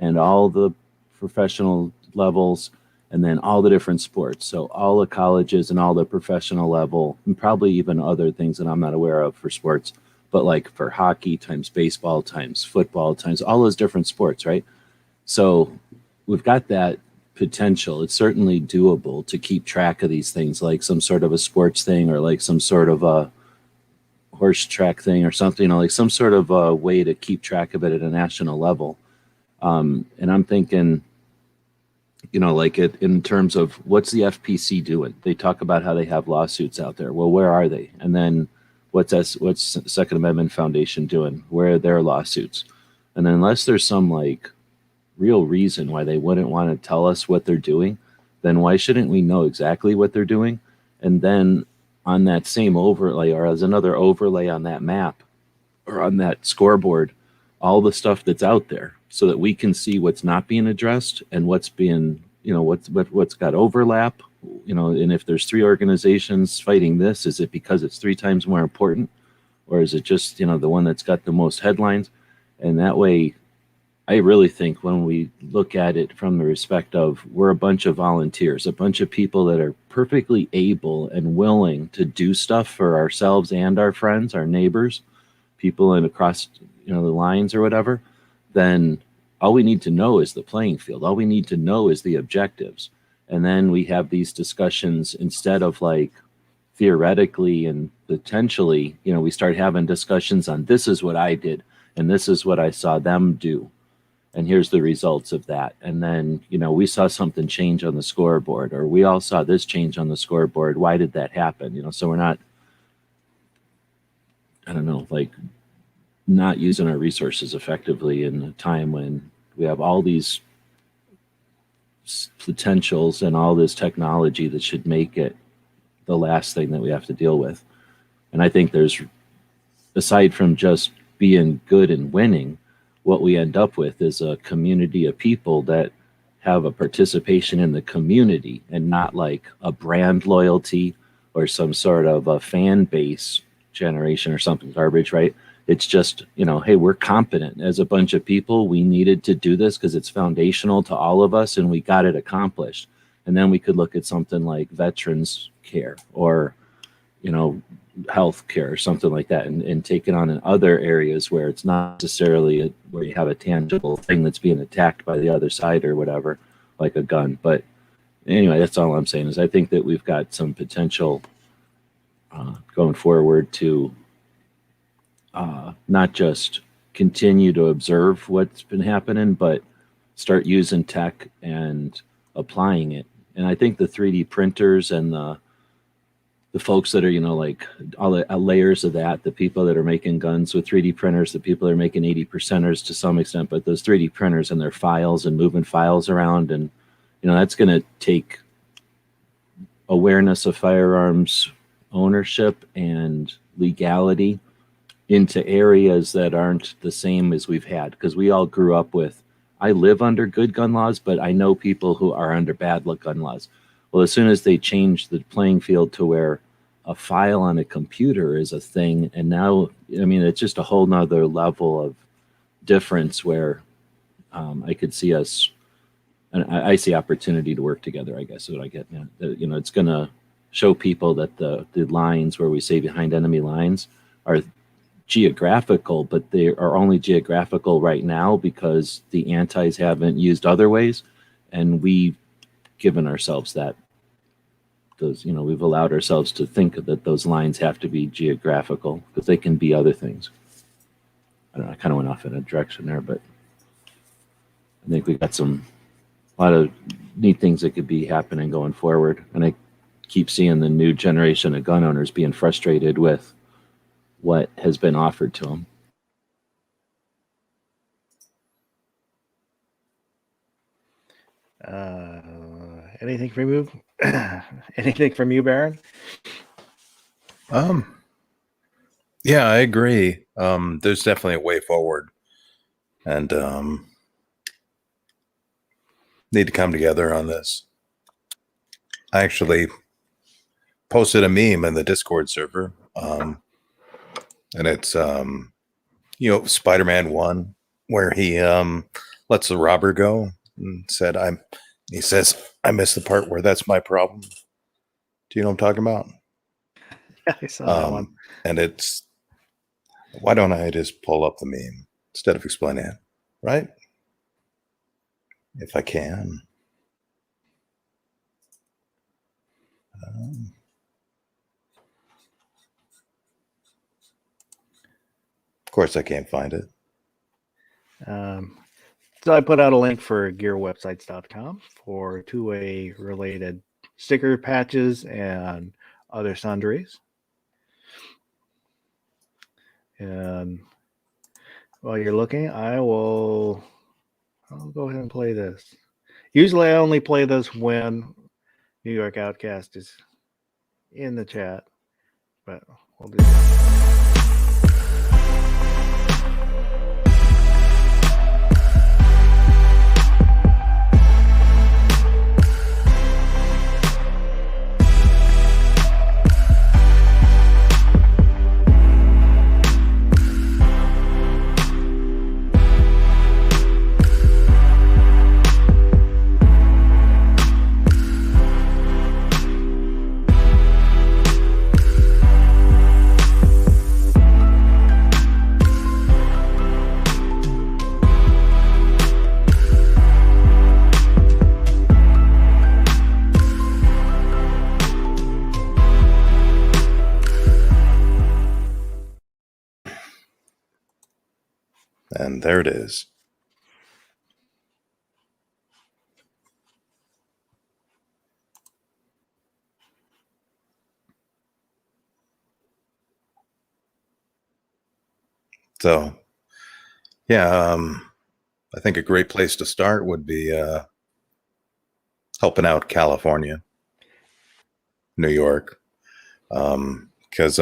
S3: and all the professional levels and then all the different sports. So all the colleges and all the professional level and probably even other things that I'm not aware of for sports, but like for hockey times baseball times football times all those different sports, right? So we've got that potential. It's certainly doable to keep track of these things, like some sort of a sports thing or like some sort of a horse track thing or something, like some sort of a way to keep track of it at a national level. And I'm thinking, like it in terms of what's the FPC doing? They talk about how they have lawsuits out there. Well, where are they? And then what's Second Amendment Foundation doing? Where are their lawsuits? And then unless there's some like real reason why they wouldn't want to tell us what they're doing, then why shouldn't we know exactly what they're doing? And then on that same overlay or as another overlay on that map or on that scoreboard, all the stuff that's out there. so that we can see what's not being addressed and what's being, what's got overlap, and if there's 3 organizations fighting this, is it because it's 3 times more important, or is it just, the one that's got the most headlines? And that way, I really think when we look at it from the respect of, we're a bunch of volunteers, a bunch of people that are perfectly able and willing to do stuff for ourselves and our friends, our neighbors, people in across, the lines or whatever, then all we need to know is the playing field. All we need to know is the objectives. And then we have these discussions instead of like theoretically and potentially, we start having discussions on, this is what I did and this is what I saw them do. And here's the results of that. And then, we saw something change on the scoreboard, or we all saw this change on the scoreboard. Why did that happen? So we're not, not using our resources effectively in a time when we have all these potentials and all this technology that should make it the last thing that we have to deal with. And I think there's, aside from just being good and winning, what we end up with is a community of people that have a participation in the community and not like a brand loyalty or some sort of a fan base generation or something garbage, right? It's just, hey, we're competent as a bunch of people. We needed to do this because it's foundational to all of us and we got it accomplished. And then we could look at something like veterans care or, health care or something like that, and take it on in other areas where it's not necessarily where you have a tangible thing that's being attacked by the other side or whatever, like a gun. But anyway, that's all I'm saying is I think that we've got some potential going forward to not just continue to observe what's been happening, but start using tech and applying it. And I think the 3D printers and the folks that are, like all the layers of that, the people that are making guns with 3D printers, the people that are making 80%ers to some extent, but those 3D printers and their files and moving files around. And, that's going to take awareness of firearms ownership and legality into areas that aren't the same as we've had. Because we all grew up with, I live under good gun laws, but I know people who are under bad gun laws. Well, as soon as they change the playing field to where a file on a computer is a thing, and now, it's just a whole nother level of difference where I could see us, and I see opportunity to work together, I guess is what I get. It's going to show people that the lines where we say behind enemy lines are geographical, but they are only geographical right now because the antis haven't used other ways, and we've given ourselves that. We've allowed ourselves to think that those lines have to be geographical because they can be other things. I don't know, I kind of went off in a direction there, but I think we got a lot of neat things that could be happening going forward. And I keep seeing the new generation of gun owners being frustrated with what has been offered to them.
S1: Anything from you? Anything from you, Baron?
S2: Yeah, I agree. There's definitely a way forward, and need to come together on this. I actually posted a meme in the Discord server, and it's Spider-Man 1, where he lets the robber go and he says, I missed the part where that's my problem. Do you know what I'm talking about?
S1: Yeah, I saw that one.
S2: And it's, why don't I just pull up the meme instead of explaining it, right? If I can. Of course, I can't find it.
S1: So I put out a link for gearwebsites.com for two-way related sticker patches and other sundries. And while you're looking, I'll go ahead and play this. Usually I only play this when New York Outcast is in the chat, but we'll do that.
S2: And there it is. So, yeah, I think a great place to start would be helping out California, New York, because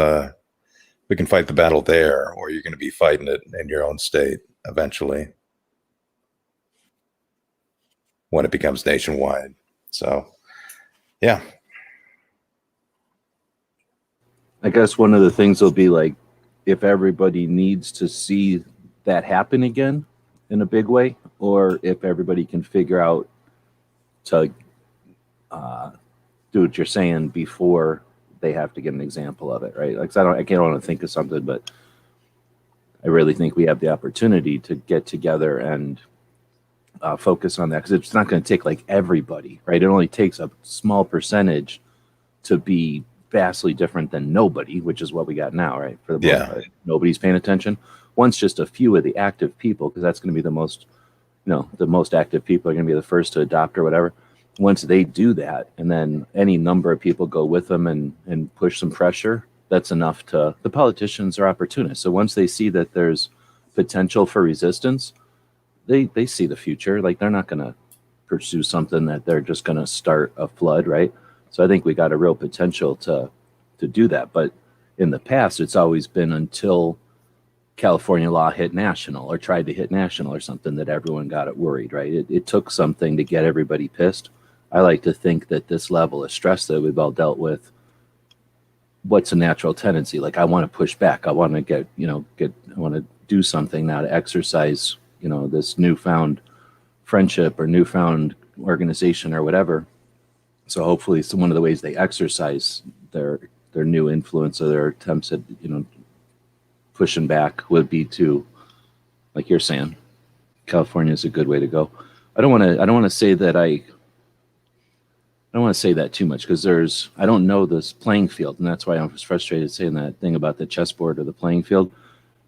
S2: we can fight the battle there, or you're going to be fighting it in your own state eventually when it becomes nationwide. So, yeah.
S3: I guess one of the things will be like, if everybody needs to see that happen again in a big way, or if everybody can figure out to do what you're saying before they have to get an example of it, right? Like, I can't want to think of something, but I really think we have the opportunity to get together and focus on that, because it's not going to take like everybody, right? It only takes a small percentage to be vastly different than nobody, which is what we got now, right? For the most part, nobody's paying attention. Once just a few of the active people, because that's going to be the most, the most active people are going to be the first to adopt or whatever. Once they do that, and then any number of people go with them and push some pressure, that's enough to, the politicians are opportunists. So once they see that there's potential for resistance, they see the future. Like, they're not going to pursue something that they're just going to start a flood, right? So I think we got a real potential to do that. But in the past, it's always been until California law hit national or tried to hit national or something that everyone got it worried, right? It took something to get everybody pissed. I like to think that this level of stress that we've all dealt with, what's a natural tendency? Like, I want to push back. I want to I want to do something now to exercise, this newfound friendship or newfound organization or whatever. So hopefully it's one of the ways they exercise their new influence or their attempts at, pushing back would be to, like you're saying, California is a good way to go. I don't want to say that I don't want to say that too much, because I don't know this playing field, and that's why I was frustrated saying that thing about the chessboard or the playing field.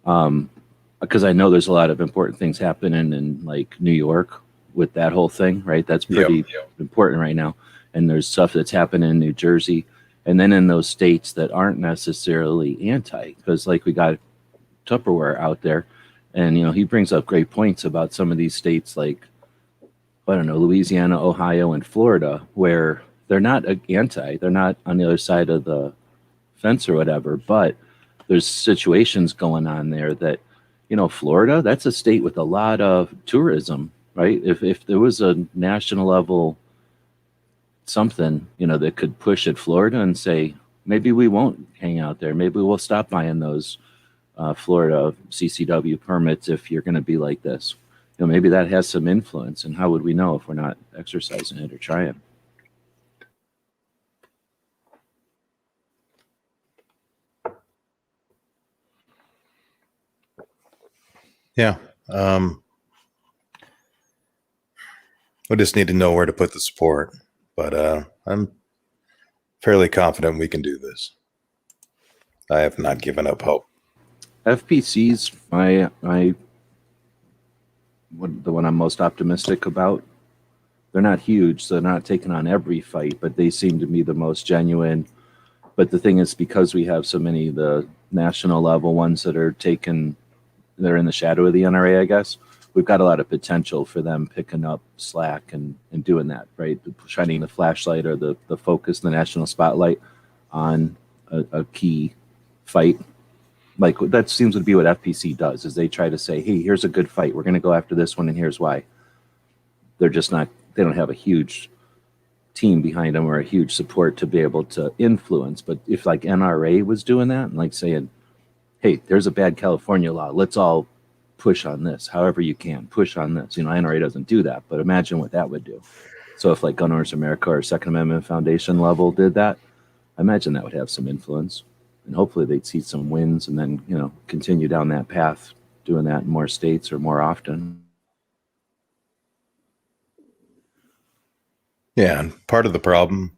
S3: Because I know there's a lot of important things happening in like New York with that whole thing, right? That's pretty important right now. And there's stuff that's happening in New Jersey, and then in those states that aren't necessarily anti, because like we got Tupperware out there, and he brings up great points about some of these states like, I don't know, Louisiana, Ohio, and Florida, where they're not anti, they're not on the other side of the fence or whatever, but there's situations going on there that, Florida, that's a state with a lot of tourism, right? If there was a national level something, that could push at Florida and say, maybe we won't hang out there. Maybe we'll stop buying those Florida CCW permits if you're going to be like this. Maybe that has some influence. And how would we know if we're not exercising it or trying?
S2: Yeah. We just need to know where to put the support. But I'm fairly confident we can do this. I have not given up hope.
S3: FPC's the one I'm most optimistic about. They're not huge, so they're not taking on every fight, but they seem to be the most genuine. But the thing is, because we have so many of the national level ones that are they're in the shadow of the NRA, I guess, we've got a lot of potential for them picking up slack and doing that, right? Shining the flashlight or the focus, the national spotlight on a key fight. Like, that seems to be what FPC does, is they try to say, hey, here's a good fight. We're going to go after this one, and here's why. They're just not, they don't have a huge team behind them or a huge support to be able to influence. But if like NRA was doing that and like saying, hey, there's a bad California law, let's all push on this, however you can, push on this. NRA doesn't do that, but imagine what that would do. So if like Gun Owners America or Second Amendment Foundation level did that, I imagine that would have some influence. And hopefully they'd see some wins and then, continue down that path, doing that in more states or more often.
S2: Yeah, and part of the problem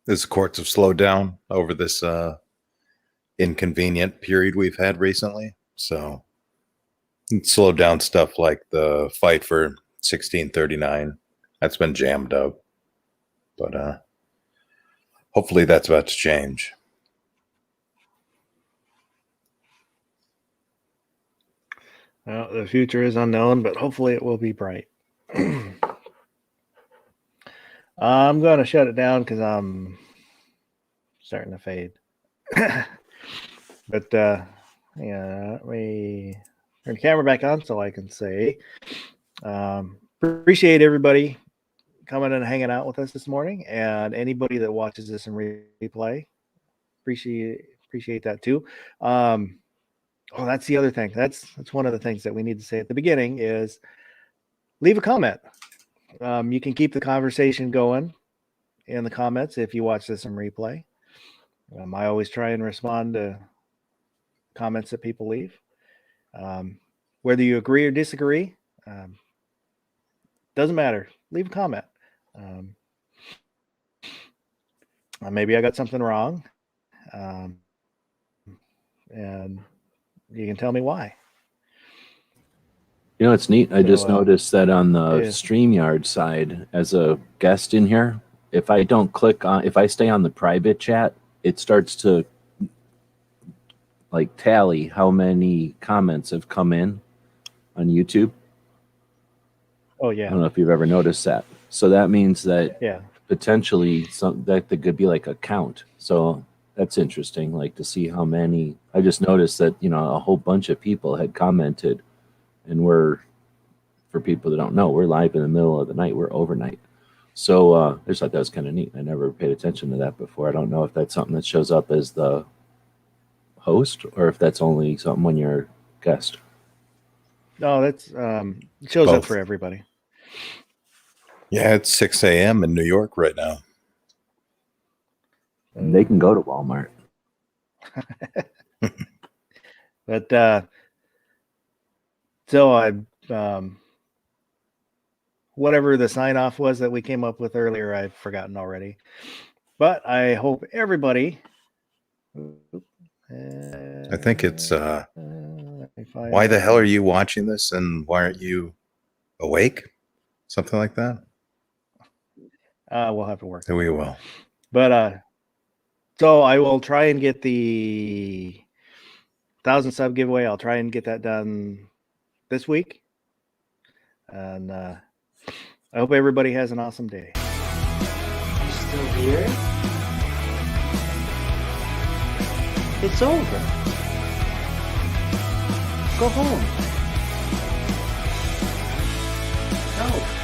S2: is courts have slowed down over this inconvenient period we've had recently. So It slowed down stuff like the fight for 1639. That's been jammed up. But hopefully that's about to change.
S1: Well, the future is unknown, but hopefully it will be bright. I'm going to shut it down because I'm starting to fade. But yeah, let me turn the camera back on so I can say appreciate everybody coming and hanging out with us this morning, and anybody that watches this in replay. Appreciate that too. Oh, that's the other thing. That's one of the things that we need to say at the beginning is leave a comment. You can keep the conversation going in the comments if you watch this in replay. I always try and respond to comments that people leave. Whether you agree or disagree, doesn't matter. Leave a comment. Maybe I got something wrong. And you can tell me why.
S3: You know, it's neat. I just
S1: So,
S3: noticed that on the
S1: yeah.
S3: StreamYard side, as a guest in here, if I don't click on, if I stay on the private chat, it starts to like tally how many comments have come in on YouTube.
S1: Oh
S3: I
S1: yeah.
S3: don't know if you've ever noticed that. So that means that
S1: Yeah.
S3: potentially that could be like a count. So that's interesting, like to see how many. I just noticed that, you know, a whole bunch of people had commented, and for people that don't know, we're live in the middle of the night. We're overnight. So I just thought that was kind of neat. I never paid attention to that before. I don't know if that's something that shows up as the host or if that's only something when you're a guest.
S1: No, that's it shows up
S2: Both.
S1: for everybody.
S2: Yeah, it's 6 a.m. in New York right now.
S3: And they can go to Walmart.
S1: But so I whatever the sign off was that we came up with earlier, I've forgotten already. But I hope everybody.
S2: I think it's
S1: let me find
S2: why the
S1: out.
S2: hell are you watching this and why aren't you awake? Something like that.
S1: We'll have to work.
S2: We will.
S1: But so I will try and get the 1,000 sub giveaway. I'll try and get that done this week. And I hope everybody has an awesome day.
S6: You still here? It's over. Go home. Go.